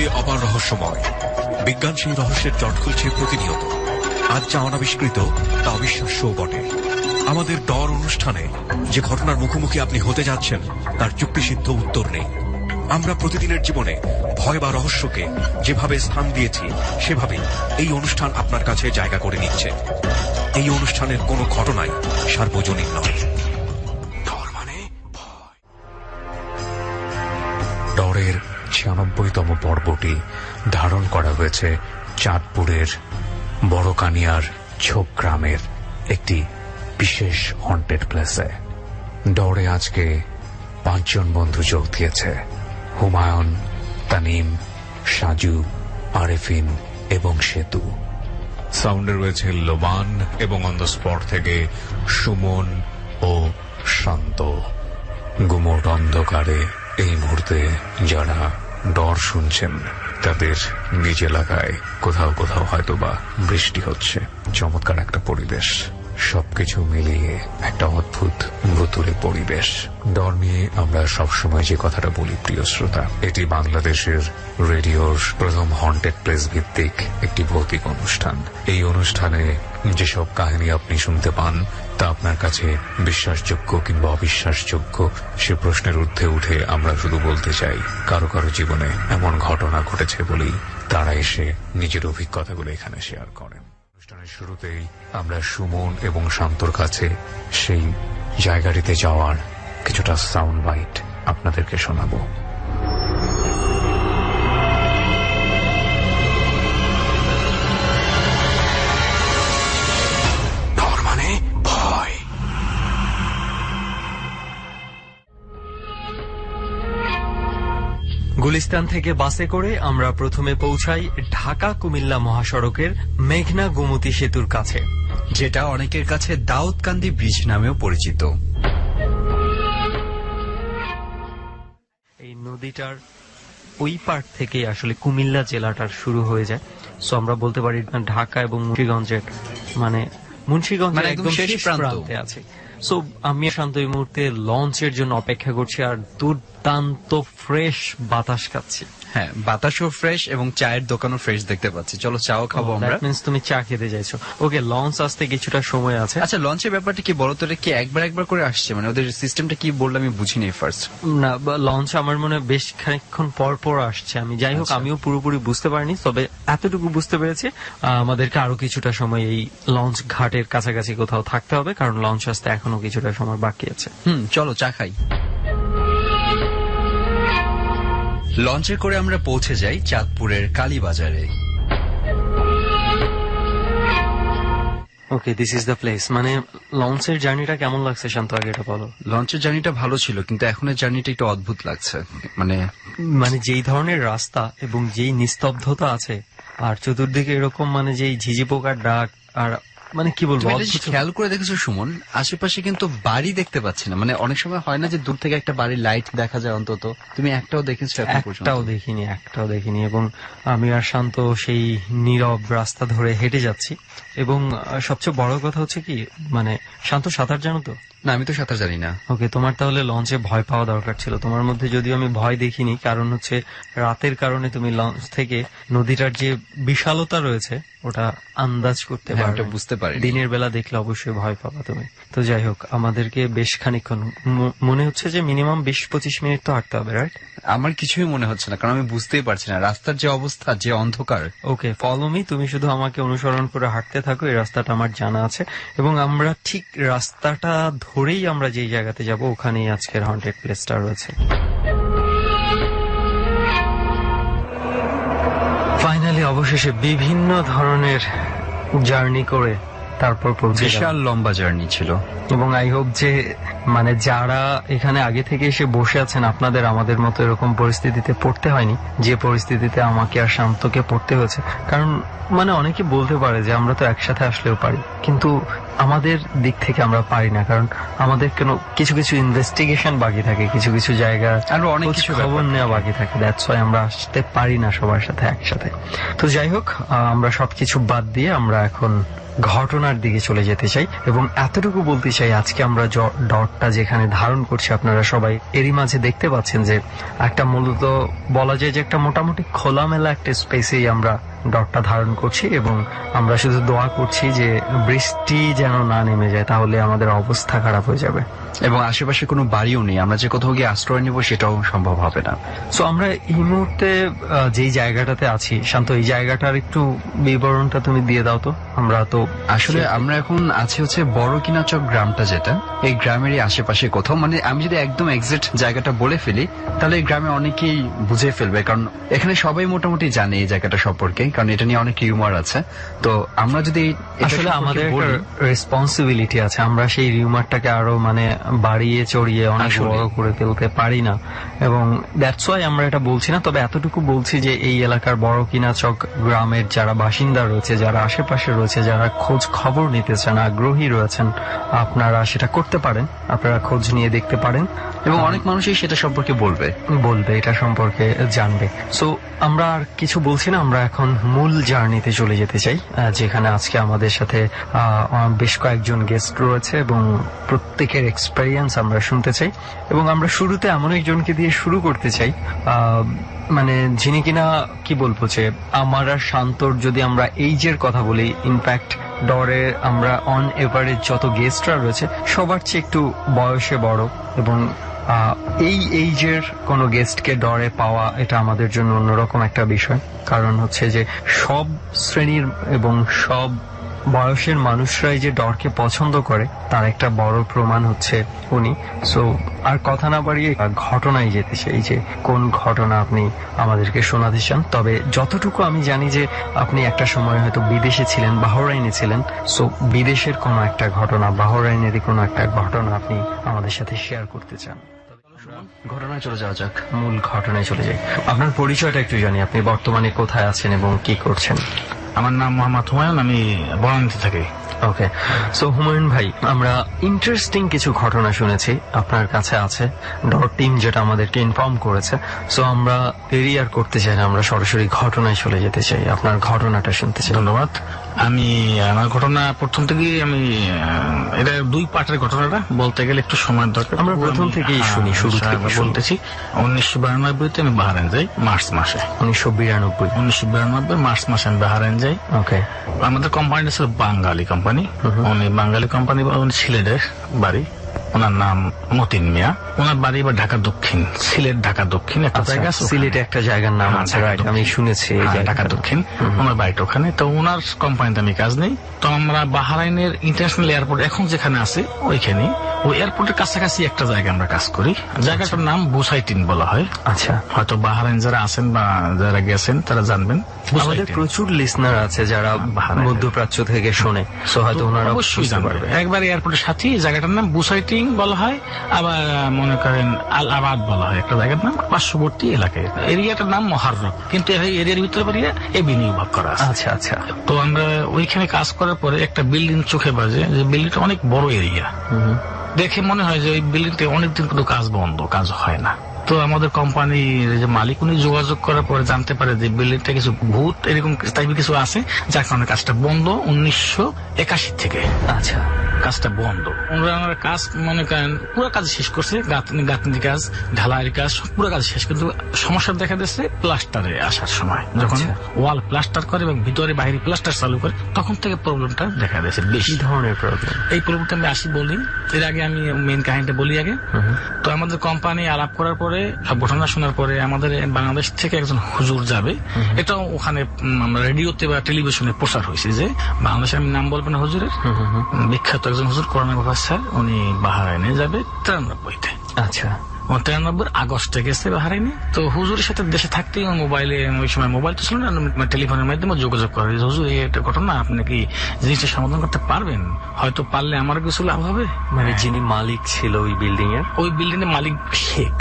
পৃথিবী অপার রহস্যময়। বিজ্ঞান সেই রহস্যের জট খুলছে প্রতিনিয়ত। আজ যা অনাবিষ্কৃত তা অবিশ্বাস্যও বটে। আমাদের ডর অনুষ্ঠানে যে ঘটনার মুখোমুখি আপনি হতে যাচ্ছেন তার যুক্তিসিদ্ধ উত্তর নেই। আমরা প্রতিদিনের জীবনে ভয় বা রহস্যকে যেভাবে স্থান দিয়েছি সেভাবেই এই অনুষ্ঠান আপনার কাছে জায়গা করে নিচ্ছে। এই অনুষ্ঠানের কোনো ঘটনাই সার্বজনীন নয়। ডর মানে ভয়। ডরের ৯৬তম পর্বটি ধারণ করা হয়েছে চাঁদপুরের বড়কানিয়ার ছোপ গ্রামের একটি বিশেষ হন্টেড প্লেসে। ডরে আজকে ৫ জন বন্ধু যোগ দিয়েছে: হুমায়ুন, তানিম, সাজু, আরেফিন এবং সেতু। সাউন্ডে রয়েছে লোবান এবং অন দ্য স্পট থেকে সুমন ও শান্ত। গুমোট অন্ধকারে এই মুহূর্তে যারা ডর শুনছেন তাদের নিজ এলাকায় কোথাও কোথাও হয়তোবা বৃষ্টি হচ্ছে। চমৎকার একটা পরিবেশ, সবকিছু মিলিয়ে একটা অদ্ভুত ভুতুড়ে পরিবেশ। ডর নিয়ে আমরা সবসময় যে কথাটা বলি প্রিয় শ্রোতা, এটি বাংলাদেশের রেডিওর প্রথম হন্টেড প্লেস ভিত্তিক একটি ভৌতিক অনুষ্ঠান। এই অনুষ্ঠানে যেসব কাহিনী আপনি শুনতে পান তা আপনার কাছে বিশ্বাসযোগ্য কিংবা অবিশ্বাসযোগ্য সে প্রশ্নের ঊর্ধ্বে উঠে আমরা শুধু বলতে চাই কারো কারো জীবনে এমন ঘটনা ঘটেছে বলেই তারা এসে নিজের অভিজ্ঞতাগুলো এখানে শেয়ার করেন। অনুষ্ঠানের শুরুতেই আমরা সুমন এবং শান্তর কাছে সেই জায়গাটিতে যাওয়ার কিছুটা সাউন্ড বাইট আপনাদেরকে শোনাবো। ডর মানে ভয়। গুলিস্তান থেকে বাসে করে আমরা প্রথমে পৌঁছাই ঢাকা কুমিল্লা মহাসড়কের মেঘনা গোমতী সেতুর কাছে, যেটা অনেকের কাছে দাউদকান্দি ব্রিজ নামেও পরিচিত। এই নদীটার ওই পার্ট থেকে আসলে কুমিল্লা জেলাটার শুরু হয়ে যায়। সো আমরা বলতে পারি ঢাকা এবং মুন্সিগঞ্জের মুন্সিগঞ্জের একদম শেষ প্রান্তে আছে। সো আমি শান্ত এই মুহূর্তে লঞ্চের জন্য অপেক্ষা করছি আর দুর্দান্ত ফ্রেশ বাতাস খাচ্ছি। হ্যাঁ, বাতাসও ফ্রেশ এবং চায়ের দোকানও ফ্রেশ দেখতে পাচ্ছি। চলো চাও খাবো আমরা। তুমি চা খেতে চাইছো? ওকে, লঞ্চ আসতে কিছুটা সময় আছে। আচ্ছা, লঞ্চের ব্যাপারটা কি বলো তো? এটা কি একবার করে আসছে? মানে ওদের সিস্টেমটা কি বললাম আমি বুঝিনি ফার্স্ট। না, লঞ্চ আমার মনে হয় বেশ খানিকক্ষণ পর আসছে। আমি যাই হোক, আমিও পুরোপুরি বুঝতে পারিনি, তবে এতটুকু বুঝতে পেরেছি আমাদেরকে আরো কিছুটা সময় এই লঞ্চ ঘাটের কাছাকাছি কোথাও থাকতে হবে, কারণ লঞ্চ আসতে এখনো কিছুটা সময় বাকি আছে। চলো চা খাই। লঞ্চে করে আমরা পৌঁছে যাই চাঁদপুরের কালীবাজারে। ওকে, দিস ইজ দ্য প্লেস। মানে লঞ্চের জার্নিটা কেমন লাগছে শান্ত, আগে এটা বলো। লঞ্চের জার্নিটা ভালো ছিল, কিন্তু এখনের জার্নিটা একটু অদ্ভুত লাগছে। মানে যেই ধরনের রাস্তা এবং যেই নিস্তব্ধতা আছে আর চতুর্দিকে এরকম মানে যেই ঝিঝি পোকার ডাক আর মানে কি বলবো, খেয়াল করে দেখেছো সুমন, আশেপাশে কিন্তু বাড়ি দেখতে পাচ্ছি না। মানে অনেক সময় হয় না যে দূর থেকে একটা বাড়ির লাইট দেখা যায়, অন্তত তুমি একটাও দেখেছো? একটাও দেখিনি। এবং আমি আর শান্ত সেই নীরব রাস্তা ধরে হেঁটে যাচ্ছি। এবং সবচেয়ে বড় কথা হচ্ছে কি, মানে শান্ত সাঁতার জানো তো? না, আমি তো সাঁতার জানি না। ওকে, তোমার তাহলে লঞ্চে ভয় পাওয়া দরকার ছিল। তোমার মধ্যে যদিও আমি ভয় দেখিনি, কারণ হচ্ছে রাতের কারণে তুমি লঞ্চ থেকে নদীটার যে বিশালতা রয়েছে ওটা আন্দাজ করতে পারো, বুঝতে পারি। দিনের বেলা দেখলে অবশ্যই ভয় পাবা তুমি। তো যাই হোক, আমাদেরকে বেশ খানিকক্ষণ, মনে হচ্ছে যে মিনিমাম ২০-২৫ মিনিট তো হাঁটতে হবে, রাইট? আমার কিছুই মনে হচ্ছে না, কারণ আমি বুঝতেই পারছি না রাস্তার যে অবস্থা, যে অন্ধকার। ওকে, ফলো মি, তুমি শুধু আমাকে অনুসরণ করে হাঁটতে থাকো। এই রাস্তাটা আমার জানা আছে এবং আমরা ঠিক রাস্তাটা ধরেই আমরা যেই জায়গাতে যাব ওখানেই আজকের হন্টেড প্লেসটা রয়েছে। ফাইনালি অবশেষে বিভিন্ন ধরনের জার্নি করে তারপর বিশাল লম্বা জার্নি ছিল। এবং আই হোপ যে মানে যারা এখানে আগে থেকে এসে বসে আছেন আপনাদের আমাদের মতো এরকম পরিস্থিতিতে পড়তে হয়নি, যে পরিস্থিতিতে আমাকে আর শান্তকে পড়তে হয়েছে। কারণ মানে অনেকে বলতে পারে যে আমরা তো একসাথে আসলেও পারি, কিন্তু আমাদের দিক থেকে আমরা পারি না, কারণ আমাদের কেন কিছু কিছু ইনভেস্টিগেশন বাকি থাকে, কিছু কিছু জায়গা আরো অনেক কিছু খবর নেওয়া বাকি থাকে। দ্যাটস ওয়াই আমরা আসতে পারি না সবার সাথে একসাথে। তো যাই হোক, আমরা সবকিছু বাদ দিয়ে আমরা এখন ঘটনার দিকে চলে যেতে চাই এবং এতটুকু বলতে চাই, আজকে আমরা ডটটা যেখানে ধারণ করছি আপনারা সবাই এরই মাঝে দেখতে পাচ্ছেন যে একটা মূলত বলা যায় যে একটা মোটামুটি খোলামেলা একটা স্পেসেই আমরা ডটটা ধারণ করছি এবং আমরা শুধু দোয়া করছি যে বৃষ্টি যেন না নেমে যায়, তাহলে আমাদের অবস্থা খারাপ হয়ে যাবে। এবং আশেপাশে কোনো বাড়িও নেই, আমরা যে কোথাও গিয়ে আশ্রয় নেব সেটাও সম্ভব হবে না। সো আমরা এই মুহূর্তে যেই জায়গাটাতে আছি, শান্ত, এই জায়গাটার একটু বিবরণটা তুমি দিয়ে দাও তো। আমরা তো আসলে আমরা এখন আছি হচ্ছে বড় কিনাচক গ্রামটা, যেটা এই গ্রামেরই আশেপাশে কোথাও, মানে আমি যদি একদম এক্সাক্ট জায়গাটা বলে ফেলি তাহলে এই গ্রামে অনেকেই বুঝে ফেলবে, কারণ এখানে সবাই মোটামুটি জানে এই জায়গাটা সম্পর্কে, কারণ এটা নিয়ে অনেক রিউমার আছে। তো আমরা যদি আসলে আমাদের একটা রেসপন্সিবিলিটি আছে, আমরা সেই রিউমারটাকে আরো মানে বাড়িয়ে চড়িয়ে অনেক বড় করে ফেলতে পারি না, এবং দ্যাটস ওয়াই আমরা এটা বলছি না। তবে এতটুকু বলছি যে এই এলাকার বড় কিনাচক গ্রামের যারা বাসিন্দা রয়েছে, যারা আশেপাশে রয়েছে, যারা খোঁজ খবর নিতে চান, আগ্রহী রয়েছেন, আপনারা সেটা করতে পারেন, আপনারা খোঁজ নিয়ে দেখতে পারেন এবং অনেক মানুষই সেটা সম্পর্কে বলবে, এটা সম্পর্কে জানবে। সো আমরা আর কিছু বলছি না, আমরা এখন মূল জার্নিতে চলে যেতে চাই, যেখানে আজকে আমাদের সাথে বেশ কয়েকজন গেস্ট রয়েছে এবং প্রত্যেকের এক্সপেরিয়েন্স আমরা শুনতে চাই। এবং আমরা শুরুতে এমন একজনকে দিয়ে শুরু করতে চাই, মানে যিনি কিনা কি বলবো যে আমার আর শান্তর যদি আমরা এইজের কথা বলি, ইনফ্যাক্ট ডরে আমরা অন এভারেজ যত গেস্টরা রয়েছে সবার চেয়ে একটু বয়সে বড়, এবং এই এইজের কোনো গেস্টকে ডরে পাওয়া এটা আমাদের জন্য অন্যরকম একটা বিষয়। কারণ হচ্ছে যে সব শ্রেণীর এবং সব বয়সের মানুষরাই যে ডরকে পছন্দ করে তার একটা বড় প্রমাণ হচ্ছে উনি। সো আর কথা না বাড়িয়ে ঘটনায় যেতে চাই, যে কোন ঘটনা আপনি আমাদেরকে শোনাতে চান। তবে যতটুকু আমি জানি যে আপনি একটা সময় হয়তো বিদেশে ছিলেন, বাহরাইনে ছিলেন, সো বিদেশের কোনো একটা ঘটনা, বাহরাইনেরই কোনো একটা ঘটনা আপনি আমাদের সাথে শেয়ার করতে চান। ঘটনায় চলে যাওয়া যাক, মূল ঘটনায় চলে যাই। আপনার পরিচয়টা একটু জানি, আপনি বর্তমানে কোথায় আছেন এবং কি করছেন? আমার নাম মোহাম্মদ হুমায়ুন, আমি বনানীতে থাকি। ওকে, সো হুমায়ুন ভাই, আমরা ইন্টারেস্টিং কিছু ঘটনা শুনেছি আপনার কাছে আছে, ডট টিম যেটা আমাদেরকে ইনফর্ম করেছে। সো আমরা দেরি আর করতে চাই না, আমরা সরাসরি ঘটনায় চলে যেতে চাই, আপনার ঘটনাটা শুনতে চাই। ধন্যবাদ। আমার ঘটনা প্রথম থেকেই এটা 2 পার্টের ঘটনাটা, বলতে গেলে একটু সময় দরকার। আমরা প্রথম থেকেই শুনি, শুরু থেকে বলতেছি। 1992-তে আমি বাহরাইন যাই মার্চ মাসে। 1992 মার্চ মাসে আমি বাহরাইন যাই। ওকে, আমাদের কোম্পানিটা ছিল বাঙালি কোম্পানি। উনি বাঙালি কোম্পানি, উনি সিলেটের বাড়ি, ওনার নাম মতিন মিয়া। ওনার বাড়ি এবার ঢাকা দক্ষিণ, সিলেট ঢাকা দক্ষিণ একটা জায়গা আছে, সিলেটে একটা জায়গার নাম আছে, রাইট, আমি শুনেছি ঢাকা দক্ষিণ। ওনার বাড়িটা ওখানে। তো ওনার কোম্পানিতে আমি কাজ নেই। তো আমরা বাহরাইনের ইন্টারন্যাশনাল এয়ারপোর্ট এখন যেখানে আছে ওইখানে, ওই এয়ারপোর্টের কাছাকাছি একটা জায়গায় আমরা কাজ করি। জায়গাটার নাম বুসাইটিন বলা হয়। আচ্ছা, হয়তো বাহরাইন যারা আছেন বা যারা গেছেন তারা জানবেন। আমাদের প্রচুর লিসনার আছে যারা মধ্যপ্রাচ্য থেকে শোনে, সো হয়তো ওনারা অবশ্যই জানবে। একবার এয়ারপোর্টের সাথে জায়গাটার নাম বুসাইটিন বলা হয়, আবার মনে করেন আল আবাদ বলা হয় একটা জায়গার নাম, পার্শ্ববর্তী এলাকায়। এরিয়াটার নাম মহারক, কিন্তু এই এরিয়ার ভিতরে বাড়িয়ে এই বিনিয়োগ করা আছে। আচ্ছা আচ্ছা। তো আমরা ওইখানে কাজ করার পরে একটা বিল্ডিং চোখে বাজে, যে বিল্ডিংটা অনেক বড় এরিয়া। দেখে মনে হয় যে ওই বিল্ডিংটা অনেকদিন কিন্তু কাজ বন্ধ, কাজ হয় না। তো আমাদের কোম্পানির যে মালিক, উনি যোগাযোগ করার পরে জানতে পারে যে বিল্ডিংটা কিছু ভূত এরকম টাইপের কিছু আছে, যার কারণে কাজটা বন্ধ 1981 থেকে। আচ্ছা, কাজটা বন্ধ। ওনারা কাজ মনে করেন পুরো কাজ শেষ করছে, গাঁথনি কাজ, ঢালাইয়ের কাজ, পুরো কাজ শেষ, কিন্তু সমস্যা দেখা দিচ্ছে প্লাস্টারে আসার সময়। যখন ওয়াল প্লাস্টার করে এবং ভিতরে বাইরে প্লাস্টার চালু করে, তখন থেকে প্রবলেমটা দেখা দিয়েছে। বেশি ধরনের প্রবলেম, এই প্রবলেমটা আমি আসি বলি। এর আগে আমি মেইন কাহিনীটা বলি আগে। তো আমাদের কোম্পানি আলাপ করার পরে, সব ঘটনা শোনার পরে, আমাদের বাংলাদেশ থেকে একজন হুজুর যাবে, এটা ওখানে রেডিওতে বা টেলিভিশনে প্রচার হয়েছে যে বাংলাদেশে, আমি নাম বলবো না হুজুরের, বিখ্যাত একজন হুজুর করোনা প্রফেসর, উনি বাহরাইনে যাবে 93-তে। আচ্ছা, 93 আগস্টে গেছে বাহরাইনে। তো হুজুরের সাথে দেশে থাকতেই মোবাইলে, ওই সময় মোবাইল তো ছিল না, টেলিফোনের মাধ্যমে যোগাযোগ করে, হুজুর এই একটা ঘটনা, আপনি কি জিনিসটা সমাধান করতে পারবেন? হয়তো পারলে আমার কিছু লাভ হবে। মানে যিনি মালিক ছিল ওই বিল্ডিং এর, ওই বিল্ডিং এর মালিক শেখ,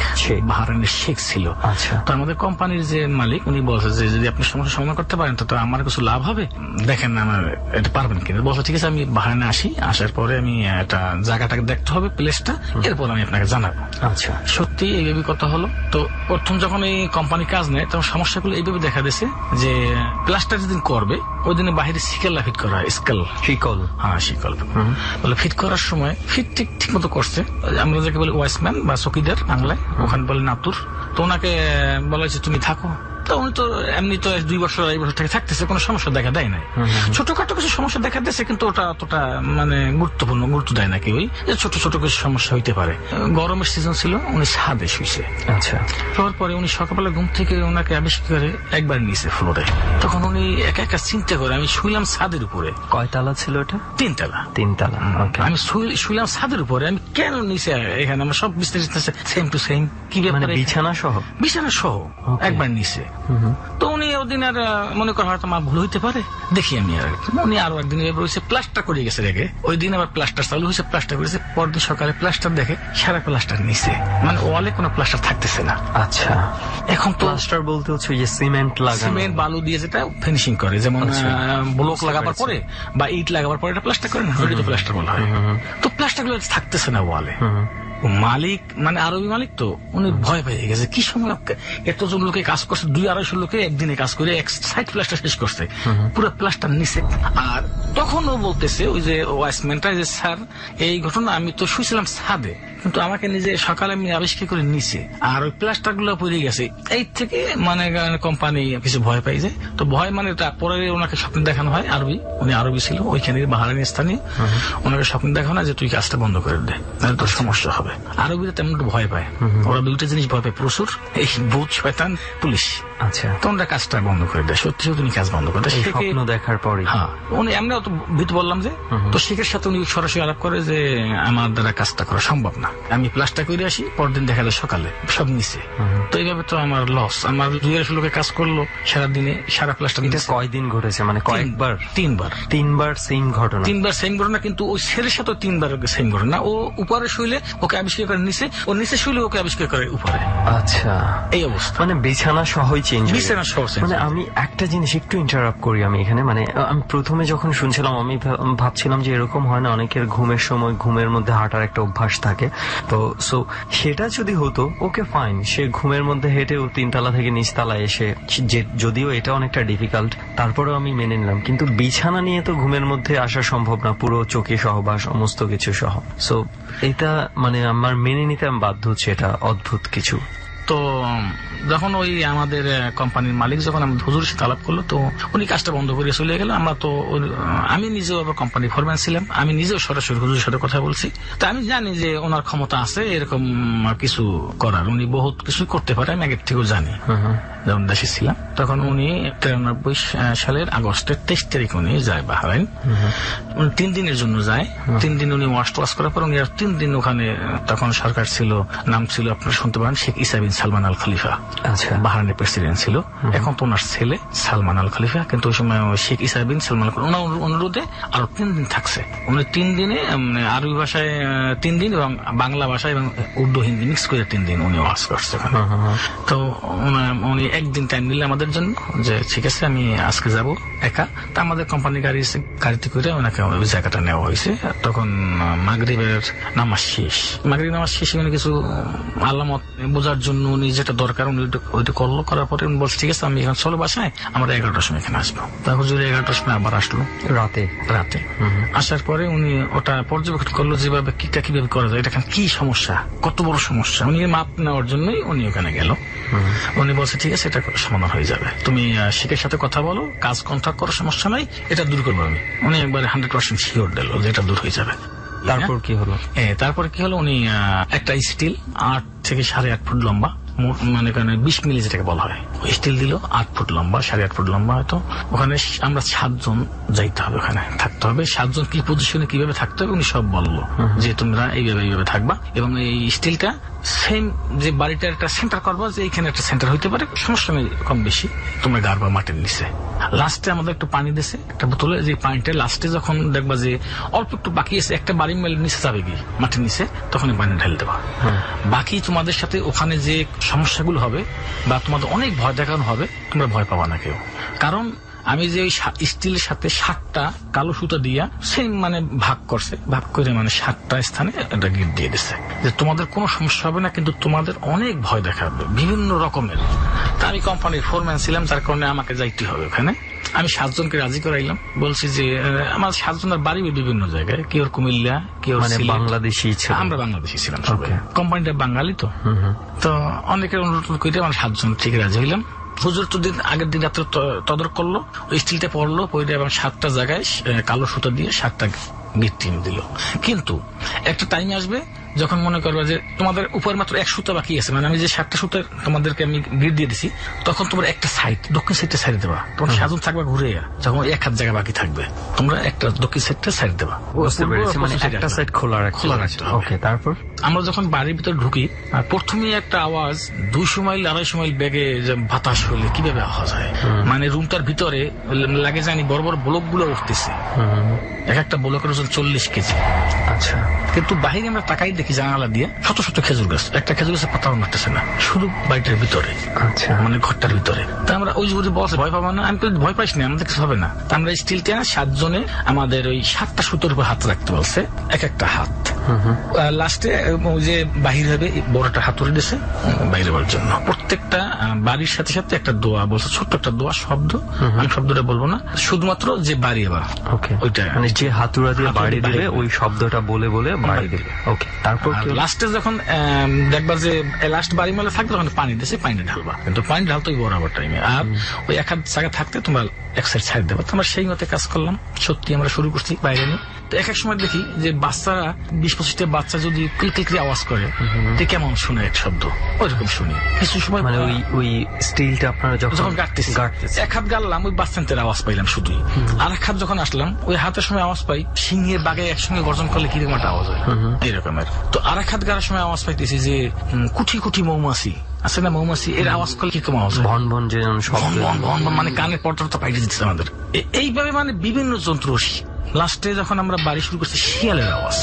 বাহরাইনের শেখ ছিল। আচ্ছা। তো আমাদের কোম্পানির যে মালিক, উনি বলছে যে যদি আপনি সমস্যা সমাধান করতে পারেন তো আমার কিছু লাভ হবে, দেখেন আমার এটা পারবেন কিনা। বলছে ঠিক আছে, আমি বাহরাইনে আসি, আসার পরে আমি একটা জায়গাটাকে দেখতে হবে, প্লেসটা, এরপর আমি আপনাকে জানাবো। আচ্ছা, সত্যি এইভাবে কথা হলো। তো প্রথম যখন এই কোম্পানি কাজ নেয় তখন সমস্যাগুলো এইভাবে দেখা দিয়েছে যে প্লাস্টার যেদিন করবে ওই দিনে বাহিরে শিকল ফিট করা হয়, স্কেল শিকল। হ্যাঁ শিকল বলে ফিট করার সময় ফিট ঠিক মতো করছে। আমরা যাকে বলি ওয়াইসম্যান বা চকিদার বাংলায়, ওখানে বলে নাতুর। তো ওনাকে বলা হয়েছে তুমি থাকো। তো উনি তো এমনি তো 2 বছর 2.5 বছর থেকে থাকতেছে, কোনো সমস্যা দেখা দেয় নাই। ছোটখাটো কিছু সমস্যা দেখা দিয়েছে কিন্তু ওটা অতটা মানে গুরুত্ব দেয় না কেউই, যে ছোট ছোট কিছু সমস্যা হইতে পারে। গরমের সিজন ছিল, উনি ছাদে শুইছে। আচ্ছা, শোয়ার পরে উনি সকালবেলা ঘুম থেকে ওনাকে আবিষ্কার করে একবার নিচে ফ্লোরে। তখন উনি একা একা চিন্তা করে আমি শুইলাম ছাদের উপরে। কয় তালা ছিল এটা? 3 তালা। 3 তালা। আমি শুইলাম ছাদের উপরে, আমি কেন নিচে এখানে? আমার সব বিস্তারিত সেম টু সেম। কি মানে ব্যাপারে? বিছানা সহ একবার নিচে। তো উনি ওদিন আর মনে করেন হয়তো মা ভুল হইতে পারে, দেখি আমি আর। উনি আরো একদিন রয়েছে প্লাস্টার করে গেছে রেগে, ওই দিন আবার প্লাস্টার চালু হয়েছে, প্লাস্টার করেছে। পরদিন সকালে প্লাস্টার দেখে সারা প্লাস্টার নিচে, মানে ওয়ালে কোনো প্লাস্টার থাকতেছে না। আচ্ছা, এখন তো প্লাস্টার বলতে হচ্ছে যে সিমেন্ট লাগানো, সিমেন্ট বালু দিয়ে যেটা ফিনিশিং করে, যেমন ব্লক লাগাবার পরে বা ইট লাগাবার পরে এটা প্লাস্টার করে না, ওইটা তো প্লাস্টার বলা হয়। তো প্লাস্টার গুলো থাকতেছে না ওয়ালে। মালিক মানে আরবি মালিক, তো উনি ভয় পেয়ে গেছে। কি সময় এতজন লোকে কাজ করছে, 200-250 লোকে একদিনে কাজ করে এক সাইড প্লাস্টার শেষ করছে, পুরো প্লাস্টার নিচে। আর তখন ও বলতেছে ওই যে ওয়াইসম্যানটা, যে স্যার এই ঘটনা আমি তো শুয়েছিলাম ছাদে, কিন্তু আমাকে নিজে সকালে আমি আবিষ্কার করে নিচে, আর ওই প্লাস্টার গুলো পড়ে গেছে। এই থেকে মানে কোম্পানি কিছু ভয় পাই যে, তো ভয় মানে তারপরে ওনাকে স্বপ্ন দেখানো হয়। আরবি, উনি আরবি ছিল, ওইখানে বাহারাইন স্থানীয়। ওনাকে স্বপ্ন দেখানো হয় যে তুই কাজটা বন্ধ করে দে, তাহলে তোর সমস্যা হবে। আরবিরা তেমন ভয় পায়, ওরা 2টা জিনিস ভয় পায় প্রচুর, এই ভূত, শয়তান, পুলিশ। আচ্ছা, তো ওনারা কাজটা বন্ধ করে দেয়। সত্যি সত্যি উনি কাজ বন্ধ করে দেয়। স্বপ্ন দেখার পরে হ্যাঁ, উনি এমনি অত ভীত বললাম যে, তো শেখের সাথে উনি সরাসরি আলাপ করে যে আমার দ্বারা কাজটা করা সম্ভব না, আমি প্লাস্টার করে আসি, পরদিন দেখা যায় সকালে সব নিচে। তো এইভাবে তো আমার লস। আমার 200 লোকে কাজ করলো সারাদিনে, সারা প্লাস্টার। এটা কয়দিন ঘটেছে, মানে কয়েকবার? 3বার সেম ঘটনা। 3বার সেম ঘটনা, কিন্তু ওই ছেলের সাথে 3বার সেম ঘটনা। ও উপরে শুইলে ওকে আবিষ্কার করে নিচে, ও নিচে শুইলে ওকে আবিষ্কার করে উপরে। আচ্ছা, এই অবস্থা। মানে বিছানা সহই চেঞ্জ। বিছানা সহ মানে আমি একটা জিনিস একটু ইন্টারাপ্ট করি আমি এখানে। মানে আমি প্রথমে যখন শুনছিলাম আমি ভাবছিলাম যে এরকম হয় না, অনেকের ঘুমের সময় ঘুমের মধ্যে হাঁটার একটা অভ্যাস থাকে। তো সো সেটা যদি হতো ওকে ফাইন, সে ঘুমের মধ্যে হেঁটে 3 তালা থেকে নিচ তালা এসে, যদিও এটা অনেকটা ডিফিকাল্ট, তারপরেও আমি মেনে নিলাম। কিন্তু বিছানা নিয়ে তো ঘুমের মধ্যে আসা সম্ভব না, পুরো চোখে সহ বা সমস্ত কিছু সহ। সো এটা মানে আমার মেনে নিতে আমি বাধ্য হচ্ছে, এটা অদ্ভুত কিছু। তো যখন ওই আমাদের কোম্পানির মালিক যখন আমাদের হুজুরের সাথে আলাপ করলো, তো উনি কাজটা বন্ধ করে চলে গেল। আমরা তো আমি নিজেও আবার কোম্পানি ফরম্যান ছিলাম, আমি নিজেও সরাসরি হুজুরের সাথে কথা বলছি। তা আমি জানি যে ওনার ক্ষমতা আছে এরকম কিছু করার, উনি বহুত কিছু করতে পারে, আমি আগের থেকেও জানি। যখন দেশে ছিলাম তখন উনি 93 সালের আগস্টের 23 তারিখ উনি যায় বাহরাইন। উনি 3 দিনের জন্য যায়। 3 দিন উনি ওয়াশ করার পর উনি আর 3 দিন ওখানে, তখন সরকার ছিল, নাম ছিল আপনারা শুনতে পারেন শেখ ইসা বিন সালমান আল খলিফা। আচ্ছা, বাহরাইনের প্রেসিডেন্ট ছিল। এখন তো ওনার ছেলে সালমান আল খলিফা, কিন্তু ওই সময় শেখ ইসা বিন সালমান আল খলিফা ওনার অনুরোধে আরো 3 দিন থাকছে। উনি 3 দিনে আরবি ভাষায় 3 দিন এবং বাংলা ভাষায় এবং উর্দু হিন্দি মিক্স করে 3 দিন উনি ওয়াজ করছে। তো উনি একদিন টাইম দিলে আমাদের জন্য, যে ঠিক আছে আমি আজকে যাব একা। তা আমাদের কোম্পানি গাড়িতে করে ওনাকে ওই জায়গাটা নেওয়া হয়েছে। তখন মাগরিবের নামাজ শেষ, উনি কিছু আলামত বোঝার জন্য উনি যেটা দরকার উনি ওইটা করলো। করার পরে উনি বলছে ঠিক আছে আমি এখন চলো বাসায়, আমরা 11টার সময় এখানে আসবো। তা হুজুর 11টার সময় আবার আসলো রাতে। আসার পরে উনি ওটা পর্যবেক্ষণ করলো যেভাবে কিভাবে করা যায়, এটা কি সমস্যা, কত বড় সমস্যা। উনি মাপ নেওয়ার জন্যই উনি ওখানে গেল। উনি বলছে ঠিক আছে এটা সমাধান হয়ে যাবে, তুমি শেখের সাথে কথা বলো, কাজ কন্ট্রাক্ট করার সমস্যা নাই, এটা দূর করবো আমি। উনি একবার 100% শিওর দিল যে এটা দূর হয়ে যাবে। তারপর কি হলো? উনি একটা স্টিল 8 থেকে 8.5 ফুট লম্বা, মানে 20 মিলি যেটাকে বলা হয়, স্টিল দিল 8 ফুট লম্বা, 8.5 ফুট লম্বা হয়তো। ওখানে আমরা 7 জন যাইতে হবে, ওখানে থাকতে হবে। 7 জন কি পজিশনে কিভাবে থাকতে হবে উনি সব বললো, যে তোমরা এইভাবে থাকবা। এবং এই স্টিলটা সেম যে বাড়িটার একটা সেন্টার করবো, যে এখানে একটা সেন্টার হইতে পারে, সমস্যা নেই কম বেশি, তোমরা গাড়বা মাটির নিচে। লাস্টে আমাদের একটু পানি দিছে একটা বোতলে, যে পানিটা লাস্টে যখন দেখবা যে অল্প একটু বাকি আছে, একটা বাড়ি মেলে নিচে যাবে কি মাটির নিচে, তখন পানি ঢেলে দেবা। বাকি তোমাদের সাথে ওখানে যে সমস্যাগুলো হবে বা তোমাদের অনেক ভয় দেখানো হবে, তোমরা ভয় পাবা না কেউ। কারণ আমি যে ওই স্টিলের সাথে 7টা কালো সুতা দিয়া সেম মানে ভাগ করছে, ভাগ করে মানে 7টা স্থানে একটা গিট দিয়ে দিচ্ছে যে তোমাদের কোনো সমস্যা হবে না, কিন্তু তোমাদের অনেক ভয় দেখাবে বিভিন্ন রকমের। তা আমি কোম্পানির ফোরম্যান ছিলাম, যার কারণে আমাকে যাইতে হবে ওখানে। আমি 7 জনকে রাজি করাইলাম, বলছি যে আমার 7 জনের বাড়ি বিভিন্ন জায়গায়, কেউ কুমিল্লা, কেউ মানে সিলেট। বাংলাদেশি ছিল? আমরা বাংলাদেশি ছিলাম সবাই, কোম্পানিটা বাঙালি তো অনেকের অনুরোধ করে আমার 7 জন ঠিক রাজি হইলাম। হুজুর তো আগের দিন রাত্রে তদারক করলো, ওই স্টিলটা পড়লো, পড়ে এবং 7টা জায়গায় কালো সুতা দিয়ে 7টা গিট টিম দিল। কিন্তু একটা টাইম আসবে যখন মনে করবে যে তোমাদের উপর মাত্র 1 সুতা বাকি আছে, মানে আমি যে 7টা সুতা তোমাদেরকে আমি গিট দিয়ে দিছি, তখন তোমার একটা সাইড দক্ষিণ সাইডটা সাইড দেবা, তোমার 7 জন থাকবে ঘুরে, যখন 1 হাত জায়গা বাকি থাকবে তোমরা একটা দক্ষিণ সাইডটা সাইড দেবা। বুঝতে পেরেছি, মানে একটা সাইড খোলা রাখতে হবে। ওকে, তারপর আমরা যখন বাড়ির ভিতরে ঢুকি, প্রথমে একটা আওয়াজ 200 মাইল 250 মাইল বেগে বাতাস হলে কিভাবে আওয়াজ হয়, মানে রুমটার ভিতরে লাগে জানি বড় বড় ব্লক গুলো উঠতেছে, এক একটা ব্লকের ওজন 40 কেজি। আচ্ছা, কিন্তু বাহিরে আমরা তাকাই দেখি জানালা দিয়ে শত শত খেজুর গাছ, একটা খেজুর গাছের পাতাও নাড়তেছে না, শুধু বাড়িটার ভিতরে, আচ্ছা, মানে ঘরটার ভিতরে। তা আমরা ওই যে বলছে ভয় পাবো না, আমি তো ভয় পাইছি না, আমাদের কিছু হবে না। তা আমরা স্টিলটা 7 জনে আমাদের ওই 7টা সুতোর উপর হাত রাখতে বলছে, এক একটা হাত। লাস্টে ওই যে বাহির হবে বড়টা হাতুড়ি দিয়েছে বাইরে হওয়ার জন্য। প্রত্যেকটা বাড়ির সাথে সাথে একটা দোয়া বলছে, ছোট্ট একটা দোয়া শব্দ, আমি শব্দটা বলবো না, শুধুমাত্র যে বাড়ি এবার ওইটা, মানে যে হাতুড়া দিয়ে বাড়ি দিবে ওই শব্দটা বলে বলে বাড়ি দিবে। ওকে, তারপর লাস্টে যখন দেখবা যে লাস্ট বাড়ি মেলে থাকবে তখন পানি দিয়েছে, পানিটা ঢালবা, কিন্তু পানি ঢালতো ওই বরাবর টাইমে। আর ওই এক হাত জায়গা থাকতে তোমরা এক সাইড ছাড় দেবা। তোমরা সেই মতে কাজ করলাম, সত্যি আমরা শুরু করছি বাইরে নিয়ে। তো এক এক সময় দেখি যে বাচ্চারা 20-25টা বাচ্চা যদি ক্লিক আওয়াজ করে, তো কেমন শুনে এক শব্দ ওইরকম শুনি। কিছু সময় মানে ওই স্টিলটা আপনারা যখন গাড়তেছি, এক হাত গাড়লাম ওই বাচ্চাদের আওয়াজ পাইলাম শুধুই, আর এক হাত যখন আসলাম ওই হাতের সময় আওয়াজ পাই সিংহের বাঘে একসঙ্গে গর্জন করলে কিরকম একটা আওয়াজ হয় এরকমের। তো আর এক হাত গাড়ার সময় আওয়াজ পাইতেছি যে কুঠি কুঠি মৌমাছি আছে না, মৌমাছি এর আওয়াজ করলে কিরকম আওয়াজ হয়, ভন ভন যে শব্দ, মানে কানের পর্দা পাইতে দিচ্ছে আমাদের। এইভাবে মানে বিভিন্ন জন্তু। লাস্টে যখন আমরা বাড়ি শুরু করছি শিয়ালের আওয়াজ,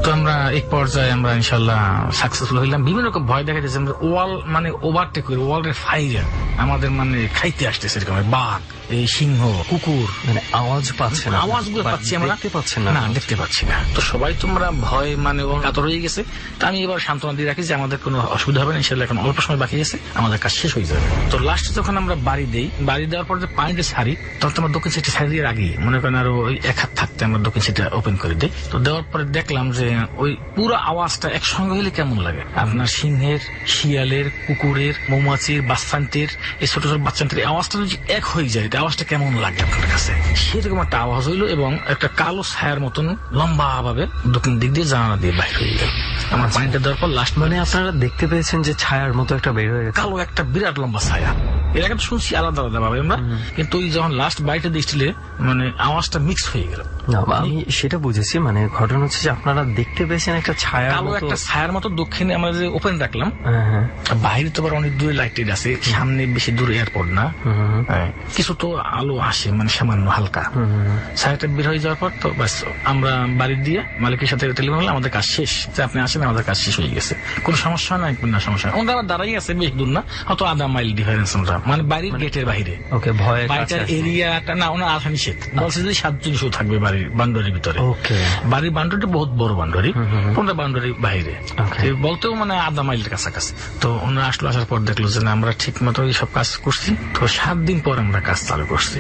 তো আমরা এক পর্যায়ে আমরা ইনশাল্লাহ সাকসেসফুল হইলাম। বিভিন্ন রকম ভয় দেখা যাচ্ছে, আমরা ওয়াল মানে ওভারটেক করি, ওয়ালের ফাইরে আমাদের মানে খাইতে আসতেছে এরকম বাঘ, এই সিংহ, কুকুর, মানে আওয়াজ পাচ্ছে না, আওয়াজগুলো পাচ্ছি আমরা, দেখতে পাচ্ছেন না, দেখতে পাচ্ছি না। তো সবাই তোমরা ভয় মানে কাতর হয়ে গেছে। তা আমি এবার সান্ত্বনা দিয়ে রাখি যে আমাদের কোনো অসুবিধা হবে না, ইনশাল্লাহ এখন অল্প সময় বাকি আছে, আমাদের কাজ শেষ হয়ে যাবে। তো লাস্টে যখন আমরা বাড়ি দেই, বাড়ি দেওয়ার পর যে পানিটা ছাড়ি, তখন তোমার দক্ষিণ সাইডে ছাড়ি দিয়ে আগে মনে করেন আরো ওই এক হাত থাকতে আমরা দক্ষিণ সাইডে ওপেন করে দিই। তো দেওয়ার পরে দেখলাম যে ওই পুরো আওয়াজটা একসঙ্গে হলে কেমন লাগে, আপনার সিংহের, শিয়ালের, কুকুরের, মৌমাছির, বাচ্চান্তের, এই ছোট ছোট বাচ্চান্তের আওয়াজটা যদি এক হয়ে যায়, আওয়াজটা কেমন লাগে আপনার কাছে, সেরকম একটা আওয়াজ হইলো। এবং একটা কালো ছায়ার মতন লম্বা ভাবে দক্ষিণ দিক দিয়ে জানালা দিয়ে বাইর হয়ে গেল। আমার পানিটা দেওয়ার পর লাস্ট মানে আপনারা দেখতে পেয়েছেন যে ছায়ার মতো একটা বের হয়ে গেছে, কালো একটা বিরাট লম্বা ছায়া। এর আগে তো শুনছি আলাদা আলাদা ভাবে আমরা, কিন্তু ওই যখন লাস্ট বাইটে দিয়েছিলে মানে আওয়াজটা মিক্স হয়ে গেল। আমি সেটা বুঝেছি, মানে ঘটনা হচ্ছে যে আপনারা দেখতে পেয়েছেন একটা ছায়া, কালো একটা ছায়ার মতো দক্ষিণে আমরা যে ওপেন রাখলাম, বাইরে তো আবার অনেক দূরে লাইট আছে, সামনে বেশি দূরে এয়ারপোর্ট না, কিছু তো আলো আসে মানে সামান্য হালকা। ছায়াটা বের হয়ে যাওয়ার পর তো ব্যাস আমরা বাড়ি দিয়ে মালিকের সাথে টেলিফোন করলাম, আমাদের কাজ শেষ, যে আপনি আসেন, আমাদের কাজ শেষ হয়ে গেছে, কোনো সমস্যা নাই, না সমস্যা। ওরা আবার দাঁড়াই আছে বেশ দূর না, হয়তো আধা মাইল ডিফারেন্স, আমরা মানে বাড়ির গেটের বাইরে। ওকে, ভয় বাড়িটার এরিয়াটা না ওনার আধা নিষেধ বলছে যে 7 জন শুধু থাকবে বাড়ির বাউন্ডারির ভিতরে। বাড়ির বাউন্ডারিটা বহুত বড় বাউন্ডারি, ওনার বাউন্ডারির বাইরে বলতেও মানে আধা মাইলের কাছাকাছি। তো ওনারা আসলো, আসার পর দেখলো যে না আমরা ঠিক মতো সব কাজ করছি। তো 7 দিন পর আমরা কাজ চালু করছি।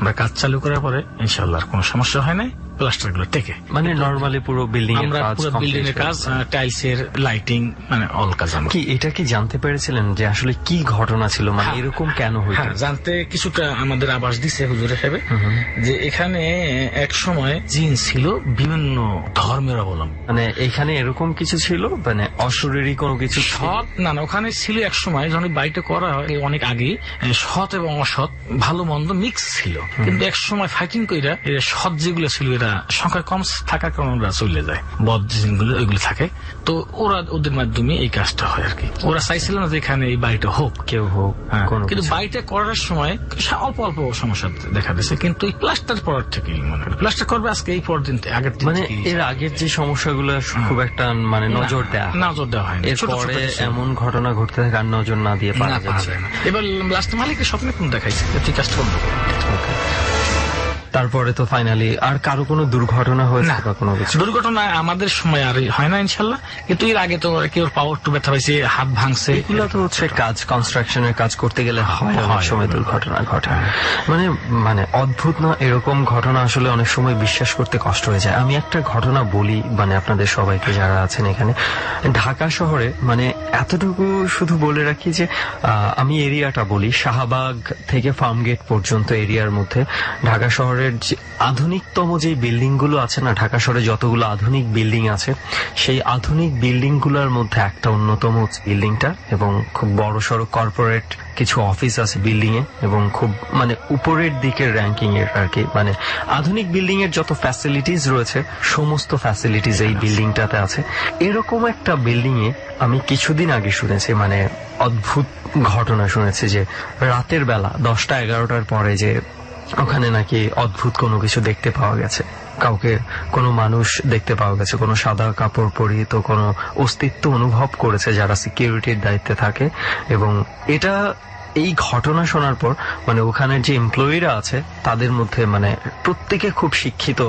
আমরা কাজ চালু করার পরে ইনশাআল্লাহ কোনো সমস্যা হয় নাই, প্লাস্টার গুলো টেকে মানে নরমালি পুরো বিল্ডিং আমরা পুরো বিল্ডিং এর কাজ, টাইলসের, লাইটিং, মানে অল কাজ। আমরা কি এটা কি জানতে পেরেছিলেন যে আসলে কি ঘটনা ছিল, মানে এরকম কেন হইতো? জানতে কিছুটা আমাদের আভাস দিছে হুজুর সাহেব, যে এখানে এক সময় জিন ছিল বিভিন্ন ধর্মের অবলম্বন, মানে এখানে এরকম কিছু ছিল, মানে অশরীরী কোনো কিছু সৎ না, ওখানে ছিল এক সময় যখন বাড়িটা করা হয় অনেক আগে, সৎ এবং অসৎ, ভালো মন্দ মিক্স ছিল। কিন্তু এক সময় ফাইটিং কইরা সৎ যেগুলো ছিল এরা সংখ্যা কম থাকার কারণে ওরা চলে যায়, বদ জিনগুলো ওইগুলো থাকে, তো ওরা ওদের মাধ্যমে এই কাজটা হয় আর কি। ওরা চাইছিল না যে এখানে এই বাড়িটা হোক, কেউ হোক, কোনো কিন্তু কিছু। বাড়িটা করার সময় অল্প অল্প সমস্যা দেখা দিয়েছে, কিন্তু এই প্লাস্টার পর থেকেই মনে হয় প্লাস্টার করবে আজকে এই পর দিন আগের দিন মানে থেকেই এর আগের যে সমস্যাগুলো খুব একটা মানে নজর দেয়া হয়। নজর দেওয়া হয় না। ছোট ছোট এরপরে কিছু। এমন ঘটনা ঘটতে থাকে আর নজর না দিয়ে পারা না, পারা যাচ্ছে যায় না। এবার লাস্ট মালিকের স্বপ্নে কোন দেখাইছে যে তুই কাজটা বন্ধ কর। তারপরে তো ফাইনালি আর কারো কোনো দুর্ঘটনা হয়েছে বা কোনো কিছু? দুর্ঘটনা আমাদের সময় আর হয় না ইনশাল্লাহ, কিন্তু এর আগে তো কেউ পাওয়ার টু ব্যথা পাইছে, হাত ভাঙছে। এগুলো তো হচ্ছে কাজ, কনস্ট্রাকশনের কাজ করতে গেলে হয় অনেক হয়। সময় দুর্ঘটনা ঘটে। মানে মানে অদ্ভুত না, এরকম ঘটনা আসলে অনেক সময় বিশ্বাস করতে কষ্ট হয়ে যায়। আমি একটা ঘটনা বলি মানে আপনাদের সবাইকে যারা আছেন এখানে, ঢাকা শহরে মানে এতটুকু শুধু বলে রাখি যে আমি এরিয়াটা বলি, শাহবাগ থেকে ফার্মগেট পর্যন্ত এরিয়ার মধ্যে ঢাকা শহরের যে আধুনিকতম যে বিল্ডিং গুলো আছে না, ঢাকা শহরে যতগুলো আধুনিক বিল্ডিং আছে সেই আধুনিক বিল্ডিং গুলোর মধ্যে একটা অন্যতম বিল্ডিংটা, এবং খুব বড় সড়ো কর্পোরেট কিছু অফিস আছে বিল্ডিং এ, এবং খুব মানে উপরের দিকের র্যাঙ্কিং এর আর কি, মানে আধুনিক বিল্ডিং এর যত ফ্যাসিলিটিস রয়েছে সমস্ত ফ্যাসিলিটিস এই বিল্ডিংটাতে আছে। এরকম একটা বিল্ডিং এ আমি কিছুদিন আগে শুনেছি, মানে অদ্ভুত ঘটনা শুনেছি যে রাতের বেলা 10টা-11টার পরে যে ওখানে নাকি অদ্ভুত কোনো কিছু দেখতে পাওয়া গেছে, কাউকে কোনো মানুষ দেখতে পাওয়া গেছে, কোনো সাদা কাপড় পরিহিত কোনো অস্তিত্ব অনুভব করেছে যারা সিকিউরিটির দায়িত্বে থাকে। এবং এটা এই ঘটনা শোনার পর মানে ওখানের যে এমপ্লয়িরা আছে তাদের মধ্যে মানে প্রত্যেকে খুব শিক্ষিত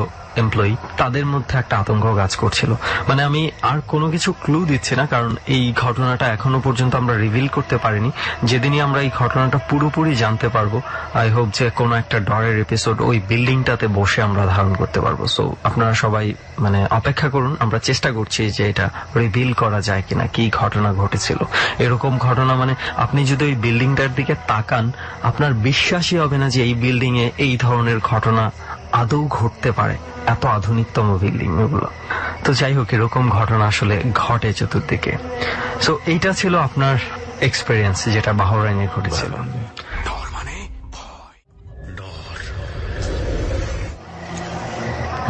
এমপ্লয়ি, তাদের মধ্যে একটা আতঙ্ক কাজ করছিল। মানে আমি আর কোনো কিছু ক্লু দিচ্ছি না, কারণ এই ঘটনাটা এখনো পর্যন্ত আমরা রিভিল করতে পারিনি। যেদিনই আমরা এই ঘটনাটা পুরোপুরি জানতে পারবো, আই হোপ যে কোনো একটা ডরের এপিসোড ওই বিল্ডিংটাতে বসে আমরা ধারণ করতে পারবো। সো আপনারা সবাই মানে অপেক্ষা করুন, আমরা চেষ্টা করছি যে এটা রিভিল করা যায় কিনা, কি ঘটনা ঘটেছিল। এরকম ঘটনা মানে আপনি যদি ওই বিল্ডিংটার দিকে তাকান আপনার বিশ্বাসই হবে না যে এই বিল্ডিং এ এই ধরনের ঘটনা আদৌ ঘটতে পারে, এত আধুনিকতম বিল্ডিং এগুলো। তো যাই হোক, এরকম ঘটনা আসলে ঘটে চতুর্দিকে। সো এইটা ছিল আপনার এক্সপেরিয়েন্স যেটা বাহরাইনে ঘটেছিল।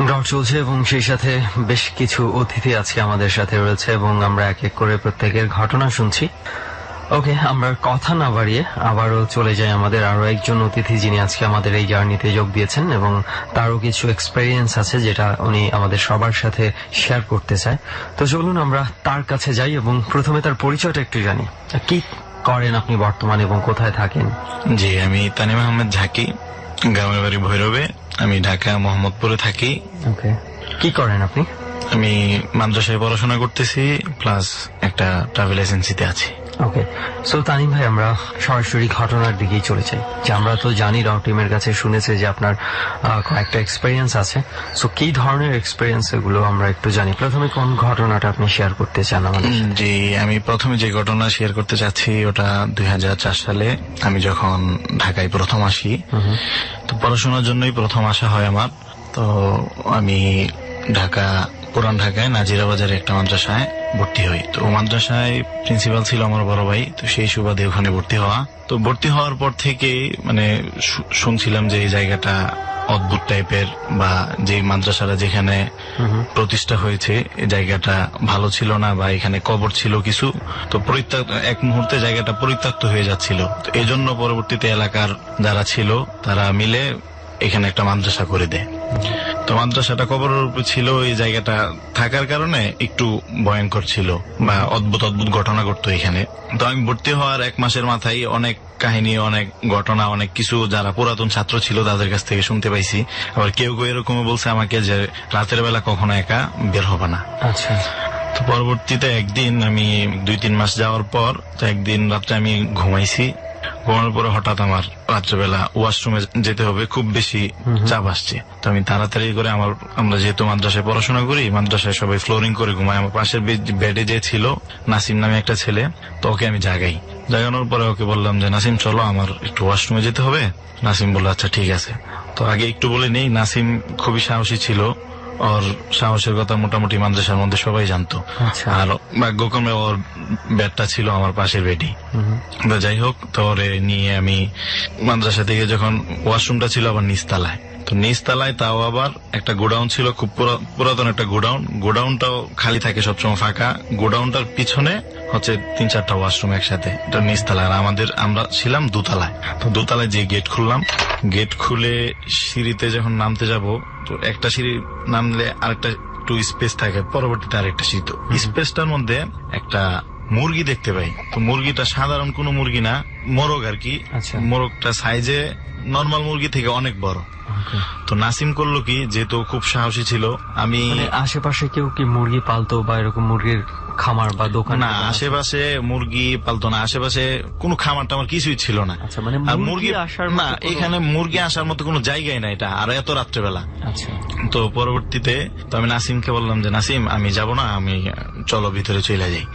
ডর চলছে এবং সেই সাথে বেশ কিছু অতিথি আজকে আমাদের সাথে রয়েছে এবং আমরা এক এক করে প্রত্যেকের ঘটনা শুনছি। ওকে, আমরা কথা না বাড়িয়ে আবারও চলে যাই আমাদের আরো একজন অতিথি যিনি আজকে আমাদের এই জার্নিতে যোগ দিয়েছেন এবং তারও কিছু এক্সপেরিয়েন্স আছে যেটা উনি আমাদের সবার সাথে শেয়ার করতে চায়। তো চলুন আমরা তার কাছে যাই এবং প্রথমে তার পরিচয়টা একটু জানি। কি করেন আপনি বর্তমানে এবং কোথায় থাকেন? জি, আমি তানিম আহমেদ ঝাঁকি, গ্রামের বাড়ি ভৈরবে, আমি ঢাকা মোহাম্মদপুরে থাকি। ওকে, কি করেন আপনি? আমি মাদ্রাসায় পড়াশোনা করতেছি, প্লাস একটা ট্রাভেল এজেন্সিতে আছি। ওকে, সো তানিম ভাই, আমরা সরাসরি ঘটনার দিকেই চলে যাই। যে আমরা তো জানি রাও টিমের কাছে শুনেছে যে আপনার কয়েকটা এক্সপেরিয়েন্স আছে। সো কি ধরনের এক্সপেরিয়েন্স এগুলো আমরা একটু জানি। প্রথমে কোন ঘটনাটা আপনি শেয়ার করতে চান আমাদের সাথে? জি, আমি প্রথমে যে ঘটনা শেয়ার করতে চাচ্ছি ওটা 2004 সালে আমি যখন ঢাকায় প্রথম আসি। তো পড়াশোনার জন্যই প্রথম আসা হয় আমার। তো আমি পুরান ঢাকায় নাজিরা বাজারে একটা মাদ্রাসায় ভর্তি হই। তো মাদ্রাসায় প্রিন্সিপাল ছিল আমার বড় ভাই, তো সেই সুবাদে ওখানে ভর্তি হওয়া। তো ভর্তি হওয়ার পর থেকে মানে শুনছিলাম যে এই জায়গাটা অদ্ভুত টাইপের, বা যে মাদ্রাসাটা যেখানে প্রতিষ্ঠা হয়েছে এই জায়গাটা ভালো ছিল না, বা এখানে কবর ছিল কিছু। তো এক মুহূর্তে জায়গাটা পরিত্যক্ত হয়ে যাচ্ছিল। তো এই জন্য পরবর্তীতে এলাকার যারা ছিল তারা মিলে এখানে একটা মাদ্রাসা করে দেয়। তো মাদ্রাসাটা কবরের উপর ছিল, এই জায়গাটা থাকার কারণে একটু ভয়ঙ্কর ছিল বা অদ্ভুত অদ্ভুত ঘটনা ঘটতো এখানে। তো আমি ভর্তি হওয়ার 1 মাসের মাথায় অনেক কাহিনী, অনেক ঘটনা, অনেক কিছু যারা পুরাতন ছাত্র ছিল তাদের কাছ থেকে শুনতে পাইছি। আবার কেউ কেউ এরকম বলছে আমাকে যে রাতের বেলা কখনো একা বের হবে না। আচ্ছা। তো পরবর্তীতে একদিন আমি 2-3 মাস যাওয়ার পর, তো একদিন রাত্রে আমি ঘুমাইছি। ঘুমানোর পরে হঠাৎ আমার রাত্রেবেলা ওয়াশরুমে যেতে হবে, খুব বেশি চাপ আসছে। তো আমি তাড়াতাড়ি করে আমরা যেহেতু মাদ্রাসায় পড়াশোনা করি, মাদ্রাসায় সবাই ফ্লোরিং করে ঘুমায়। আমার পাশের বেডে যে ছিল নাসিম নামে একটা ছেলে, তো ওকে আমি জাগানোর পরে ওকে বললাম যে নাসিম চলো, আমার একটু ওয়াশরুমে যেতে হবে। নাসিম বললো আচ্ছা ঠিক আছে। তো আগে একটু বলে নেই, নাসিম খুবই সাহসী ছিল, ওর সাহসের কথা মোটামুটি মাদ্রাসার মধ্যে সবাই জানতো। আর ভাগ্যক্রমে ওর বেডটা ছিল আমার পাশের বেডই। তো যাই হোক, তো ওরে নিয়ে আমি মাদ্রাসা থেকে যখন ওয়াশরুমটা ছিল আবার নিচতলায়, তো নিচতলায় তাও আবার একটা গোডাউন ছিল, খুব পুরাতন একটা গোডাউনটাও খালি থাকে সবসময় ফাঁকা। গোডাউনটার পিছনে হচ্ছে 3-4টা ওয়াশরুম একসাথে, এটা নিচতলায়। আর আমরা ছিলাম দোতলায়। তো দোতলায় যে গেট খুললাম, গেট খুলে সিঁড়িতে যখন নামতে যাব, তো একটা সিঁড়ি নামলে আরেকটা একটু স্পেস থাকে, পরবর্তীতে আরেকটা সিঁড়ি। তো স্পেসটার মধ্যে একটা মুরগি দেখতে পাই। তো মুরগিটা সাধারণ কোনো মুরগি না, মোরগ আর কি। আচ্ছা। মোরগটা সাইজে নর্মাল মুরগি থেকে অনেক বড়। তো নাসিম করলো কি, যেহেতু খুব সাহসী ছিল, আমি মানে আশেপাশে কেউ কি মুরগি পালতো বা এরকম মুরগির খামার বা দোকান? না, আশেপাশে মুরগি পালতো না, আশেপাশে কোনো খামার টামার কিছুই ছিল না। আচ্ছা, মানে আর মুরগি আসার না, এখানে মুরগি আসার মতো কোনো জায়গায় না এটা, আর এত রাত্রেবেলা। আচ্ছা। তো পরবর্তীতে তো আমি নাসিমকে বললাম যে নাসিম, আমি যাব না, আমি চলো ভিতরে চলে যাই।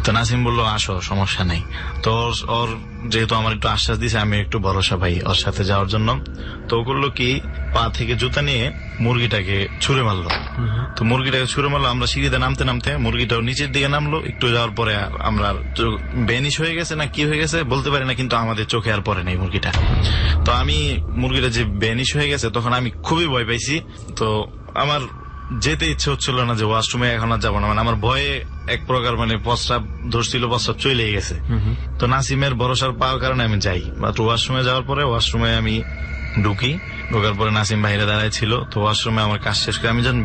তো নাসিম বললো আসো, সমস্যা নেই। তো ওর যেহেতু আমার একটু আশ্বাস দিছে, আমি একটু ভরসা পাই ওর সাথে যাওয়ার জন্য। তো ও করলো কি, পা থেকে জুতা নিয়ে মুরগিটাকে ছুঁড়ে মারলো। তো মুরগিটাকে ছুঁড়ে মারলো, আমরা সিঁড়িতে নামতে নামতে মুরগিটাও নিচের দিকে নামলো। একটু যাওয়ার পরে আমরা বেনিশ হয়ে গেছে না কি হয়ে গেছে বলতে পারি না, কিন্তু আমাদের চোখে আর পড়ে নাই মুরগিটা। তো আমি মুরগিটা যে বেনিশ হয়ে গেছে, তখন আমি খুবই ভয় পাইছি। তো আমার যেতে ইচ্ছে হচ্ছিল না যে ওয়াশরুমে এখন আর যাবো না, মানে আমার ভয়ে এক প্রকার মানে প্রস্রাব ধরছিল, প্রস্রাব চলে গেছে। তো নাসিমের ভরসার পাওয়ার কারণে আমি যাই। মাত্র ওয়াশরুমে যাওয়ার পরে ওয়াশরুমে আমি ঢোকার পরে নাসিম বাইরে দাঁড়ায় ছিল। তো ওয়াশরুমে আমার কাজ শেষ করে আমি যখন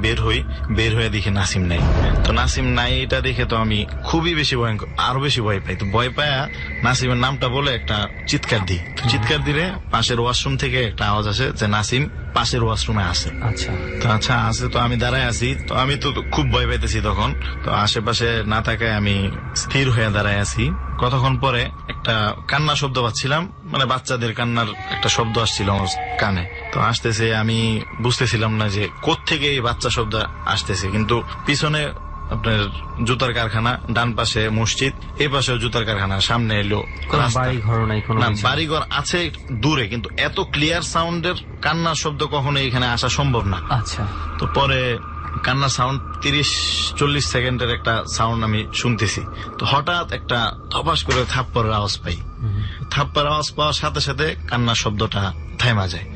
বের হয়ে দেখি নাসিম নাই। তো নাসিম নাই এটা দেখে তো আমি খুবই বেশি ভয়ঙ্কর, আরো বেশি ভয় পাই। তো ভয় পায়া নাসিমের নামটা বলে একটা চিৎকার দিই। তো চিৎকার দিলে পাশের ওয়াশরুম থেকে একটা আওয়াজ আসে যে নাসিম পাশের ওয়াশরুমে আছে। আচ্ছা। তো আচ্ছা আছে, তো আমি দাঁড়ায় আছি। তো আমি তো খুব ভয় পাইতেছি তখন। তো আশেপাশে না তাকায় আমি স্থির হয়ে দাঁড়ায় আছি। কতক্ষণ পরে একটা কান্না শব্দ পাচ্ছিলাম, মানে বাচ্চাদের কান্নার একটা শব্দ আসছিল আমার কানে। তো আসতেছে, আমি বুঝতেছিলাম না যে কোত্থেকে এই বাচ্চা শব্দ আসতেছে। কিন্তু পিছনে আপনার জুতার কারখানা, ডান পাশে মসজিদ, এই পাশেও জুতার কারখানা, সামনে এলো বাড়ি ঘর নাই কোনো? না, বাড়িঘর আছে দূরে, কিন্তু এত ক্লিয়ার সাউন্ডের কান্নার শব্দ কখনো এখানে আসা সম্ভব না। আচ্ছা। তো পরে কান্নার সাউন্ড 30-40 সেকেন্ডের একটা সাউন্ড আমি শুনতেছি। তো হঠাৎ একটা ধপাস করে থাপ্পড়ের আওয়াজ পাই। থাপ্পড়ের আওয়াজ পাওয়ার সাথে সাথে কান্নার শব্দটা থেমা যায়।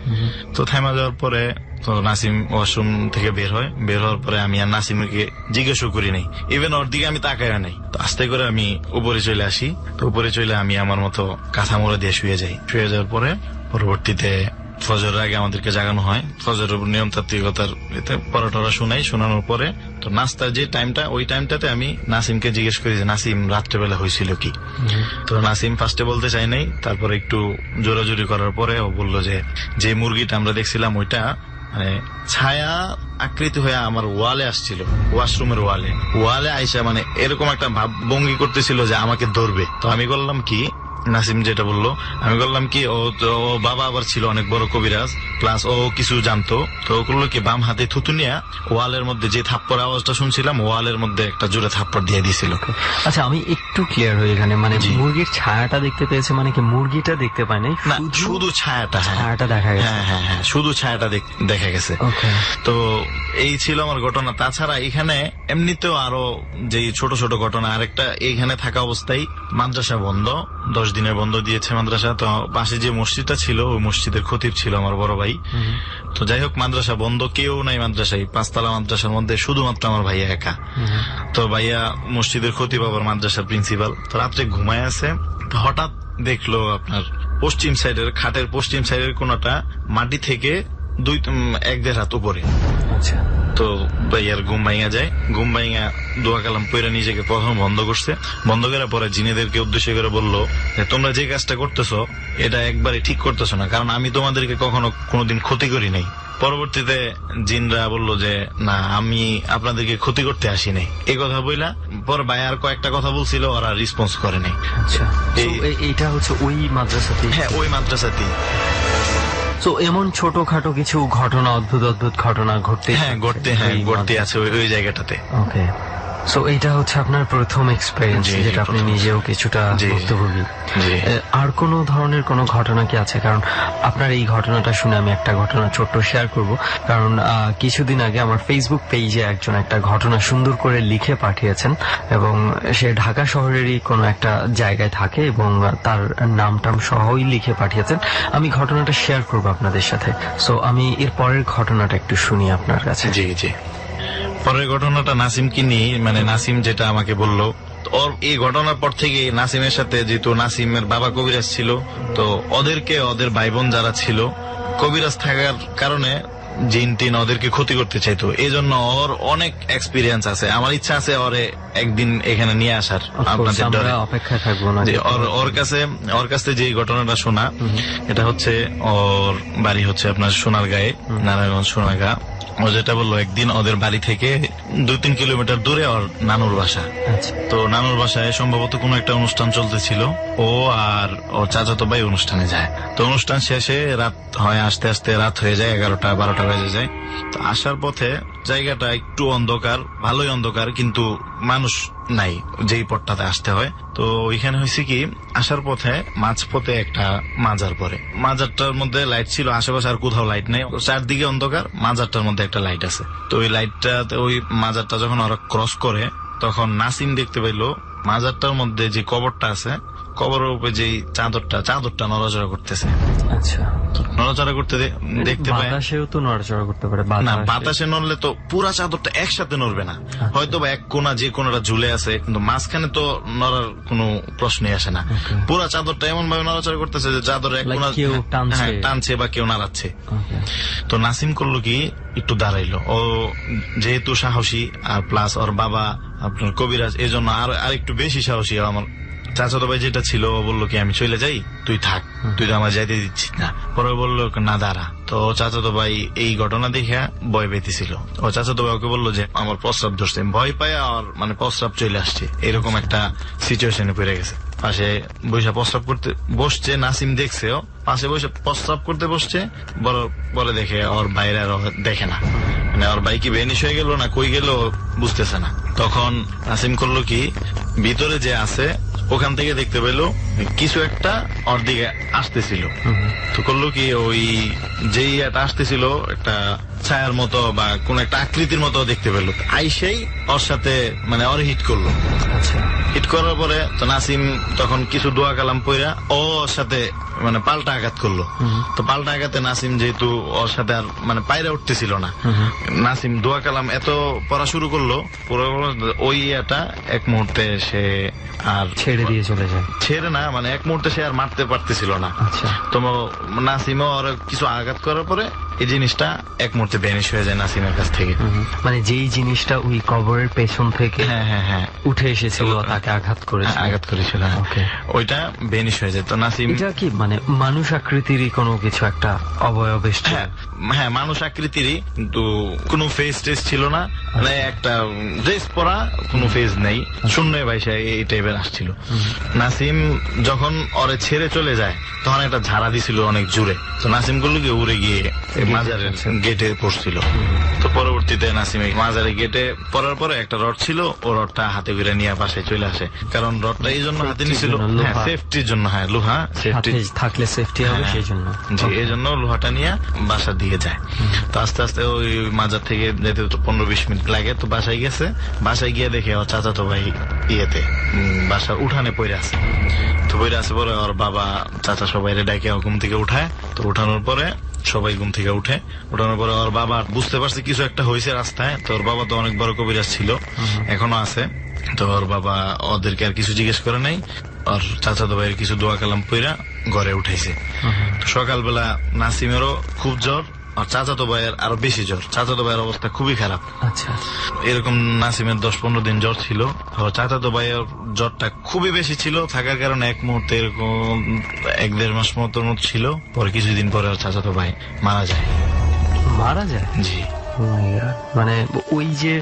তো থেমা যাওয়ার পরে তো নাসিম ওয়াশরুম থেকে বের হওয়ার পরে আমি আর নাসিমকে জিজ্ঞাসা করি নাই, ইভেন ওর দিকে আমি তাকাই নাই। তো আস্তে করে আমি উপরে চলে আসি। তো উপরে চলে আমি আমার মতো কাঁথা মোড়া দিয়ে শুয়ে যাই। শুয়ে যাওয়ার পরে পরবর্তীতে ফজরের আগে আমাদেরকে জাগানো হয়। ফজরের নিয়ম তাত্ত্বিকতার পড়াটা শোনানোর পরে তো নাস্তার যে টাইমটা, ওই টাইমটাতে আমি নাসিমকে জিজ্ঞেস করি যে নাসিম রাত্রেবেলা হয়েছিল কি। তো নাসিম ফার্স্টে বলতে চাই নাই, তারপরে একটু জোরাজুরি করার পরে ও বললো যে মুরগিটা আমরা দেখছিলাম ওইটা মানে ছায়া আকৃতি হয়ে আমার ওয়ালে আসছিল, ওয়াশরুমের ওয়ালে আইসা মানে এরকম একটা ভাব ভঙ্গি করতেছিল যে আমাকে ধরবে। তো আমি বললাম কি, নাসিম যেটা বললো, আমি বললাম কি ও বাবা আবার ছিল অনেক বড় কবিরাজ, প্লাস ও কিছু জানতো। তো ও করলো কি, বাম হাতে থুতু নিয়ে ওয়ালের মধ্যে যে থাপ্পড় আওয়াজটা শুনছিলাম, ওয়ালের মধ্যে একটা জোরে থাপ্পড় দিয়ে দিয়েছিল। আচ্ছা, আমি একটু ক্লিয়ার হই এখানে, মানে মুরগির ছায়াটা দেখতে পেয়েছে মানে কি মুরগিটা দেখতে পায় নাই? না, শুধু ছায়াটা দেখা গেছে। হ্যাঁ, শুধু ছায়াটা দেখা গেছে। তো এই ছিল আমার ঘটনা। তাছাড়া এখানে এমনিতেও আরো যে ছোট ছোট ঘটনা, আরেকটা এইখানে থাকা অবস্থায় মাদ্রাসা বন্ধ, 10 দিনের বন্ধ দিয়েছে মাদ্রাসা। তো পাশে যে মসজিদটা ছিল, ওই মসজিদের খতিব ছিল আমার বড় ভাই। তো যাই হোক, মাদ্রাসা বন্ধ, কেউ নাই মাদ্রাসায়। 5তলা মাদ্রাসার মধ্যে শুধুমাত্র আমার ভাইয়া একা। তো ভাইয়া মসজিদের খতিব, আবার মাদ্রাসার প্রিন্সিপাল। তো রাত্রে ঘুমায় আছে, হঠাৎ দেখলো আপনার পশ্চিম সাইডের খাটের পশ্চিম সাইডের কোনটা মাটি থেকে 1-1.5 হাত উপরে। আচ্ছা। তো ভাইয়ার ঘুম ভাঙা যায়, ঘুম ভাঙা দোয়া কালাম পয়রা নিজেকে প্রথম বন্ধ করছে। বন্ধ করার পরে জিনেদেরকে উদ্দেশ্য করে বললো যে তোমরা যে কাজটা করতেছো এটা একবারে ঠিক করতেছো না, কারণ আমি তোমাদেরকে কখনো কোনোদিন ক্ষতি করি নাই। পরবর্তীতে জিনরা বললো যে না, আমি আপনাদেরকে ক্ষতি করতে আসি নাই। এই কথা বইলা পর ভাই আর কয়েকটা কথা বলছিল, ওরা রেসপন্স করে নাই। আচ্ছা, এইটা হচ্ছে ওই মাদ্রাসাতে? হ্যাঁ, ওই মাদ্রাসাতেই। তো এমন ছোটখাটো কিছু ঘটনা, অদ্ভুত ঘটনা ঘটতে ঘটতে আছে ওই জায়গাটাতে। ওকে। সো এইটা হচ্ছে আপনার প্রথম এক্সপেরিয়েন্স, জি, জি, যেটা আপনি প্রথম। নিজেও কিছুটা জি, জি। ভুক্তভোগী। জি। আর কোনো ধরনের কোনো ঘটনা কি আছে? কারণ আপনার এই ঘটনাটা শুনে আমি একটা ঘটনা ছোট্ট শেয়ার করব। কারণ কিছুদিন আগে আমার ফেসবুক পেজে একজন একটা ঘটনা সুন্দর করে লিখে পাঠিয়েছেন, এবং সে ঢাকা শহরেরই কোনো একটা জায়গায় থাকে এবং তার নাম টাম সহই লিখে পাঠিয়েছেন। আমি ঘটনাটা শেয়ার করব আপনাদের সাথে। সো আমি এর পরের ঘটনাটা একটু শুনি আপনার কাছে। জি জি। পরের ঘটনাটা নাসিমকে নিয়ে, মানে নাসিম যেটা আমাকে বললো, ওর এই ঘটনার পর থেকে নাসিমের সাথে, যেহেতু নাসিমের বাবা কবিরাজ ছিল, তো ওদের ভাই বোন যারা ছিল, কবিরাজ থাকার কারণে জিন টিন ওদেরকে ক্ষতি করতে চাইতো। এই জন্য ওর অনেক এক্সপিরিয়েন্স আছে। আমার ইচ্ছা আছে ওরে একদিন এখানে নিয়ে আসার, Of course, আপনাদের আমরা ডরে। অপেক্ষায় থাকবো না। যে ওর কাছে যে ঘটনাটা শোনা, এটা হচ্ছে ওর বাড়ি হচ্ছে আপনার সোনারগাঁয়ে, নারায়ণগঞ্জ সোনারগাঁ। ও যেটা বললো, একদিন ওদের বাড়ি থেকে 2-3 কিলোমিটার দূরে ওর নানুর বাসা। আচ্ছা। তো নানুর বাসায় সম্ভবত কোনো একটা অনুষ্ঠান চলতেছিল, ও আর ও চাচাতো ভাই অনুষ্ঠানে যায়। তো অনুষ্ঠান শেষে রাত হয়, আস্তে আস্তে রাত হয়ে যায়, 11টা-12টা বেজে যায়। তো আসার পথে জায়গাটা একটু অন্ধকার, ভালোই অন্ধকার, কিন্তু মানুষ নাই যেই পথটাতে আসতে হয়। তো ওইখানে হয়েছে কি, আসার পথে মাঝপথে একটা মাজার পড়ে। মাজারটার মধ্যে লাইট ছিল, আশেপাশে আর কোথাও লাইট নেই, চারদিকে অন্ধকার, মাজারটার মধ্যে একটা লাইট আছে। তো ওই লাইটটা, ওই মাজারটা যখন ওরা ক্রস করে, তখন নাসিম দেখতে পাইলো মাজারটার মধ্যে যে কবরটা আছে, কবরের উপরে যে চাদরটা নড়াচড়া করতেছে। আচ্ছা। নড়াচড়া করতে দেখতে পায়। বাতাসেও তো নড়াচড়া করতে পারে। না, বাতাসে নড়লে তো পুরা চাদরটা একসাথে নড়বে না, হয়তো বা এক কোনা যে কোনাটা ঝুলে আছে, কিন্তু মাঝখানে তো নড়ার কোনো প্রশ্নই আসে না। পুরা চাদরটা এমন ভাবে নড়াচড়া করতেছে যে চাদরের এক Like কোনা কেউ টানছে। হ্যাঁ, টানছে বা কেউ নাড়াচ্ছে। Okay. তো নাসিম করলো কি, একটু দাঁড়াইলো। ও যেহেতু সাহসী, আর প্লাস ওর বাবা আপনার কবিরাজ, এই জন্য আর একটু বেশি সাহসী। আমার চাচাতো ভাই যেটা ছিল, ও বললো কি, আমি চলে যাই, তুই থাক, তুই তো আমার যাইতে দিচ্ছিস না। পরে বললো না, দাঁড়া। তো চাচাতো ভাই এই ঘটনা দেখে ভয় পেতেছিল। ও চাচাতো ভাই ওকে বললো যে আমার প্রস্রাব ধরছে, ভয় পায় আর মানে প্রস্রাব চলে আসছে, এরকম একটা সিচুয়েশনে পড়ে গেছে। পাশে বৈশা প্রস্রাব করতে বসছে, নাসিম দেখছে, ও পাশে বসে প্রস্রাব করতে বসছে, বলে দেখে ওর বাইরে আর দেখে না, মানে ওর ভাই কি বেনিশ হয়ে গেল না কই গেল বুঝতেছে না। তখন নাসিম করলো কি, ভিতরে যে আছে ওখান থেকে দেখতে পেলো কিছু একটা ওর দিকে আসতেছিল। তো করলো কি, ওই যেই একটা আসতেছিল একটা ছায়ার মতো বা কোন একটা আকৃতির মতো দেখতে পেলো, আইসেই ওর সাথে মানে ওর হিট করলো। আচ্ছা। হিট করার পরে তো নাসিম তখন কিছু দোয়া কালাম পইরা ওর সাথে মানে পাল্টা আঘাত করলো। তো পাল্টা আঘাতে নাসিম যেহেতু ওর সাথে আর মানে পায়রা উঠতেছিল না, নাসিম দোয়া কালাম এত পড়া শুরু করলো, পুরো ওই এটা এক মুহূর্তে সে আর ছেড়ে দিয়ে চলে যায়। ছেড়ে না, মানে এক মুহূর্তে সে আর মারতে পারতেছিল না। আচ্ছা। তো নাসিমও আর কিছু আঘাত করার পরে এই জিনিসটা এক মুহূর্তে ভ্যানিশ হয়ে যায় নাসিমের কাছ থেকে। মানে যেই জিনিসটা ওই কবরের পেছন থেকে হ্যাঁ উঠে এসেছিল, তাকে আঘাত করেছে। আঘাত করেছিল, হ্যাঁ। Okay. ওইটা ভ্যানিশ হয়ে যায়। তো নাসিম, এটা কি মানে মানুষ আকৃতিরই কোনো কিছু একটা অবয়বেষ্ট? হ্যাঁ মানুষ আকৃতিরই, কিন্তু কোনো ফেস টেস ছিল না, মানে একটা ড্রেস পরা, কোনো ফেস নেই, শূন্য ভাইসা এই টাইপের আসছিল। নাসিম যখন ওরে ছেড়ে চলে যায়, তখন একটা ঝাড়া দিছিল অনেক জোরে। তো নাসিম গুলো গিয়ে উড়ে গিয়ে মাজারের গেটে পড়ছিল। তো পরবর্তীতে নাসিম মাজারের গেটে পড়ার পরে একটা রড ছিল, ও রডটা হাতে করে নিয়ে বাসায় চলে আসে। কারণ রডটা এই জন্য হাতে নিছিল, হ্যাঁ সেফটির জন্য, হ্যাঁ লোহা সেফটি থাকলে সেফটি হবে, সেই জন্য। জি, এই জন্য লোহাটা নিয়ে বাসা দিয়ে যায়। তো আস্তে আস্তে ওই মাজার থেকে যেতে তো 15-20 মিনিট লাগে। তো বাসায় গেছে, বাসায় গিয়ে দেখে ওর চাচাতো ভাই ইয়েতে বাসার উঠানে পড়ে আছে। তো পড়ে আছে পরে ওর বাবা চাচা সবাই ডাকে ঘুম থেকে উঠায়। তো উঠানোর পরে সবাই ঘুম থেকে উঠানোর পরে ওর বাবা বুঝতে পারছে কিছু একটা হয়েছে রাস্তায়। তো ওর বাবা তো অনেক বড় কবিরাজ ছিল, এখনো আছে। তো ওর বাবা ওদেরকে আর কিছু জিজ্ঞেস করে নাই, আর চাচাতো ভাইয়ের কিছু দোয়া কালাম পইরা ঘরে উঠাইছে। তো সকালবেলা নাসিমেরও খুব জ্বর, আর চাচাতো ভাইয়ের আরো বেশি জ্বর। চাচাতো ভাইয়ের অবস্থা খুবই খারাপ। আচ্ছা। এরকম নাসিমের 10-15 দিন জ্বর ছিল। চাচাতো ভাইয়ের জ্বরটা খুবই বেশি ছিল, থাকার কারণে এক মুহূর্তে এরকম 1-1.5 মাস মতো ছিল। পরে কিছুদিন পরে চাচাতো ভাই মারা যায়। মারা যায়? জি। Oh my God. মানে ওই যে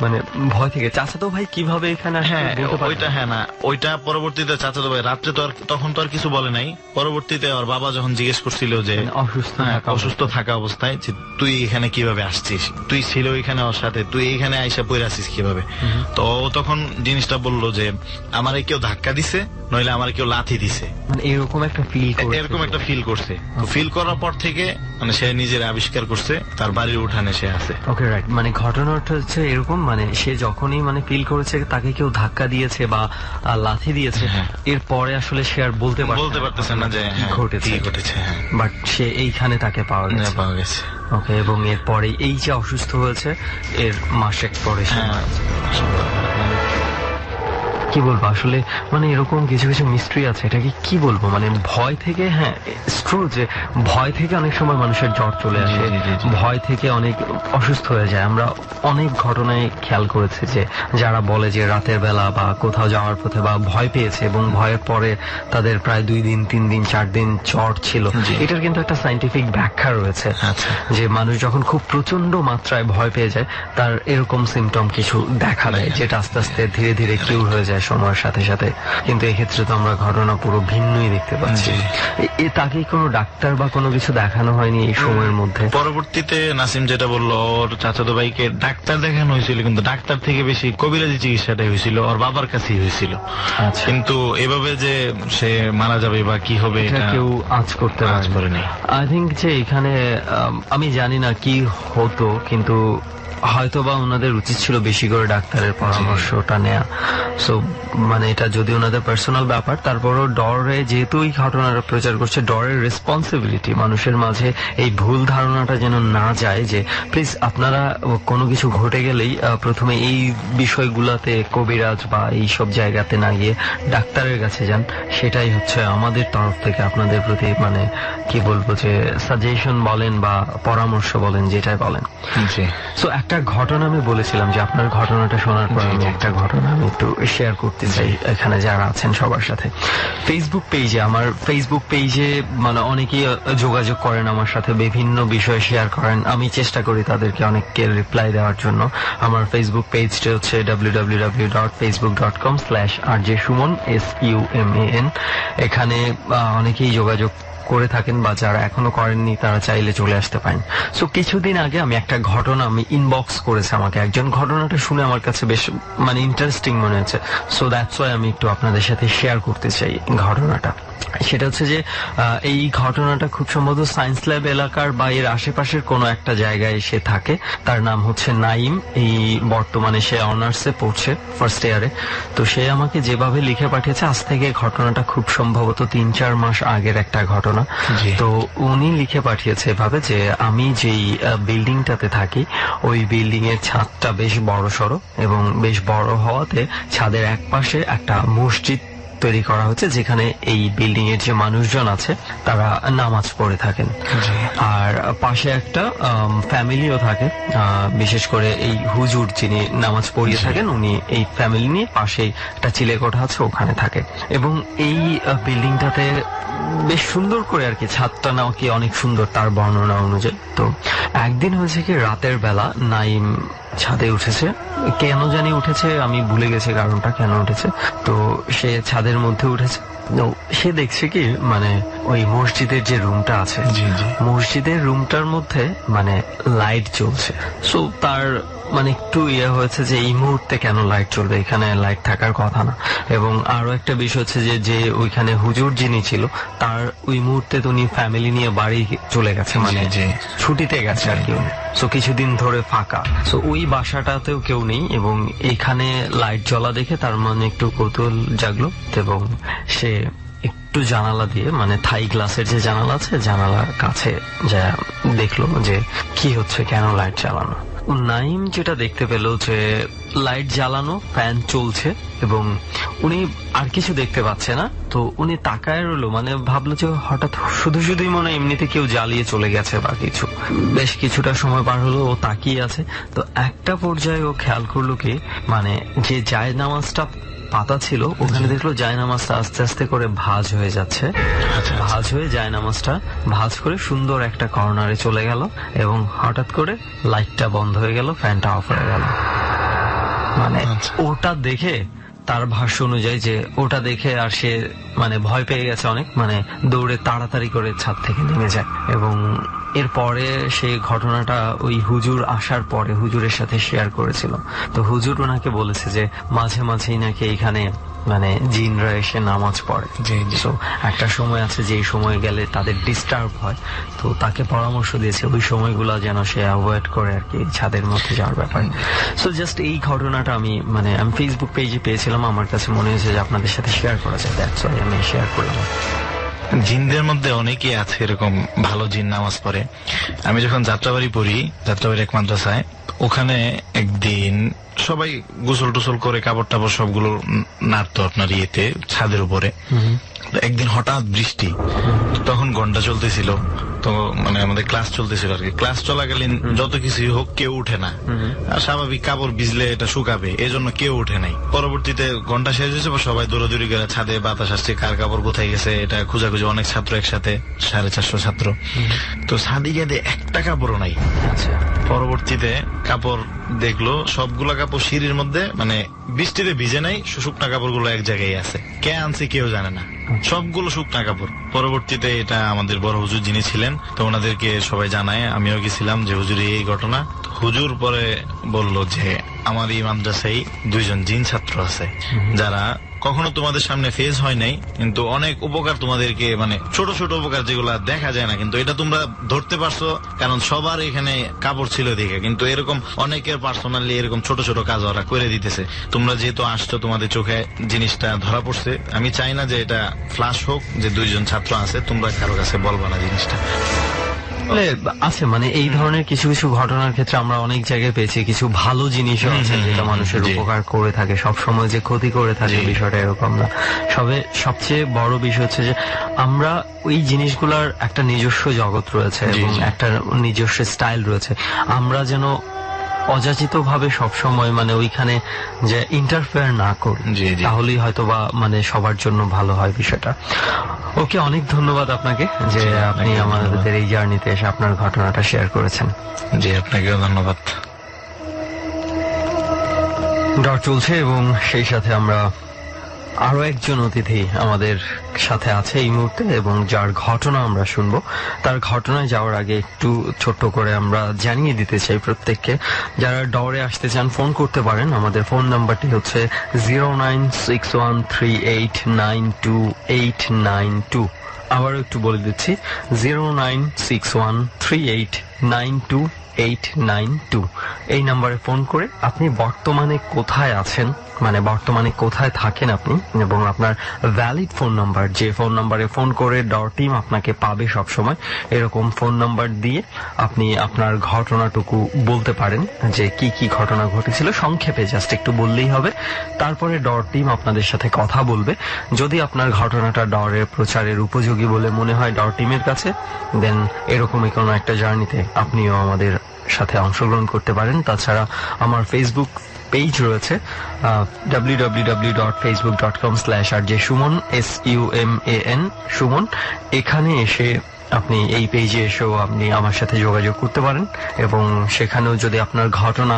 মানে ভয় থেকে চাচাতো ভাই কিভাবে এখানে আসলো হ্যাঁ বলতে পারবেন? ওইটা হ্যাঁ না ওইটা পরবর্তীতে চাচাতো ভাই রাত্রে তো আর তখন তো আর কিছু বলে নাই। পরবর্তীতে ওর বাবা যখন জিজ্ঞেস করছিল যে মানে অসুস্থ হ্যাঁ, থাকা অসুস্থ থাকা অবস্থায় যে তুই এখানে কিভাবে আসছিস, তুই ছিল এখানে ওর সাথে, তুই এইখানে আইসা পড়ে আসিস কিভাবে। তো ও তখন জিনিসটা বললো যে আমারে কেউ ধাক্কা দিছে নইলে আমার কেউ লাথি দিছে, মানে এরকম একটা ফিল এরকম একটা ফিল করছে। তো ফিল করার পর থেকে মানে সে নিজের আবিষ্কার করছে তার বাড়ির উঠানে সে আছে। ওকে রাইট, মানে ঘটনাটা হচ্ছে এরকম, মানে সে যখনই মানে ফিল করেছে তাকে কেউ ধাক্কা দিয়েছে বা লাথি দিয়েছে, হ্যাঁ। এরপরে আসলে সে আর বলতে পারতেছে না যে কি হ্যাঁ, ঘটেছে। কি ঘটেছে। হ্যাঁ, বাট সে এইখানে তাকে পাওয়া গেছে। পাওয়া গেছে। ওকে, এবং এরপরে এই যে অসুস্থ হয়েছে এর মাসেক পরে সে হ্যাঁ। মারা গেছে। কি বলবো আসলে, মানে এরকম কিছু কিছু মিস্ট্রি আছে, এটাকে কি বলবো, মানে ভয় থেকে, হ্যাঁ ট্রু যে ভয় থেকে অনেক সময় মানুষের জ্বর চলে আসে, ভয় থেকে অনেক অসুস্থ হয়ে যায়। আমরা অনেক ঘটনায় খেয়াল করেছি যে যারা বলে যে রাতের বেলা বা কোথাও যাওয়ার পথে বা ভয় পেয়েছে এবং ভয়ের পরে তাদের প্রায় 2 দিন 3 দিন 4 দিন জ্বর ছিল, এটার কিন্তু একটা সাইন্টিফিক ব্যাখ্যা রয়েছে। যে মানুষ যখন খুব প্রচন্ড মাত্রায় ভয় পেয়ে যায় তার এরকম সিমটম কিছু দেখা দেয়, যেটা আস্তে আস্তে ধীরে ধীরে কিউর হয়ে যায় সময়ের সাথে সাথে। কিন্তু এক্ষেত্রে তো আমরা ঘটনা পুরো ভিন্নই দেখতে পাচ্ছি। তাকে কোনো ডাক্তার বা কোনো কিছু দেখানো হয়নি এই সময়ের মধ্যে? পরবর্তীতে নাসিম যেটা বললো, ওর চাচাতো ভাইকে ডাক্তার দেখানো হয়েছিল, কিন্তু ডাক্তার থেকে বেশি কবিরাজি চিকিৎসাটাই হয়েছিল, ওর বাবার কাছেই হয়েছিল। আচ্ছা, কিন্তু এভাবে যে সে মারা যাবে বা কি হবে এটা কেউ আজ করতে পারেনি। আই থিঙ্ক যে এখানে আমি জানি না কি হতো, কিন্তু হয়তো বা ওনাদের উচিত ছিল বেশি করে ডাক্তারের পরামর্শটা নেয়া। সো মানে এটা যদি ওনাদের পার্সোনাল ব্যাপার, তারপরও ডরে যেহেতু এই ঘটনাটা প্রচার করছে, ডরের রেসপন্সিবিলিটি মানুষের মাঝে এই ভুল ধারণাটা যেন না যায় যে প্লিজ আপনারা কোনো কিছু ঘটে গেলেই প্রথমে এই বিষয়গুলাতে কবিরাজ বা এই সব জায়গাতে না গিয়ে ডাক্তারের কাছে যান। সেটাই হচ্ছে আমাদের তরফ থেকে আপনাদের প্রতি মানে কি বলবো যে সাজেশন বলেন বা পরামর্শ বলেন, যেটাই বলেন। সো একটা ঘটনা আমি বলেছিলাম যে আপনার ঘটনাটা শোনার পর আমি একটা ঘটনা আমি একটু শেয়ার করতে চাই এখানে যারা আছেন সবার সাথে। ফেসবুক পেজে, আমার ফেসবুক পেজে মানে অনেকেই যোগাযোগ করেন আমার সাথে, বিভিন্ন বিষয় শেয়ার করেন। আমি চেষ্টা করি তাদেরকে অনেককে রিপ্লাই দেওয়ার জন্য। আমার ফেসবুক পেজটা হচ্ছে www.facebook.com/rjsuman SUMAN। এখানে অনেকেই যোগাযোগ করে থাকেন বা যারা এখনো করেননি তারা চাইলে চলে আসতে পারেন। সো কিছুদিন আগে আমি একটা ঘটনা আমি ইনবক্স করেছে আমাকে একজন, ঘটনাটা শুনে আমার কাছে বেশ মানে ইন্টারেস্টিং মনে হচ্ছে। সো দ্যাটস ওয়াই আমি একটু আপনাদের সাথে শেয়ার করতে চাই ঘটনাটা। সেটা হচ্ছে যে এই ঘটনাটা খুব সম্ভবত সায়েন্স ল্যাব এলাকার বা এর আশেপাশের কোনো একটা জায়গায় সে থাকে। তার নাম হচ্ছে নাইম। এই বর্তমানে সে অনার্সে পড়ছে, ফার্স্ট ইয়ারে। তো সে আমাকে যেভাবে লিখে পাঠিয়েছে, আজ থেকে ঘটনাটা খুব সম্ভবত 3-4 মাস আগের একটা ঘটনা। তো উনি লিখে পাঠিয়েছে এভাবে যে আমি যেই বিল্ডিংটাতে থাকি ওই বিল্ডিং এর ছাদটা বেশ বড় সড়ো এবং বেশ বড় হওয়াতে ছাদের এক পাশে একটা মসজিদ তৈরি করা হচ্ছে, যেখানে এই বিল্ডিং এর যে মানুষজন আছে তারা নামাজ পড়ে থাকেন। আর পাশে একটা ফ্যামিলিও থাকে, বিশেষ করে এই হুজুর যিনি নামাজ পড়িয়ে থাকেন উনি এই ফ্যামিলি নিয়ে পাশে একটা চিলেকোঠা আছে ওখানে থাকে। এবং এই বিল্ডিংটাতে বেশ সুন্দর করে আর কি ছাদটা নাকি অনেক সুন্দর তার বর্ণনা অনুযায়ী। তো একদিন হয়েছে কি রাতের বেলা নাইম ছাদে উঠেছে, কেন জানি উঠেছে আমি ভুলে গেছি কারণটা কেন উঠেছে। তো সে ছাদের মধ্যে উঠেছে, সে দেখছে কি মানে ওই মসজিদের যে রুমটা আছে মসজিদের রুমটার মধ্যে মানে লাইট জ্বলছে। সো তার মানে একটু হয়েছে যে এই মুহূর্তে কেন লাইট চলবে, এখানে লাইট থাকার কথা না। এবং আরো একটা বিষয় হচ্ছে যে ওইখানে হুজুর যিনি ছিল তার ওই মুহূর্তে উনি ফ্যামিলি নিয়ে বাড়ি চলে গেছে, মানে যে ছুটিতে গেছে আর কি। সো কিছুদিন ধরে ফাঁকা। সো ওই বাসাটাতেও কেউ নেই এবং এখানে লাইট জ্বলা দেখে তার মানে একটু কৌতূহল জাগলো এবং সে একটু জানালা দিয়ে মানে থাই গ্লাসের যে জানালা আছে জানালার কাছে যা দেখলো যে কি হচ্ছে, কেন লাইট জ্বালানো। নাইম যেটা দেখতে পেল যে লাইট জ্বালানো, ফ্যান চলছে এবং উনি আর কিছু দেখতে পাচ্ছে না। তো উনি তাকায় রইলো, মানে ভাবলো যে হঠাৎ শুধুই মনে এমনিতে কেউ জ্বালিয়ে চলে গেছে বা কিছু। বেশ কিছুটা সময় পার হলো ও তাকিয়ে আছে। তো একটা পর্যায়ে ও খেয়াল করলো কি মানে যে জায়নামাজটা পাতা ছিল ওখানে দেখলো জায়নামাজটা আস্তে আস্তে করে ভাঁজ হয়ে যাচ্ছে। ভাঁজ হয়ে জায়নামাজটা ভাঁজ করে সুন্দর একটা কর্নারে চলে গেল এবং হঠাৎ করে লাইটটা বন্ধ হয়ে গেল, ফ্যানটা অফ হয়ে গেল। মানে আচ্ছা। ওটা দেখে, তার ভাষ্য অনুযায়ী যে ওটা দেখে আর সে মানে ভয় পেয়ে গেছে অনেক, মানে দৌড়ে তাড়াতাড়ি করে ছাদ থেকে নেমে যায়। এবং এরপরে সেই ঘটনাটা ওই হুজুর আসার পরে হুজুরের সাথে শেয়ার করেছিল। তো হুজুর ওনাকে বলেছে যে মাঝে মাঝেই নাকি এখানে মানে জিনরা এসে নামাজ পড়ে। জি, জি। তো একটা সময় আছে যে সময় গেলে তাদের ডিস্টার্ব হয়, তো তাকে পরামর্শ দিয়েছে ওই সময়গুলো যেন সে অ্যাভয়েড করে আর কি ছাদের মধ্যে যাওয়ার ব্যাপারে। সো জাস্ট এই ঘটনাটা আমি ফেসবুক পেজে পেয়েছিলাম, আমার কাছে মনে হয়েছে যে আপনাদের সাথে শেয়ার করা যায়, দ্যাটস ওয়াই আমি শেয়ার করলাম। জিনদের মধ্যে অনেকেই আছে এরকম ভালো জিন নামাজ পড়ে। আমি যখন যাত্রাবাড়ি পড়ি, যাত্রাবাড়ি এক মাদ্রাসায়, ওখানে একদিন সবাই গোসল টোসল করে কাপড় টাপড় সবগুলো নাড়তো আপনার ইয়েতে ছাদের উপরে। তো একদিন হঠাৎ বৃষ্টি, তখন ঘন্টা চলতেছিল, তো মানে আমাদের ক্লাস চলতেছিল আর কি। ক্লাস চলাকালীন যত কিছুই হোক কেউ উঠে না, আর স্বাভাবিক কাপড় ভিজলে এটা শুকাবে, এজন্য কেউ উঠে নাই। পরবর্তীতে ঘন্টা শেষ হয়েছে, সবাই দৌড়াদৌড়ি করে ছাদে বাতাস আসছে, কার কাপড় কোথায় গেছে এটা খোঁজাখুঁজি, অনেক ছাত্র একসাথে, 450 ছাত্র। তো ছাদে গিয়ে একটা কাপড়ও নাই। আচ্ছা, পরবর্তীতে কাপড় দেখলো, সবগুলা কাপড় সিঁড়ির মধ্যে, মানে বৃষ্টিতে ভিজে নাই, শুকনা কাপড় গুলো এক জায়গায় আছে, কে আনছে কেউ জানে না, সবগুলো শুকনা কাপড়। পরবর্তীতে এটা আমাদের বড় হুজুর যিনি ছিলেন, তো ওনাদেরকে সবাই জানায়, আমিও গেছিলাম যে হুজুর এই ঘটনা। হুজুর পরে বলল যে আমার এই মাদ্রাসায় 2 জন জিন ছাত্র আছে, যারা কখনো তোমাদের সামনে ফেস হয় নাই, কিন্তু অনেক উপকার তোমাদেরকে, মানে ছোট ছোট উপকার যেগুলা দেখা যায় না, কিন্তু এটা তোমরা ধরতে পারছো কারণ সবার এখানে কাপড় ছিল দেখে, কিন্তু এরকম অনেকের পার্সোনালি এরকম ছোট ছোট কাজ ওরা করে দিতেছে। তোমরা যেহেতু আসছো, তোমাদের চোখে জিনিসটা ধরা পড়ছে, আমি চাই না যে এটা ফ্লাশ হোক যে 2 জন ছাত্র আছে, তোমরা কারো কাছে বলবা না জিনিসটা। আছে মানে এই ধরনের কিছু কিছু ঘটনার ক্ষেত্রে আমরা অনেক জায়গায় পেয়েছি, কিছু ভালো জিনিসও আছে যেটা মানুষের জি। উপকার করে থাকে, সব সময় যে ক্ষতি করে থাকে জি। বিষয়টা এরকম না। সবচেয়ে বড় বিষয় হচ্ছে যে আমরা ওই জিনিসগুলার একটা নিজস্ব জগৎ রয়েছে জি, এবং জি। একটা নিজস্ব স্টাইল রয়েছে, আমরা যেন অযাচিত ভাবে সবসময় মানে ওইখানে যে ইন্টারফেয়ার না করি, জি, জি। তাহলেই হয়তো বা মানে সবার জন্য ভালো হয় বিষয়টা। ওকে, অনেক ধন্যবাদ আপনাকে যে জি, আপনি আপনাকেও আমাদের এই জার্নিতে এসে আপনার ঘটনাটা শেয়ার করেছেন। জি, আপনাকেও ধন্যবাদ। ডর চলছে এবং সেই সাথে আমরা আরো একজন অতিথি আমাদের সাথে আছে এই মুহূর্তে এবং যার ঘটনা আমরা শুনবো। তার ঘটনায় যাওয়ার আগে একটু ছোট্ট করে আমরা জানিয়ে দিতে চাই প্রত্যেককে, যারা ডরে আসতে চান ফোন করতে পারেন। আমাদের ফোন নাম্বারটি হচ্ছে 09613892892। আবারও একটু বলে দিচ্ছি, 09613892892। এই নাম্বারে ফোন করে আপনি বর্তমানে কোথায় আছেন, মানে বর্তমানে কোথায় থাকেন আপনি, এবং আপনার ভ্যালিড ফোন নাম্বার, যে ফোন নাম্বারে ফোন করে ডর টিম আপনাকে পাবে সবসময়, এরকম ফোন নাম্বার দিয়ে আপনি আপনার ঘটনাটুকু বলতে পারেন, যে কি কি ঘটনা ঘটেছিল সংক্ষেপে জাস্ট একটু বললেই হবে। তারপরে ডর টিম আপনাদের সাথে কথা বলবে। যদি আপনার ঘটনাটা ডরের প্রচারের উপযোগী বলে মনে হয় ডর টিমের কাছে, দেন এরকমই কোনো একটা জার্নিতে আপনিও আমাদের সাথে অংশগ্রহণ করতে পারেন। তাছাড়া আমার ফেসবুক পেজ রয়েছে www.facebook.com/rjsuman SUMAN সুমন। এখানে এসে আপনি এই পেজে এসেও আপনি আমার সাথে যোগাযোগ করতে পারেন এবং সেখানেও যদি আপনার ঘটনা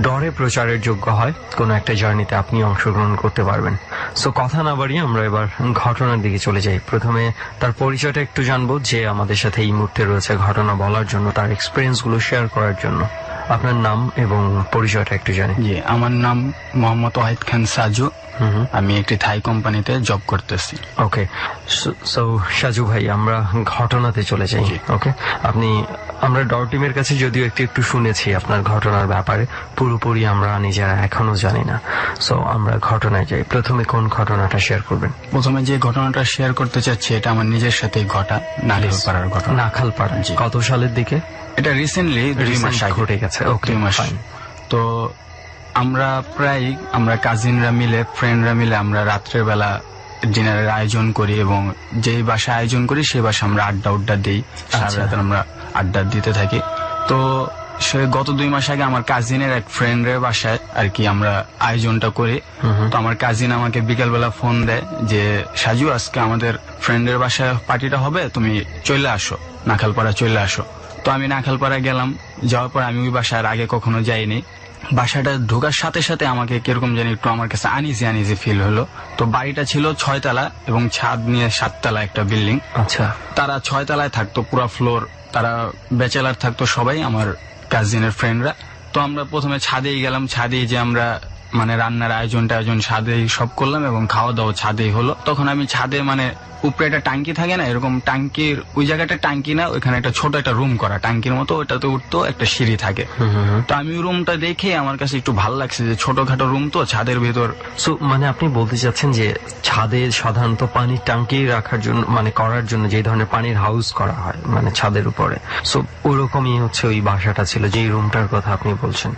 ডরে প্রচারের যোগ্য হয়, কোনো একটা জার্নিতে আপনি অংশগ্রহণ করতে পারবেন। সো কথা না বাড়িয়ে আমরা এবার ঘটনার দিকে চলে যাই। প্রথমে তার পরিচয়টা একটু জানবো, যে আমাদের সাথে এই মুহূর্তে রয়েছে ঘটনা বলার জন্য, তার এক্সপিরিয়েন্স গুলো শেয়ার করার জন্য। আপনার নাম এবং পরিচয়টা একটু জানি। জি, আমার নাম মোহাম্মদ ওয়াহিদ খান সাজু। হুম। আমি একটি থাই কোম্পানিতে জব করতেছি। ওকে, সো সাজু ভাই, আমরা ঘটনাতে চলে যাই। ওকে, আমরা ডর টিমের কাছে যদিও একটু শুনেছি আপনার ঘটনার ব্যাপারে, পুরোপুরি আমরা নিজেরা এখনো জানি না। সো আমরা ঘটনায় যাই। প্রথমে কোন ঘটনাটা শেয়ার করবেন? প্রথমে যে ঘটনাটা শেয়ার করতে চাচ্ছি, এটা আমার নিজের সাথে ঘটা, নালিশপাড়ার ঘটনা। নাখালপাড়া। জি। কত সালের দিকে? এটা রিসেন্টলি 2 মাস আগে ঘটে গেছে। ওকে, 2 মাস। ফাইন। তো আমরা কাজিনরা মিলে, ফ্রেন্ডরা মিলে আমরা রাত্রের বেলা ডিনারের আয়োজন করি এবং যেই বাসায় আয়োজন করি সেই বাসায় আমরা আড্ডা দিই। সারা রাত আমরা আড্ডা দিতে থাকি। তো সে গত 2 মাস আগে আমার কাজিনের এক ফ্রেন্ডের বাসায় আর কি আমরা আয়োজনটা করি। তো আমার কাজিন আমাকে বিকেলবেলা ফোন দেয় যে সাজু, আজকে আমাদের ফ্রেন্ডের বাসায় পার্টিটা হবে, তুমি চলে আসো, নাখালপাড়া চলে আসো। তো আমি নাখালপাড়া গেলাম, যাওয়ার পর আমি ওই বাসার আগে কখনো যাইনি। বাসাটা ঢোকার সাথে সাথে আমাকে কিরকম জানি একটু আমার কাছে আনইজি ফিল হলো। তো বাড়িটা ছিল 6 তলা এবং ছাদ নিয়ে 7 তলা একটা বিল্ডিং। আচ্ছা, তারা 6 তলায় থাকতো, পুরো ফ্লোর, তারা ব্যাচেলার থাকতো সবাই, আমার কাজিনের ফ্রেন্ডরা। তো আমরা প্রথমে ছাদেই গেলাম, ছাদেই যে আমরা মানে রান্নার আয়োজন ছাদেই সব করলাম এবং খাওয়া দাওয়া ছাদেই হলো। তখন আমি ছাদে মানে উপরে একটা টাঙ্কি থাকে না, এরকম টাঙ্কির ওই জায়গাটা টাঙ্কি না, ওইখানে একটা ছোট একটা রুম করা টাঙ্কির মতো, ওইটাতে উঠতো একটা সিঁড়ি থাকে। তো আমি রুমটা দেখে আমার কাছে একটু ভালো লাগছে যে ছোটখাটো রুম তো ছাদের ভেতর। সো মানে আপনি বলতে চাচ্ছেন যে ছাদে সাধারণত পানির ট্যাঙ্কি রাখার জন্য মানে করার জন্য যে ধরনের পানির হাউস করা হয় মানে ছাদের উপরে, সো ওরকমই হচ্ছে ওই বাসাটা ছিল, যেই রুমটার কথা আপনি বলছেন।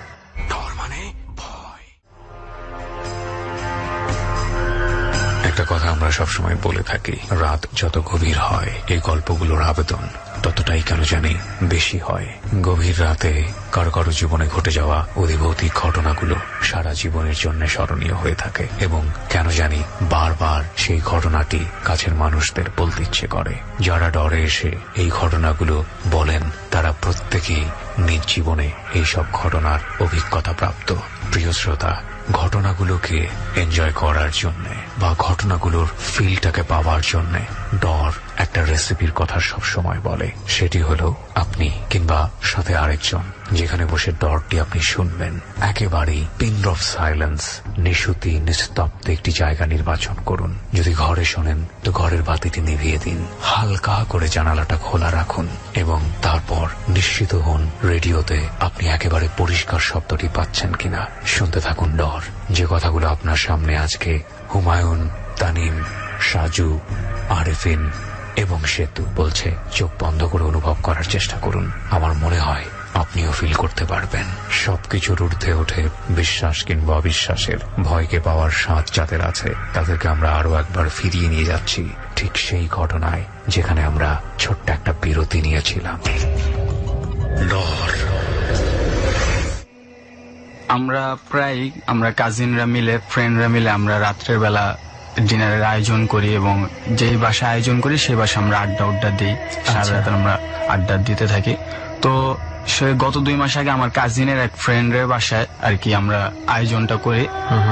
একটা কথা আমরা সবসময় বলে থাকি, রাত যত গভীর হয় এই গল্পগুলোর আবেদন ততটাই কেন জানি বেশি হয়। গভীর রাতে কারো কারো জীবনে ঘটে যাওয়া অধিভৌতিক ঘটনাগুলো সারা জীবনের জন্য স্মরণীয় হয়ে থাকে এবং কেন জানি বারবার সেই ঘটনাটি কাছের মানুষদের বলতে ইচ্ছে করে। যারা ডরে এসে এই ঘটনাগুলো বলেন তারা প্রত্যেকেই নিজ জীবনে এইসব ঘটনার অভিজ্ঞতা প্রাপ্ত। প্রিয় শ্রোতা, ঘটনাগুলোকে এনজয় করার জন্য বা ঘটনাগুলোর ফিলটাকে পাওয়ার জন্য ডর একটা রেসিপির কথা সব সময় বলে, সেটি হলো আপনি কিংবা সাথে আরেকজন যেখানে বসে ডরটি আপনি শুনবেন। একেবারেই পিন অফ সাইলেন্স, নিশুতি নিস্তব্ধ একটি জায়গা নির্বাচন করুন। যদি ঘরে শোনেন তো ঘরের বাতিটি নিভিয়ে দিন, হালকা করে জানালাটা খোলা রাখুন এবং তারপর নিশ্চিত হন রেডিওতে আপনি একেবারে পরিষ্কার শব্দটি পাচ্ছেন কিনা। শুনতে থাকুন ডর, যে কথাগুলো আপনার সামনে আজকে হুমায়ুন, তানিম, সাজু, আরেফিন এবং সেতু বলছে। চোখ বন্ধ করে অনুভব করার চেষ্টা করুন। আমার মনে হয় আপনিও ফিল করতে পারবেন। সবকিছুর ঊর্ধ্বে ওঠে বিশ্বাস কিংবা অবিশ্বাসের। ভয়কে পাওয়ার স্বাদ যাদের আছে তাদেরকে আমরা আরো একবার ফিরিয়ে নিয়ে যাচ্ছি ঠিক সেই ঘটনায় যেখানে আমরা ছোট্ট একটা বিরতি নিয়েছিলাম। ডর। আমরা কাজিনরা মিলে, ফ্রেন্ডরা মিলে আমরা রাত্রের বেলা ডিনারের আয়োজন করি এবং যেই বাসায় আয়োজন করি সেই বাসায় আমরা আড্ডা দিই। সারা রাত আমরা আড্ডা দিতে থাকি। তো সে গত 2 মাস আগে আমার কাজিনের এক ফ্রেন্ডের বাসায় আর কি আমরা আয়োজনটা করি।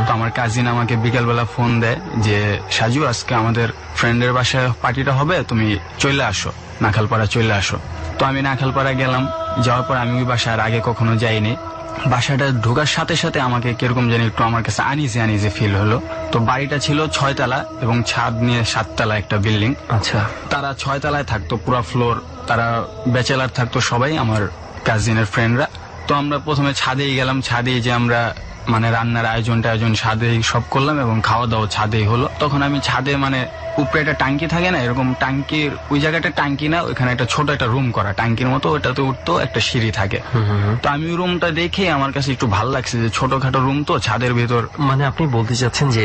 তো আমার কাজিন আমাকে বিকালবেলা ফোন দেয় যে সাজু, আজকে আমাদের ফ্রেন্ডের বাসায় পার্টিটা হবে, তুমি চলে আসো, নাখালপাড়া চলে আসো। তো আমি নাখালপাড়া গেলাম, যাওয়ার পর আমি ওই বাসার আগে কখনো যাইনি। বাসাটা ঢোকার সাথে সাথে আমাকে কিরকম জানি একটু আমার কাছে আনইজি ফিল হলো। তো বাড়িটা ছিল 6 তলা এবং ছাদ নিয়ে 7 তলা একটা বিল্ডিং। আচ্ছা, তারা 6 তলায় থাকতো, পুরো ফ্লোর, তারা ব্যাচেলার থাকতো সবাই, আমার কাজিনের ফ্রেন্ডরা। তো আমরা প্রথমে ছাদেই গেলাম, ছাদেই যে আমরা মানে রান্নার আয়োজন ছাদেই সব করলাম এবং খাওয়া দাওয়া ছাদেই হলো। তখন আমি ছাদে মানে উপরে একটা টাঙ্কি থাকে না, এরকম টাঙ্কির ওই জায়গাটা টাঙ্কি না, ওইখানে একটা ছোট একটা রুম করা টাঙ্কির মতো, ওটাতে উঠতো একটা সিঁড়ি থাকে। তো আমি ওই রুমটা দেখে আমার কাছে একটু ভালো লাগছে যে ছোটখাটো রুম তো ছাদের ভেতর। মানে আপনি বলতে চাচ্ছেন যে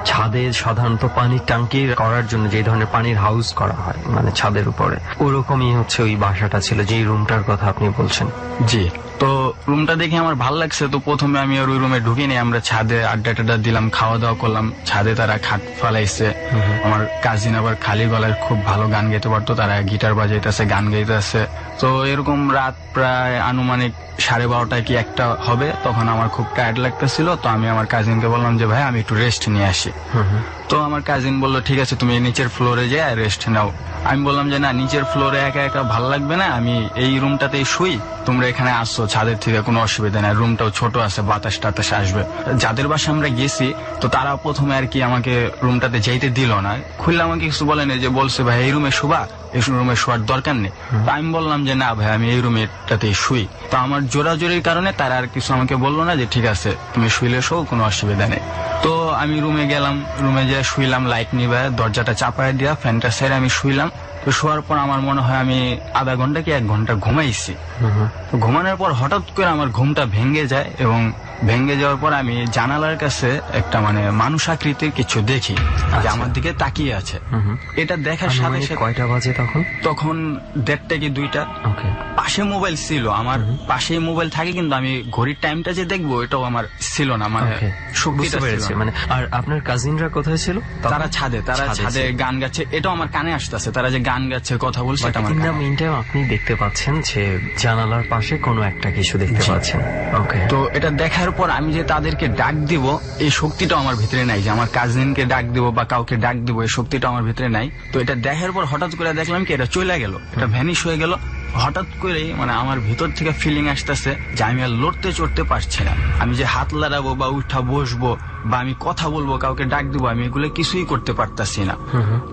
ছাদে সাধারণত পানির ট্যাঙ্কি করার জন্য যে ধরনের পানির হাউস করা হয় মানে ছাদের উপরে, ওরকমই হচ্ছে ওই বাসাটা ছিল, যেই রুমটার কথা আপনি বলছেন। জি, তো রুমটা দেখে আমার ভালো লাগছে। তো প্রথমে আমি আর ওই রুমে ঢুকিনি, আমরা ছাদে আড্ডা দিলাম, খাওয়া দাওয়া করলাম। ছাদে তারা খাট ফালাইছে। আমার কাজিন আবার খালি গলায় খুব ভালো গান গাইতে পারতো, তারা গিটার বাজাইতেছে, গান গাইতেছে। তো এরকম রাত প্রায় আনুমানিক 12:30 কি 1টা হবে। তখন আমার খুব টায়ার্ড লাগতেছিল। তো আমি আমার কাজিনকে বললাম যে ভাই আমি একটু রেস্ট নিয়ে আসি। তো আমার কাজিন বললো ঠিক আছে, তুমি নিচের ফ্লোরে যেয়ে রেস্ট নাও। আমি বললাম যে না, নিচের ফ্লোরে একা একা ভালো লাগবে না, আমি এই রুমটাতেই শুই, তোমরা এখানে আসছো ছাদের থেকে, কোনো অসুবিধা নেই, রুমটাও ছোট আছে, বাতাস টাতাস আসবে। যাদের বাসা আমরা গেছি তো তারা প্রথমে আর কি আমাকে রুমটাতে যেতে দিল না, খুললে আমাকে কিছু বলেনি, যে বলছে ভাই এই রুমে শুবা, এই রুমে শোয়ার দরকার নেই। তো আমি বললাম যে না ভাই, আমি এই রুমেটাতেই শুই। তো আমার জোরাজোরির কারণে তারা আর কিছু আমাকে বললো না, যে ঠিক আছে তুমি শুইলে শো, কোনো অসুবিধা নেই। তো আমি রুমে গেলাম, রুমে যেয়ে শুইলাম, লাইট নিবে, দরজাটা চাপায় দিয়া ফ্যানটা ছেড়ে আমি শুইলাম। তো শোয়ার পর আমার মনে হয় আমি আধা ঘন্টা কি 1 ঘন্টা ঘুমাইছি। ঘুমানোর পর হঠাৎ করে আমার ঘুমটা ভেঙে যায় এবং ভেঙে যাওয়ার পর আমি জানালার কাছে একটা মানে মানুষ আকৃতির কিছু দেখি যে আমার দিকে তাকিয়ে আছে। এটা দেখার সাথে সাথে কয়টা বাজে তখন? তখন 1:30 কি 2টা। ওকে। পাশে মোবাইল ছিল আমার, পাশেই মোবাইল থাকে, কিন্তু আমি ঘড়ির টাইমটা যে দেখবো এটাও আমার ছিল না, মানে শক্তিটা ছিল না। মানে আর আপনার কাজিনরা কোথায় ছিল? তারা ছাদে গান গাচ্ছে, এটাও আমার কানে আসতেছে, তারা যে গান গাচ্ছে কথা বলছে এটা আমার কানে। মিনটাইম আপনি দেখতে পাচ্ছেন যে জানালার পাশে কোনো একটা কিছু দেখতে পাচ্ছেন। ওকে। তো এটা দেখার পর আমি যে তাদেরকে ডাক দিব এই শক্তিটাও আমার ভিতরে নাই, যে আমার কাজিনকে ডাক দিব বা কাউকে ডাক দিব এই শক্তিটা আমার ভিতরে নাই। তো এটা দেখার পর হঠাৎ করে দেখলাম কি এটা চলে গেল, এটা ভ্যানিশ হয়ে গেল। হঠাৎ করে মানে আমার ভিতর থেকে ফিলিং আসতেছে যে আমি আর লড়তে চড়তে পারছি না, আমি যে হাত লাড়াবো বা উঠা বসবো বা আমি কথা বলবো কাউকে ডাক দিব আমি এগুলো কিছুই করতে পারতাছি না।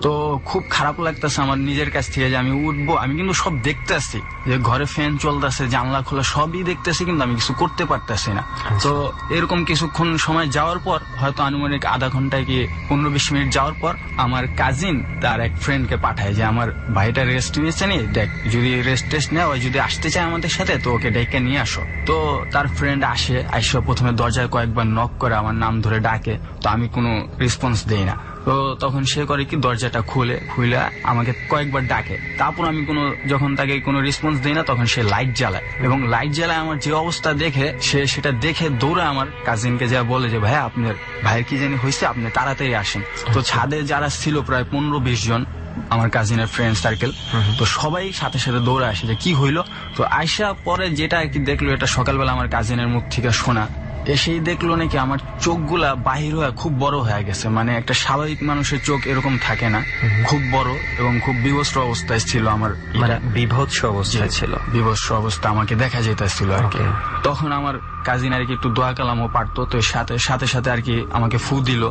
তো খুব খারাপ লাগতেছে আমার নিজের কাছ থেকে যে আমি উঠবো, আমি কিন্তু সব দেখতেছি যে ঘরে ফ্যান চলতেছে, জানলা খোলা, সবই দেখতেছি, কিন্তু আমি কিছু করতে পারতাছি না। তো এরকম কিছুক্ষণ সময় যাওয়ার পর, হয়তো আনুমানিক আধা ঘন্টায় কি 15-20 মিনিট যাওয়ার পর আমার কাজিন তার এক ফ্রেন্ডকে পাঠায় যে আমার ভাইটা রেস্ট নিয়েছে নি, দেখ যদি রেস্ট টেস্ট নেওয়া যদি আসতে চায় আমাদের সাথে তো ওকে ডেকে নিয়ে আসো। তো তার ফ্রেন্ড আসে, প্রথমে দরজায় কয়েকবার নক করে আমার নাম ধরে ডাকে, তো আমি কোনো রেসপন্স দেই না। তো তখন সে করে কি দরজাটা খুলে আমাকে কয়েকবার ডাকে, তারপর আমি যখন তাকে কোনো রেসপন্স দেই না তখন সে লাইট জ্বালায়, এবং লাইট জ্বালায় আমার যে অবস্থা দেখে সেটা দেখে দৌড়ে আমার কাজিনকে যা বলে যে ভাইয়া আপনার ভাইয়ের কি জানি হয়েছে, আপনি তাড়াতাড়ি আসেন। তো ছাদে যারা ছিল প্রায় 15-20 জন আমার কাজিনের ফ্রেন্ড সার্কেল, তো সবাই সাথে সাথে দৌড়ে আসে যে কি হইলো। তো আইসা পরে যেটা আর কি দেখলো, এটা সকালবেলা আমার কাজিনের মুখ থেকে শোনা, এসেই দেখলো নাকি আমার চোখগুলা বাহির হয়ে খুব বড় হয়ে গেছে, মানে একটা স্বাভাবিক মানুষের চোখ এরকম থাকে না, খুব বড় এবং খুব বিভৎস অবস্থায় ছিল আমার, মানে বিভৎস অবস্থায় ছিল, বিভৎস অবস্থা আমাকে দেখা যেতেছিল আর কি। তখন আমার কাজিন আর কি একটু দোয়া কালামও পারতো, তো সাথে সাথে আর কি আমাকে ফু দিল,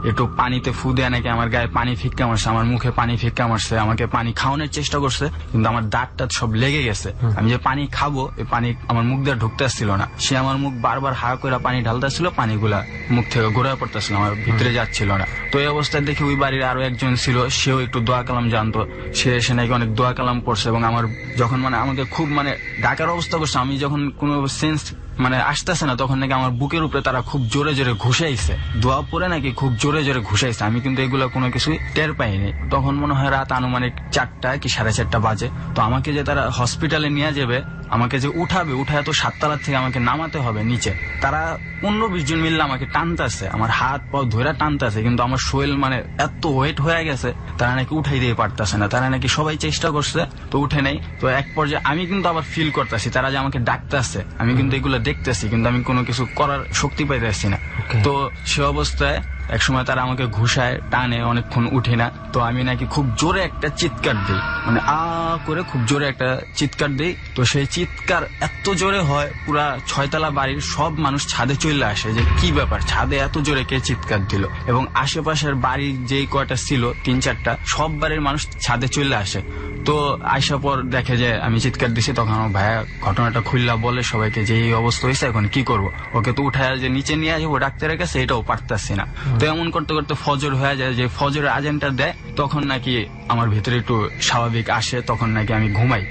একটু পানিতে ফু দেয়া নাকি আমার গায়ে পানি ফিক্কা মারছে, আমার মুখে পানি ফিক্কা মারছে, আমাকে পানি খাওয়ানোর চেষ্টা করছে, কিন্তু আমার দাঁতটা সব লেগে গেছে। আমি যে পানি খাবো এই পানি আমার মুখ দিয়ে ঢুকতে আসছিল না, সে আমার মুখ বারবার হা করে পানি ঢালতেছিল, পানিগুলা মুখ থেকে গড়ায় পড়তেছিল, আমার ভিতরে যাচ্ছিল না। তো এই অবস্থায় দেখি ওই বাড়ির আরো একজন ছিল, সেও একটু দোয়া কালাম জানতো, সে এসে নাকি অনেক দোয়া কালাম পড়ছে, এবং আমার যখন মানে আমাকে খুব মানে ডাকার অবস্থা করছে, আমি যখন কোনো সেন্স মানে আসতেছে না তখন নাকি আমার বুকের উপরে তারা খুব জোরে জোরে ঘুষাইছে, দোয়া পরে নাকি খুব জোরে জোরে ঘুষাইছে, আমি কিন্তু এগুলো কোনো কিছুই টের পাইনি। তখন মনে হয় রাত আনুমানিক 4টা কি 4:30 বাজে। তো আমাকে যে তারা হসপিটালে নিয়ে যাবে, আমাকে যে উঠায় তো 7 তলা থেকে আমাকে নামাতে হবে নিচে, তারা 15-20 জন মিললে আমাকে টানতেছে, আমার হাত পা ধরে টানতেছে, কিন্তু আমার শরীর মানে এত ওয়েট হয়ে গেছে তারা নাকি উঠাই দিয়ে পারতেছে না, তারা নাকি সবাই চেষ্টা করছে তো উঠে নেই। তো এক পর্যায়ে আমি কিন্তু আবার ফিল করতেছি তারা যে আমাকে ডাকতেছে, আমি কিন্তু এগুলো দেখতেছি, কিন্তু আমি কোনো কিছু করার শক্তি পাইতেছি না। তো সে অবস্থায় একসময় তারা আমাকে ঘুষায় টানে, অনেকক্ষণ উঠে না। তো আমি নাকি খুব জোরে একটা চিৎকার দিই, মানে আ করে খুব জোরে একটা চিৎকার দিই। তো সেই চিৎকার এত জোরে হয় পুরা 6 তলা বাড়ির সব মানুষ ছাদে চলে আসে যে কি ব্যাপার, ছাদে এত জোরে কে চিৎকার দিল, এবং আশেপাশের বাড়ি যেই কয়টা ছিল 3-4টা সব বাড়ির মানুষ ছাদে চলে আসে। তো আইসা পর দেখে যে আমি চিৎকার দিছি, তখন আমার ভাইয়া ঘটনাটা খুললা বলে সবাইকে যে এই অবস্থা হয়েছে, এখন কি করব, ওকে তো উঠায় যে নিচে নিয়ে আসবো ডাক্তারের কাছে, এটাও পারতাছি না। তো এমন করতে করতে ফজর হয়ে যায়, যে ফজরের আজানটা দেয় তখন নাকি আমার ভিতরে একটু স্বাভাবিক আসে, তখন নাকি আমি ঘুমাই।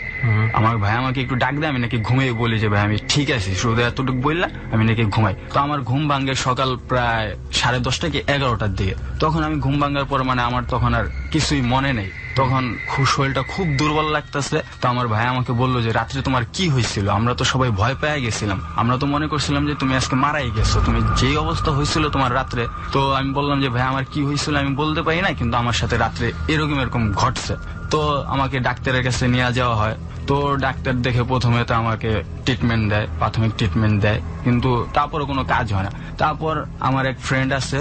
আমার ভাই আমাকে একটু ডাক দেয়, আমি নাকি ঘুমিয়ে বলি যে ভাই আমি ঠিক আছি, শুধু এতটুকু বললাম, আমি নাকি ঘুমাই। তো আমার ঘুম ভাঙ্গে সকাল প্রায় 10:30 কি 11টার দিকে। তখন আমি ঘুম ভাঙ্গার পর মানে আমার তখন আর কিছুই মনে নেই, তখন শরীরটা খুব দুর্বল লাগতেছে। তো আমার ভাই আমাকে বললো যে রাত্রে তোমার কি হয়েছিল, আমরা তো সবাই ভয় পেয়ে গেছিলাম, আমরা তো মনে করছিলাম যে তুমি আজকে মারাই গেছো, তুমি যেই অবস্থা হয়েছিল তোমার রাত্রে। তো আমি বললাম যে ভাই আমার কি হয়েছিল আমি বলতে পারি না, কিন্তু আমার সাথে রাত্রে এরকম ঘটছে। তো আমাকে ডাক্তারের কাছে নিয়ে যাওয়া হয়। তো ডাক্তার দেখে প্রথমে তো আমাকে ট্রিটমেন্ট দেয়, প্রাথমিক ট্রিটমেন্ট দেয়, কিন্তু তারপরে কোনো কাজ হয় না। তারপর আমার এক ফ্রেন্ড আছে,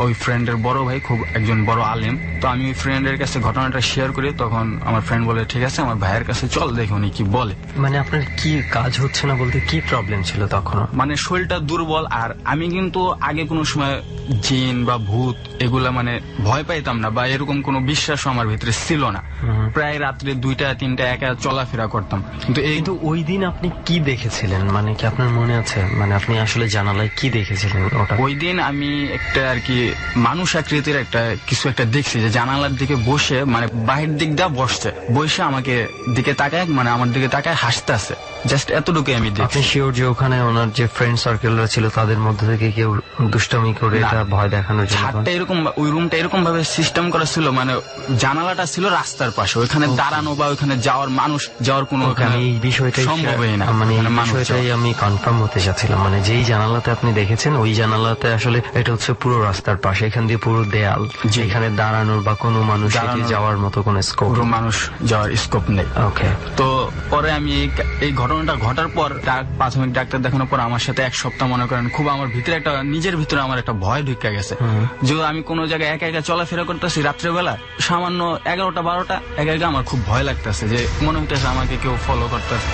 ওই ফ্রেন্ডের বড় ভাই খুব একজন বড় আলেম, তো আমি ওই ফ্রেন্ডের কাছে ঘটনাটা শেয়ার করি। তখন আমার ফ্রেন্ড বলে ঠিক আছে আমার ভাইয়ের কাছে চল দেখি উনি কি বলে। মানে আপনার কি কাজ হচ্ছে না বলতে কি প্রবলেম ছিল তখন? মানে শরীরটা দুর্বল, আর আমি কিন্তু আগে কোনো সময় জিন বা ভূত এগুলা মানে ভয় পাইতাম না, বা এরকম কোনো বিশ্বাসও আমার ভিতরে ছিল না। প্রায় রাত্রে 2টা-3টা একা চলাফেরা করতাম। কিন্তু ওই দিন আপনি কি দেখেছিলেন, মানে কি আপনার মনে আছে, মানে আপনি আসলে জানালায় কি দেখেছিলেন? ওটা ওই দিন আমি একটা আর কি মানুষ আকৃতির কিছু একটা দেখছি, যে জানালার দিকে বসে মানে বাহির দিক দিয়ে বসে আমাকে দিকে তাকায়, মানে আমার দিকে তাকায় হাসতে আছে। জাস্ট এতটুকুই আমি দেখি। আপনি শিওর যে ওখানে ওনার যে ফ্রেন্ড সার্কেলরা ছিল তাদের মধ্যে থেকে কেউ দুষ্টামি করে না। এটা ভয় দেখানোর জন্য? ছাদটা এরকম, ওই রুমটা এরকম ভাবে সিস্টেম করা ছিল, মানে জানালাটা ছিল রাস্তার পাশে, ওইখানে দাঁড়ানো বা ওইখানে যাওয়ার মানুষ যাওয়ার কোনো ওকে, আমি এই বিষয়টাই সম্ভবই না, মানে এই ওখানে মানুষ বিষয়টাই আমি কনফার্ম হতে চাচ্ছিলাম, মানে যেই জানালাতে আপনি দেখেছেন ওই জানালাতে আসলে এটা হচ্ছে পুরো রাস্তার পাশে, এখান দিয়ে পুরো দেয়াল, যেখানে দাঁড়ানোর বা কোনো মানুষ দাঁড়ানোর যাওয়ার মতো কোনো স্কোপ? পুরো মানুষ যাওয়ার স্কোপ নেই। ওকে, তো পরে আমি এই ঘটনাটা ঘটার পর প্রাথমিক ডাক্তার দেখানোর পর আমার সাথে এক সপ্তাহ মনে করেন খুব আমার ভিতরে একটা নিজের ভিতরে আমার একটা ভয় ঢুকে গেছে, যে আমি কোনো জায়গায় একা একা চলাফেরা করতেছি রাত্রেবেলা সামান্য 11টা-12টা একা একা আমার খুব ভয় লাগতেছে, যে মনে হইতেছে আমাকে কেউ ফলো করতেছে।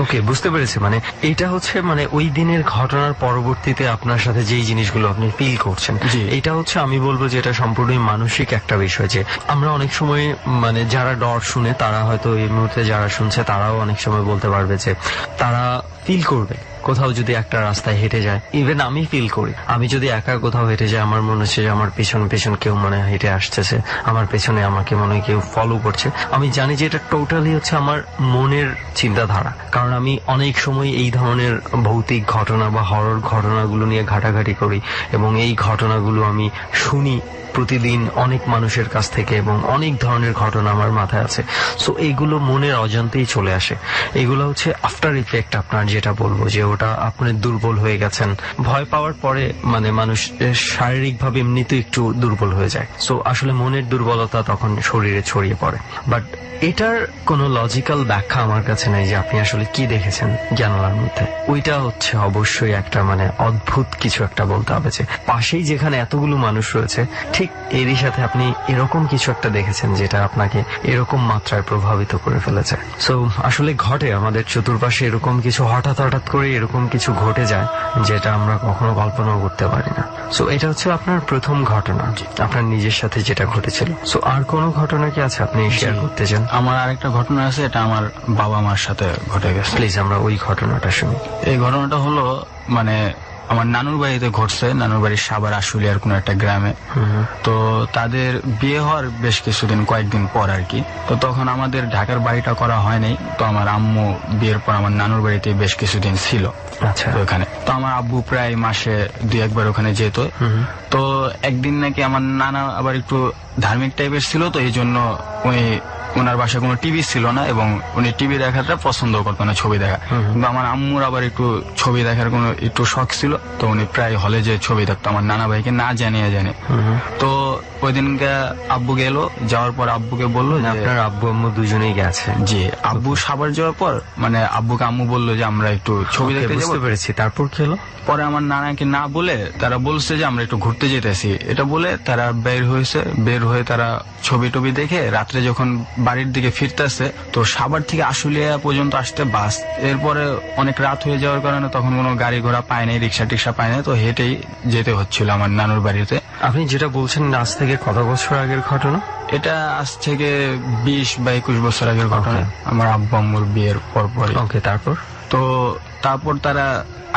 ওকে, বুঝতে পেরেছি। মানে এটা হচ্ছে মানে ওই দিনের ঘটনার পরবর্তীতে আপনার সাথে যেই জিনিসগুলো আপনি ফিল করছেন, জি। এটা হচ্ছে আমি বলবো যে এটা সম্পূর্ণই মানসিক একটা বিষয়। যে আমরা অনেক সময় মানে যারা ডর শুনে তারা হয়তো এই মুহূর্তে যারা শুনছে তারাও অনেক সময় বলতে পারবে যে তারা ফিল করবে কোথাও যদি একটা রাস্তায় হেঁটে যায়, ইভেন আমি ফিল করি, আমি যদি একা কোথাও হেঁটে যাই আমার মনে হচ্ছে যে আমার পেছন পেছন কেউ মনে হয় হেঁটে আসতেছে, আমার পেছনে আমাকে মনে হয় কেউ ফলো করছে। আমি জানি যে এটা টোটালি হচ্ছে আমার মনের চিন্তাধারা, কারণ আমি অনেক সময় এই ধরনের ভৌতিক ঘটনা বা হরর ঘটনাগুলো নিয়ে ঘাটাঘাটি করি এবং এই ঘটনাগুলো আমি শুনি প্রতিদিন অনেক মানুষের কাছ থেকে এবং অনেক ধরনের ঘটনা আমার মাথায় আছে। সো এইগুলো মনের অজান্তেই চলে আসে। এগুলো হচ্ছে আফটার ইফেক্ট, আপনার যেটা বলবো যে ওটা আপনি দুর্বল হয়ে গেছেন। ভয় পাওয়ার পরে মানে মানুষ শারীরিকভাবে এমনিতে একটু দুর্বল হয়ে যায়, সো আসলে মনের দুর্বলতা তখন শরীরে ছড়িয়ে পড়ে। বাট এটার কোনো লজিক্যাল ব্যাখ্যা আমার কাছে নাই যে আপনি আসলে কি দেখেছেন জানালার মধ্যে। ওইটা হচ্ছে অবশ্যই একটা মানে অদ্ভুত কিছু একটা বলতে হবে, যে পাশেই যেখানে এতগুলো মানুষ রয়েছে ঠিক এরই সাথে আপনি এরকম কিছু একটা দেখেছেন যেটা আপনাকে এরকম মাত্রায় প্রভাবিত করে ফেলেছে। সো আসলে ঘটে আমাদের চতুর্পাশে এরকম কিছু, হঠাৎ হঠাৎ করে এরকম কিছু ঘটে যায় যেটা আমরা কখনো কল্পনাও করতে পারি না। সো এটা হচ্ছে আপনার প্রথম ঘটনা আপনার নিজের সাথে যেটা ঘটেছিল। সো আর কোনো ঘটনা কি আছে আপনি শেয়ার করতে চান? আমার আরেকটা ঘটনা আছে, এটা আমার বাবা মার সাথে ঘটে গেছে। প্লিজ আমরা ওই ঘটনাটা শুনি। এই ঘটনাটা হলো মানে আমার নানুর বাড়িতে ঘটছে, নানুর বাড়ির সাবার আশুলিয়ার কোন একটা গ্রামে। তো তাদের বিয়ে হওয়ার বেশ কিছুদিন, কয়েকদিন পর আর কি। তো তখন আমাদের ঢাকার বাড়িটা করা হয়নি, তো আমার আম্মু বিয়ের পর আমার নানুর বাড়িতে বেশ কিছুদিন ছিল। আচ্ছা, ওখানে তো আমার আব্বু প্রায় মাসে 2-1বার ওখানে যেত। তো একদিন নাকি আমার নানা আবার একটু ধার্মিক টাইপের ছিল, তো এই জন্য ওনার বাসায় কোনো টিভি ছিল না এবং উনি টিভি দেখাটা পছন্দ করতো না, ছবি দেখা। কিন্তু আমার আম্মুর আবার একটু ছবি দেখার কোনো একটু শখ ছিল, তো উনি প্রায় হলে যে ছবি দেখতো আমার নানা ভাইকে না জানিয়ে জানে। তো ওই দিনকে আব্বু গেল, যাওয়ার পর আব্বুকে বললো যে আপনার আব্বু আম্মু দুজনেই গেছে? জি, আব্বু সাবার যাওয়ার পর মানে আব্বুকে আম্মু বললো যে আমরা একটু ছবি দেখতে যাবো। বুঝতে পেরেছি, তারপর কি হলো? পরে আমার নানাকে না বলে তারা বলছে যে আমরা একটু ঘুরতে যেতেছি, এটা বলে তারা বের হয়েছে। বের হয়ে তারা ছবি টবি দেখে রাত্রে যখন বাড়ির দিকে ফিরতেছে, তো সাভার থেকে আশুলিয়া পর্যন্ত আসতে বাস, এরপরে অনেক রাত হয়ে যাওয়ার কারণে তখন কোনো গাড়ি ঘোড়া পায় নাই, রিক্সা টিক্সা পায় নাই, তো হেঁটেই যেতে হচ্ছিল আমার নানুর বাড়িতে। আপনি যেটা বলছেন আজ থেকে কত বছর আগের ঘটনা? এটা আজ থেকে 20 বা 21 বছর আগের ঘটনা, আমার আব্বু আম্মুর বিয়ের পর পরে। ওকে, তারপর? তো তারপর তারা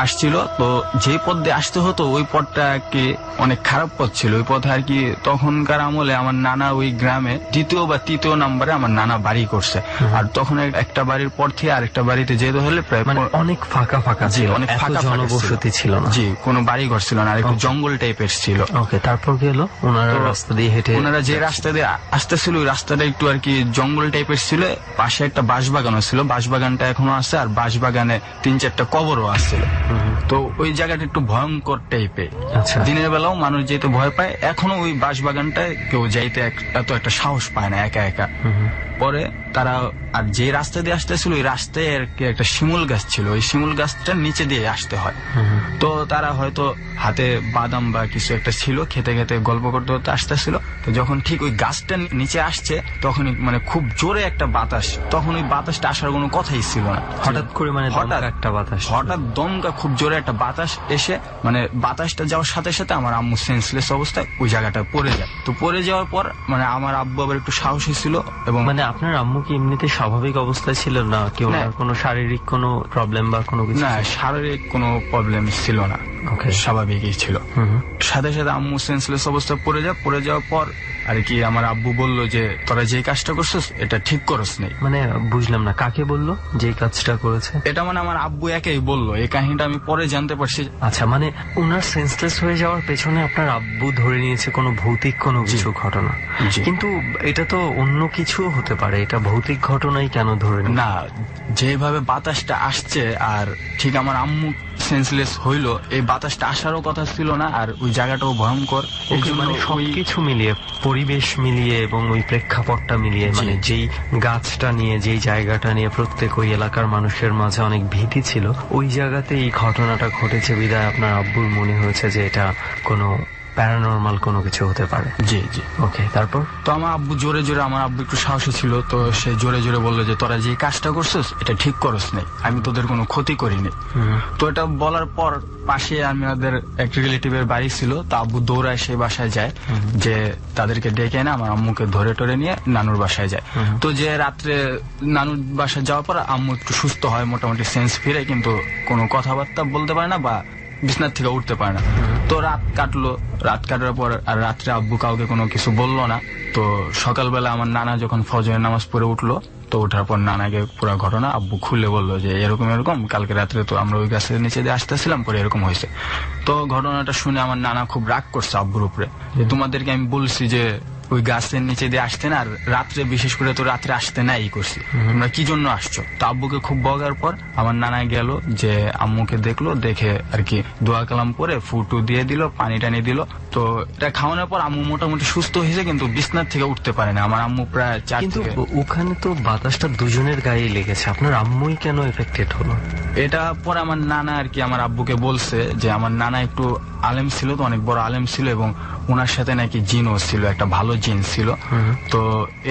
আসছিল, তো যে পথ দিয়ে আসতে হতো ওই পথটা কি অনেক খারাপ পথ ছিল। ওই পথে আর কি তখনকার আমলে আমার নানা ওই গ্রামে 2য় বা 3য় নম্বরে আমার নানা বাড়ি করছে। আর তখন একটা বাড়ির পর থেকে আরেকটা বাড়িতে যেতে হলে প্রায় মানে অনেক ফাঁকা ফাঁকা ছিল, অনেক এত ফাঁকা জনবসতি ছিল না। জি, কোনো বাড়ি ঘর ছিল না, আর একটু জঙ্গল টাইপের ছিল। ওকে, তারপর কি হলো? ওনারা রাস্তা দিয়ে হেঁটে, ওনারা যে রাস্তা দিয়ে আসতেছিল ওই রাস্তাটা একটু আর কি জঙ্গল টাইপের ছিল। পাশে একটা বাঁশবাগানও ছিল, বাঁশবাগানটা এখনো আছে, আর বাঁশবাগানে 3-4টা কবরও আসছিল। তো ওই জায়গাটা একটু ভয়ঙ্কর টাইপের। আচ্ছা, দিনের বেলাও মানুষ যেতে ভয় পায়, এখনো ওই বাঁশবাগানটায় কেউ যাইতে এত একটা সাহস পায় না একা একা। পরে তারা আর যে রাস্তা দিয়ে আসতেছিল ওই রাস্তায় আর কি একটা শিমুল গাছ ছিল, ওই শিমুল গাছটার নিচে দিয়ে আসতে হয়। তো তারা হয়তো হাতে বাদাম বা কিছু একটা ছিল, খেতে খেতে গল্প করতে করতে আসতেছিল। তো যখন ঠিক ওই গাছটার নিচে আসছে তখনই মানে খুব জোরে একটা বাতাস, তখন ওই বাতাসটা আসার কোনো কথাই ছিল না। হঠাৎ করে মানে হঠাৎ একটা বাতাস, হঠাৎ দমকা খুব জোরে একটা বাতাস এসে মানে বাতাসটা যাওয়ার সাথে সাথে আমার আম্মু সেন্সলেস অবস্থায় ওই জায়গাটা পড়ে যায়। তো পড়ে যাওয়ার পর মানে আমার আব্বু আবার একটু সাহসী ছিল এবং মানে আপনার আম্মু কি এমনিতে স্বাভাবিক অবস্থায় ছিল না? কি ওনার কোনো শারীরিক কোনো প্রবলেম বা কোনো কিছু? না, শারীরিক কোনো প্রবলেম ছিল না, ওকে, স্বাভাবিকই ছিল। সাথে সাথে আম্মু সেন্সলেস অবস্থায় পড়ে যায়। পড়ে যাওয়ার পর আর কি আমার আব্বু বলল যে তোরা যে কাজটা করছিস এটা ঠিক করস নাই। মানে বুঝলাম না, কাকে বললো যে কাজটা করেছে? এটা মানে আমার আব্বু একাই বললো, এই কাহিনীটা আমি পরে জানতে পারছি। আচ্ছা, মানে ওনার সেন্সলেস হয়ে যাওয়ার পেছনে আপনার আব্বু ধরে নিয়েছে কোনো ভৌতিক কোনো কিছু ঘটনা, জি। কিন্তু এটা তো অন্য কিছু হতে পারে, এটা ভৌতিক ঘটনাই কেন ধরে নিল? না, যেভাবে বাতাসটা আসছে আর ঠিক আমার আম্মু সেন্সলেস হইলো, এই বাতাসটা আসারও কথা ছিল না, আর ওই জায়গাটাও ভয়ঙ্কর। এই জন্য মানে ওই সবকিছু মিলিয়ে, পরিবেশ মিলিয়ে এবং ওই প্রেক্ষাপটটা মিলিয়ে, মানে যেই গাছটা নিয়ে, যেই জায়গাটা নিয়ে প্রত্যেক ওই এলাকার মানুষের মাঝে অনেক ভীতি ছিল, ওই জায়গাতে এই ঘটনাটা ঘটেছে বিদায় আপনার আব্বুর মনে হয়েছে যে এটা কোনো প্যারানর্মাল কোনো কিছু হতে পারে। জি জি। ওকে, তারপর? তো আমার আব্বু জোরে জোরে, আমার আব্বু একটু সাহসী ছিল, তো সে জোরে জোরে বললো যে তোরা যে কাজটা করছিস এটা ঠিক করস নাই, আমি তোদের কোনো ক্ষতি করিনি। তো এটা বলার পর পাশে আমাদের এক রিলেটিভের বাড়ি ছিল, তো আব্বু দৌড়ায় সেই বাসায় যায়, যে তাদেরকে ডেকে এনে আমার আম্মুকে ধরে টরে নিয়ে নানুর বাসায় যায়। তো যে রাত্রে নানুর বাসায় যাওয়ার পর আম্মু একটু সুস্থ হয়, মোটামুটি সেন্স ফিরে, কিন্তু কোনো কথাবার্তা বলতে পারে না বা বিছনার থেকে উঠতে পারে না। তো রাত কাটলো, রাত কাটার পর আর রাত্রে আব্বু কাউকে কোনো কিছু বললো না। তো সকালবেলা আমার নানা যখন ফজরের নামাজ পড়ে উঠলো, তো ওঠার পর নানাকে পুরো ঘটনা আব্বু খুলে বললো যে এরকম এরকম কালকে রাত্রে তো আমরা ওই গাছের নিচে দিয়ে আসতেছিলাম, পরে এরকম হয়েছে। তো ঘটনাটা শুনে আমার নানা খুব রাগ করছে আব্বুর উপরে, যে তোমাদেরকে আমি বলছি যে ওই গাছের নিচে দিয়ে আসতে না, আর রাত্রে বিশেষ করে তো রাত্রে আসতে নাই করছি, তোমরা কি জন্য আসছো? তো আব্বুকে খুব বকার পর আমার নানা গেল, যে আম্মুকে দেখলো, দেখে আর কি দোয়া কালাম করে ফুটু দিয়ে দিল, পানি টানি দিল। তো এটা খাওয়ানোর পর আম্মু মোটামুটি সুস্থ হয়েছে, কিন্তু বিছনার থেকে উঠতে পারে না। আমার আম্মু প্রায় 4 কিন্তু থেকে। ওখানে তো বাতাসটা দুজনের গায়ে লেগেছে, আপনার আম্মুই কেন এফেক্টেড হলো? এটা পরে আমার নানা আর কি আমার আব্বুকে বলছে যে আমার নানা একটু আলেম ছিল, তো অনেক বড় আলেম ছিল, এবং ওনার সাথে নাকি জিনও ছিল, একটা ভালো জিন ছিল। তো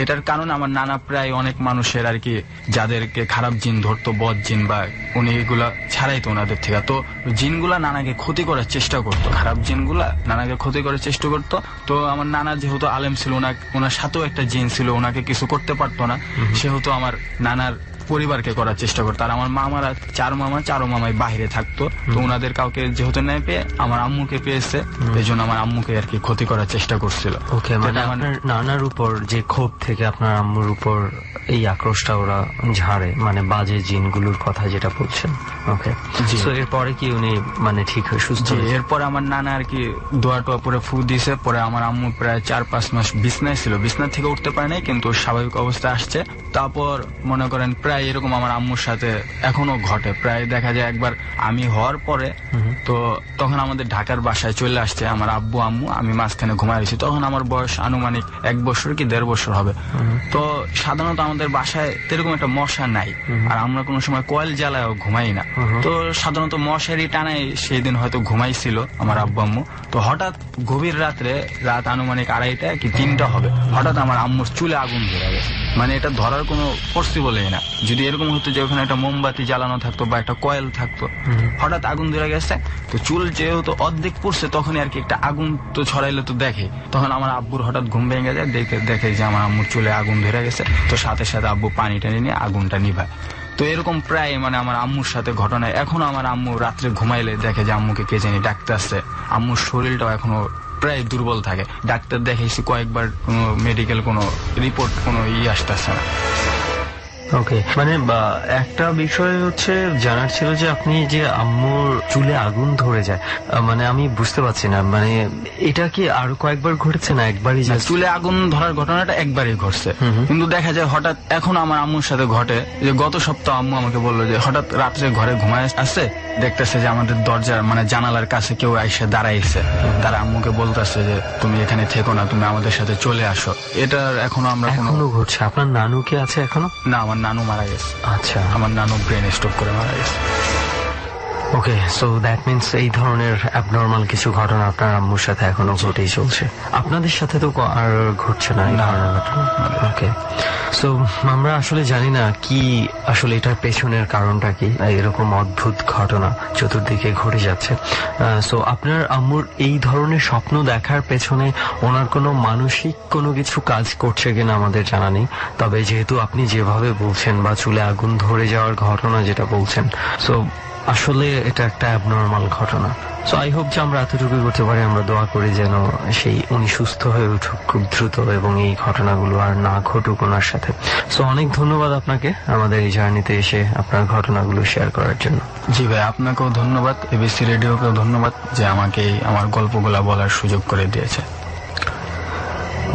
এটার কারণে আমার নানা প্রায় অনেক মানুষের আর কি যাদেরকে খারাপ জিন ধরতো, বদ জিন, বা উনি এগুলা ছাড়াইতো ওনাদের থেকে। তো জিনগুলা নানাকে ক্ষতি করার চেষ্টা করতো, খারাপ জিনগুলা নানাকে ক্ষতি করার চেষ্টা করতো। তো আমার নানা যেহেতু আলেম ছিল, ওনার সাথেও একটা জিন ছিল, ওনাকে কিছু করতে পারতো না, সেহেতু আমার নানার পরিবারকে করার চেষ্টা করতো। আর আমার মামারা 4 মামা, 4 মামাই বাহিরে থাকতো, তো ওনাদের কাউকে যেহেতু নাই পেয়ে আমার আম্মুকে পেয়েছে, এই জন্য আমার আম্মুকে আর কি ক্ষতি করার চেষ্টা করছিল। ওকে, মানে আপনার নানার উপর যে ক্ষোভ থেকে আপনার আম্মুর উপর এই আক্রোশটা ওরা ঝাড়ে, মানে বাজে জিনগুলোর কথা যেটা বলছেন। ওকে, তো এরপরে কি উনি মানে ঠিক হয়ে সুস্থ? এরপরে আমার নানা আর কি দোয়া টোয়া পরে ফু দিছে। পরে আমার আম্মু প্রায় 4-5 মাস বিছনায় ছিল, বিছনা থেকে উঠতে পারে নাই, কিন্তু স্বাভাবিক অবস্থায় আসছে। তারপর মনে করেন প্রায় এরকম আমার আম্মুর সাথে এখনো ঘটে। প্রায় দেখা যায় একবার আমি হওয়ার পরে, তো তখন আমাদের ঢাকার বাসায় চলে আসছে আমার আব্বু আম্মু, আমি মাঝখানে ঘুমাই রয়েছি। তখন আমার বয়স আনুমানিক 1 বছর কি 1.5 বছর হবে। তো সাধারণত আমাদের বাসায় এরকম একটা মশা নাই, আর আমরা কোনো সময় কয়েল জ্বালায়ও ঘুমাই না। তো সাধারণত মশারি টানাই সেই দিন হয়তো ঘুমাইছিল আমার আব্বু আম্মু। তো হঠাৎ গভীর রাত্রে, রাত আনুমানিক 2:30 কি 3টা হবে, হঠাৎ আমার আম্মুর চুলে আগুন ধরে গেছে। মানে এটা ধরার কোনো পসিবলই না। যদি এরকম হতো যে ওখানে একটা মোমবাতি জ্বালানো থাকতো বা একটা কয়েল থাকতো, হঠাৎ আগুন ধরে গেছে। তো চুল যেহেতু অর্ধেক পড়ছে, তখনই আর কি একটা আগুন তো ছড়াইলে তো দেখে, তখন আমার আব্বুর হঠাৎ ঘুম ভেঙে যায়, দেখে যে আমার আম্মুর চুলে আগুন ধরে গেছে। তো সাথে সাথে আব্বু পানি টানি নিয়ে আগুনটা নিভায়। তো এরকম প্রায় মানে আমার আম্মুর সাথে ঘটনা। এখনো আমার আম্মু রাত্রে ঘুমাইলে দেখে যে আম্মুকে কে জানি ডাকতে আসছে। আম্মুর শরীরটাও এখনো প্রায় দুর্বল থাকে। ডাক্তার দেখাইছি কয়েকবার, কোনো মেডিকেল কোনো রিপোর্ট কোনো আসতেছে না। ওকে, মানে একটা বিষয় হচ্ছে জানার ছিল যে আপনি যে আম্মুর চুলে আগুন ধরে যায়, মানে আমি বুঝতে পারছি না, মানে এটা কি আরো কয়েকবার ঘটেছে না একবারই? চুলে আগুন ধরার ঘটনাটা একবারই ঘটছে, কিন্তু দেখা যায় হঠাৎ এখন আমার আম্মুর সাথে ঘটে যে গত সপ্তাহ আম্মু আমাকে বললো যে হঠাৎ রাত্রে ঘরে ঘুমায় আসছে, দেখতেছে যে আমাদের দরজার মানে জানালার কাছে কেউ এসে দাঁড়াইছে। তারা আম্মুকে বলতেছে যে তুমি এখানে থেকো না, তুমি আমাদের সাথে চলে আসো। এটা এখনো আমরা এখনো ঘটছে? আপনার নানু কি আছে এখনো? না, আমার নানু মারা গেছে। আচ্ছা, আমার নানু ব্রেন স্ট্রোক করে মারা গেছে। ওকে, সো দ্যাট মিনস এই ধরনের অ্যাবনর্মাল কিছু ঘটনা আপনার আম্মুর সাথে এখনো ঘটেই চলছে, আপনাদের সাথে তো আর ঘটছে না এই ধরনের ঘটনা? ওকে, সো আমরা আসলে জানি না কি আসলে এটার পেছনের কারণটা কি, এরকম অদ্ভুত ঘটনা চতুর্দিকে ঘটে যাচ্ছে। সো আপনার আম্মুর এই ধরনের স্বপ্ন দেখার পেছনে ওনার কোনো মানসিক কোনো কিছু কাজ করছে কিনা আমাদের জানা নেই। তবে যেহেতু আপনি যেভাবে বলছেন বা চুলে আগুন ধরে যাওয়ার ঘটনা যেটা বলছেন, সো আসলে এটা একটা অ্যাবনর্মাল ঘটনা। সো আই হোপ যে আমরা এতটুকু করতে পারি, আমরা দোয়া করি যেন উনি সুস্থ হয়ে উঠুক খুব দ্রুত এবং এই ঘটনাগুলো আর না ঘটুক ওনার সাথে। সো অনেক ধন্যবাদ আপনাকে আমাদের এই জার্নিতে এসে আপনার ঘটনাগুলো শেয়ার করার জন্য। জি ভাই, আপনাকেও ধন্যবাদ, এবিসি রেডিওকেও ধন্যবাদ যে আমাকে আমার গল্পগুলা বলার সুযোগ করে দিয়েছে।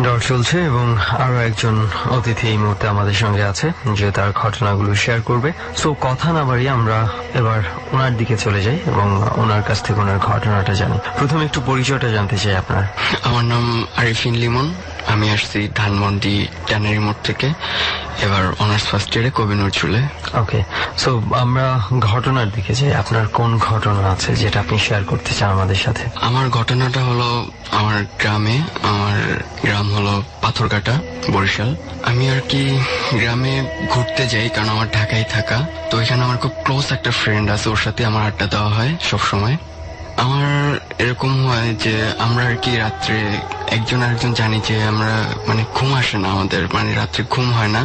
দৌড় চলছে এবং আরো একজন অতিথি এই মুহূর্তে আমাদের সঙ্গে আছে যে তার ঘটনাগুলো শেয়ার করবে। সো কথা না বাড়িয়ে আমরা এবার ওনার দিকে চলে যাই এবং ওনার কাছ থেকে ওনার ঘটনাটা জানি। প্রথমে একটু পরিচয়টা জানতে চাই আপনার। আমার নাম আরিফিন লিমন, আমি আসছি ধানমন্ডি ট্যানারি মোড় থেকে, এবার অনার্স ফার্স্ট ইয়ারে কবি নজরুলে। ওকে, সো আমরা ঘটনার দিকে যাই। আপনার কোন ঘটনা আছে যেটা আপনি শেয়ার করতে চান আমাদের সাথে? আমার ঘটনাটা হলো আমার গ্রামে, আমার গ্রাম হলো পাথরঘাটা, বরিশাল। আমি আর কি গ্রামে ঘুরতে যাই কারণ আমার ঢাকায় থাকা, তো এখানে আমার খুব ক্লোজ একটা ফ্রেন্ড আছে, ওর সাথে আমার আড্ডা দেওয়া হয় সব সময়। আমার এরকম হয় যে আমরা আর কি রাত্রে একজন আরেকজন জানি যে আমরা মানে ঘুম আসে না আমাদের, মানে রাত্রে ঘুম হয় না,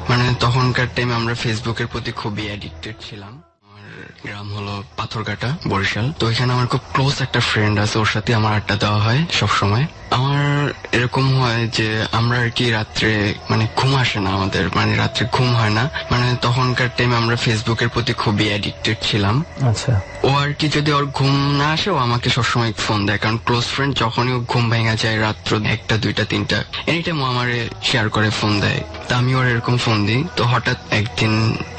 মানে তখনকার টাইমে আমরা ফেসবুকের প্রতি খুবই অ্যাডিক্টেড ছিলাম। আমার গ্রাম হলো পাথরঘাটা, বরিশাল। তো এখানে আমার খুব ক্লোজ একটা ফ্রেন্ড আছে, ওর সাথে আমার আড্ডা দেওয়া হয় সব সময়। আমার এরকম হয় যে আমরা আর কি রাত্রে মানে ঘুম আসে না আমাদের, মানে রাত্রে ঘুম হয় না, মানে তখনকার টাইমে আমরা ফেসবুকের প্রতি খুবই অ্যাডিক্টেড ছিলাম। আচ্ছা, ও আর কি যদি ওর ঘুম না আসে ও আমাকে সবসময় ফোন দেয়, কারণ ক্লোজ ফ্রেন্ড যখনই ও ঘুম ভেঙে যায় রাত্র 1টা 2টা 3টা এনি টাইম ও আমার শেয়ার করে ফোন দেয়। তা আমি ওর এরকম ফোন দিই। তো হঠাৎ একদিন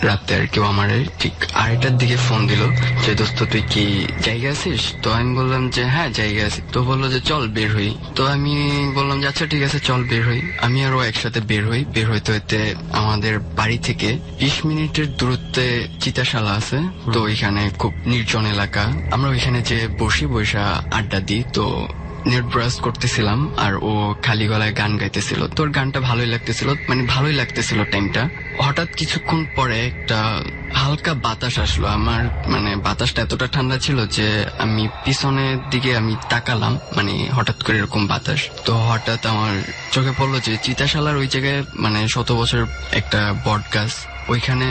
রাতে আর কি আমার ঠিক 2:30টার দিকে ফোন দিল যে দোস্ত তুই কি জায়গা আছিস? তো আমি বললাম যে হ্যাঁ জায়গা আছি। তো বললো যে চল বের হই। তো আমি বললাম যে আচ্ছা ঠিক আছে চল বের হই। আমি আর ও একসাথে বের হই। বের হইতে হইতে আমাদের বাড়ি থেকে 20 মিনিটের দূরত্বে চিতাশালা আছে, তো ওইখানে খুব নির্জন এলাকা। আমরা ওইখানে যে বসা আড্ডা দিই। তো নেট ব্রাশ করতেছিলাম আর ও খালি গলায় গান গাইতেছিল। তোর গানটা ভালোই লাগতেছিল, মানে ভালোই লাগতেছিল টাইমটা। হঠাৎ কিছুক্ষণ পরে একটা হালকা বাতাস আসলো। আমার মানে বাতাসটা এতটা ঠান্ডা ছিল যে আমি পিছনের দিকে আমি তাকালাম, মানে হঠাৎ করে এরকম বাতাস। তো হঠাৎ আমার চোখে পড়লো যে চিতাশালার ওই জায়গায় মানে 100 বছর একটা বট গাছ, ওইখানে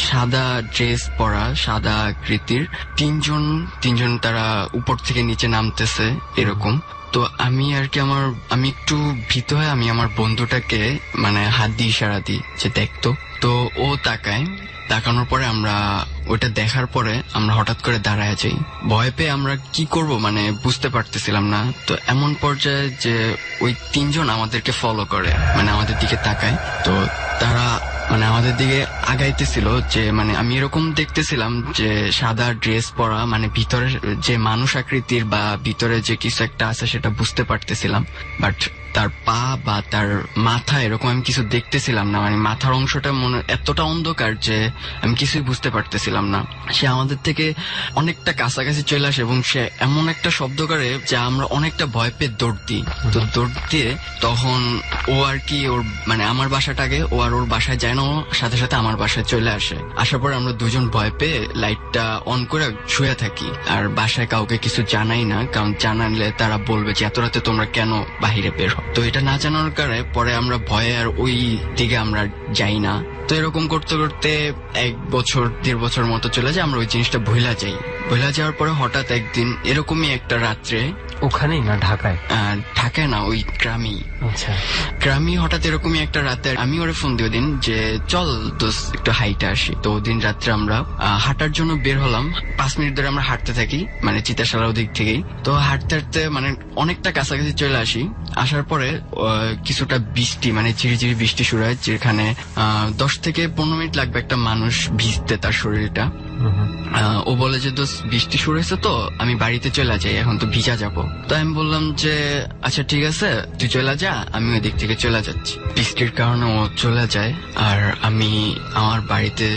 সাদা ড্রেস পরা, সাদা আকৃতির তিনজন তারা উপর থেকে নিচে নামতেছে এরকম। তো আমি আর কি আমি একটু ভীত হয়ে আমি আমার বন্ধুটাকে মানে হাত দিয়ে ইশারা দিই যে দেখতো। তো ও তাকানোর পরে আমরা ওইটা দেখার পরে আমরা হঠাৎ করে দাঁড়ায় যাই। ভয় পেয়ে আমরা কি করব মানে বুঝতে পারতেছিলাম না। তো এমন পর্যায়ে যে ওই 3জন আমাদেরকে ফলো করে, মানে আমাদের দিকে তাকায়। তো তারা মানে আমাদের দিকে আগাইতেছিল যে মানে আমি এরকম দেখতেছিলাম যে সাদা ড্রেস পরা, মানে ভিতরে যে মানুষ আকৃতির বা ভিতরে যে কিছু একটা আছে সেটা বুঝতে পারতেছিলাম, বাট তার পা বা তার মাথা এরকম আমি কিছু দেখতেছিলাম না। মানে মাথার অংশটা মনে এতটা অন্ধকার যে আমি কিছুই বুঝতে পারতেছিলাম না। সে আমাদের থেকে অনেকটা কাছাকাছি চলে আসে এবং সে এমন একটা শব্দ করে যে আমরা অনেকটা ভয় পেয়ে দৌড় দিই। তো দৌড় দিয়ে তখন ও আর কি ওর মানে আমার বাসাটাকে ও আর ওর বাসায় যায় না, ও সাথে সাথে আমার বাসায় চলে আসে। আসার পর আমরা দুজন ভয় পেয়ে লাইটটা অন করে শুয়ে থাকি আর বাসায় কাউকে কিছু জানাই না, কারণ জানালে তারা বলবে যে এত রাতে তোমরা কেন বাহিরে বের হও। তো এটা না জানার কারণে পরে আমরা ভয়ে আর ওই দিকে আমরা যাই না। তো এরকম করতে করতে 1 বছর 1.5 বছর মতো চলে যায়, আমরা ওই জিনিসটা ভুলা যাই। ভুলা যাওয়ার পরে হঠাৎ একদিন এরকমই একটা রাত্রে, ওখানেই না ঢাকায়? ঢাকায় না, ওই গ্রামেই। আচ্ছা, গ্রামে হঠাৎ এরকমই একটা রাতে আমি ওরে ফোন দিই ওদিন যে চল দোস্ত একটু হাইটে আসি। তো ওদিন রাত্রে আমরা হাঁটার জন্য বের হলাম। 5 মিনিট ধরে আমরা হাঁটতে থাকি, মানে চিতাশালার দিক থেকেই। তো হাঁটতে হাঁটতে মানে অনেকটা কাছাকাছি চলে আসি। আসার পরে কিছুটা বৃষ্টি, মানে ঝিরিঝিরি বৃষ্টি শুরু হয়, যেখানে 10 থেকে 15 মিনিট লাগবে একটা মানুষ ভিজতে তার শরীরটা। ও বলে যে দোস্ত বৃষ্টি শুরু হয়েছে তো আমি বাড়িতে চলে যাই, এখন তো ভিজা যাবো। তো আমি বললাম যে আচ্ছা ঠিক আছে তুই চলে যা, আমি ওই দিক থেকে চলে যাচ্ছি। বৃষ্টির কারণে ও চলে যায় আর আমি আমার বাড়িতে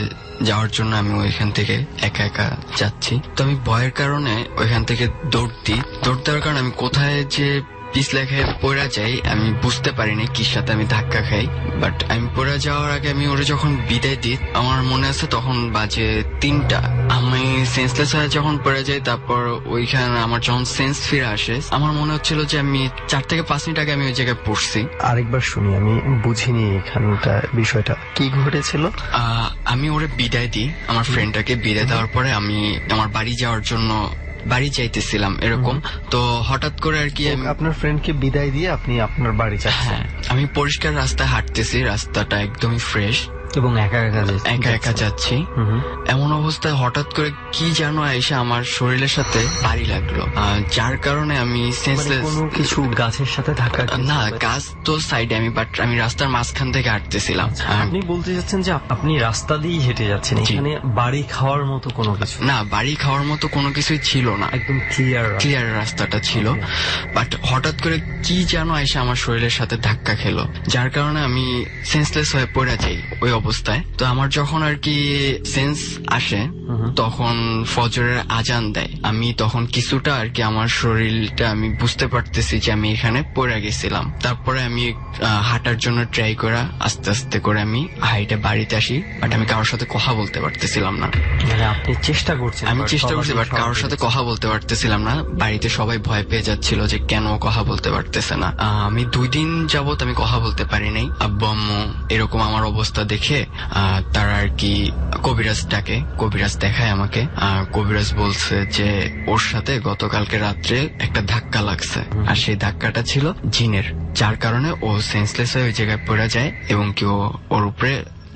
যাওয়ার জন্য আমি ওইখান থেকে একা একা যাচ্ছি। তো আমি ভয়ের কারণে ওইখান থেকে দৌড় দেওয়ার কারণে আমি কোথায় যে পিছলা খেয়ে পড়া যাই, আমি বুঝতে পারিনি কির সাথে আমি ধাক্কা খাই। বাট আমি পড়ে যাওয়ার আগে আমি ওরা যখন বিদায় দিই, আমার মনে আছে তখন বাজে 3টা। আমি সেন্সলেস হয়ে যখন পড়ে যাই, তারপর ওইখানে আমার যখন সেন্স ফিরে আসে, আমার মনে হচ্ছিল যে আমি 4 থেকে 5 মিনিট আগে আমি ওই জায়গায় পড়ছি। আরেকবার শুনি, আমি বুঝিনি এখানটা বিষয়টা কি ঘটেছিল। আমি ওরে বিদায় দিই, আমার ফ্রেন্ডটাকে বিদায় দেওয়ার পরে আমি আমার বাড়ি যাওয়ার জন্য বাড়ি যাইতেছিলাম এরকম। তো হঠাৎ করে আর কি আপনার ফ্রেন্ডকে বিদায় দিয়ে আপনি আপনার বাড়ি যাচ্ছেন? হ্যাঁ, আমি পরিষ্কার রাস্তায় হাঁটতেছি, রাস্তাটা একদমই ফ্রেশ এবং একা একা যাচ্ছি। এমন অবস্থায় হঠাৎ করে কি যেন এসে আমার শরীরের সাথে ভারী লাগলো, যার কারণে আমি সেন্সলেস। কোনো কিছু গাছের সাথে ধাক্কা? না, গাছ তো সাইডে, আমি রাস্তার মাঝখান থেকে হাঁটতেছিলাম। আপনি বলতে চাচ্ছেন যে আপনি রাস্তা দিয়েই হেঁটে যাচ্ছেন, এখানে বাড়ি খাওয়ার মতো কোনো কিছু? না, বাড়ি খাওয়ার মতো কোনো কিছুই ছিল না, একদম ক্লিয়ার রাস্তাটা ছিল। বাট হঠাৎ করে কি যেন এসে আমার শরীরের সাথে ধাক্কা খেলো, যার কারণে আমি সেন্সলেস হয়ে পড়ে যাই ওই অবস্থায়। তো আমার যখন আর কি সেন্স আসে, তখন ফজরের আজান দেয়। আমি তখন কিছুটা আর কি আমার শরীরটা আমি বুঝতে পারতেছি যে আমি এখানে পড়ে গেছিলাম। তারপরে আমি হাঁটার জন্য ট্রাই করা, আস্তে আস্তে করে আমি হাইটে বাড়িতে আসি। বাট আমি কারোর সাথে কথা বলতে পারতেছিলাম না। আপনি চেষ্টা করছেন? আমি চেষ্টা করছি, বাট কারোর সাথে কথা বলতে পারতেছিলাম না। বাড়িতে সবাই ভয় পেয়ে যাচ্ছিল যে কেন কথা বলতে পারতেছে না। আমি 2 দিন যাবত আমি কথা বলতে পারি নাই। আব্বু আম্মু এরকম আমার অবস্থা দেখে তারা আর কি কবিরাজ দেখায় আমাকে। কবিরাজ বলছে যে ওর সাথে গতকালকে রাত্রে একটা ধাক্কা লাগছে, আর সেই ধাক্কাটা ছিল জিনের, যার কারণে ও সেন্সলেস হয়ে ওই জায়গায় পড়ে যায়, এবং কি ওর উপরে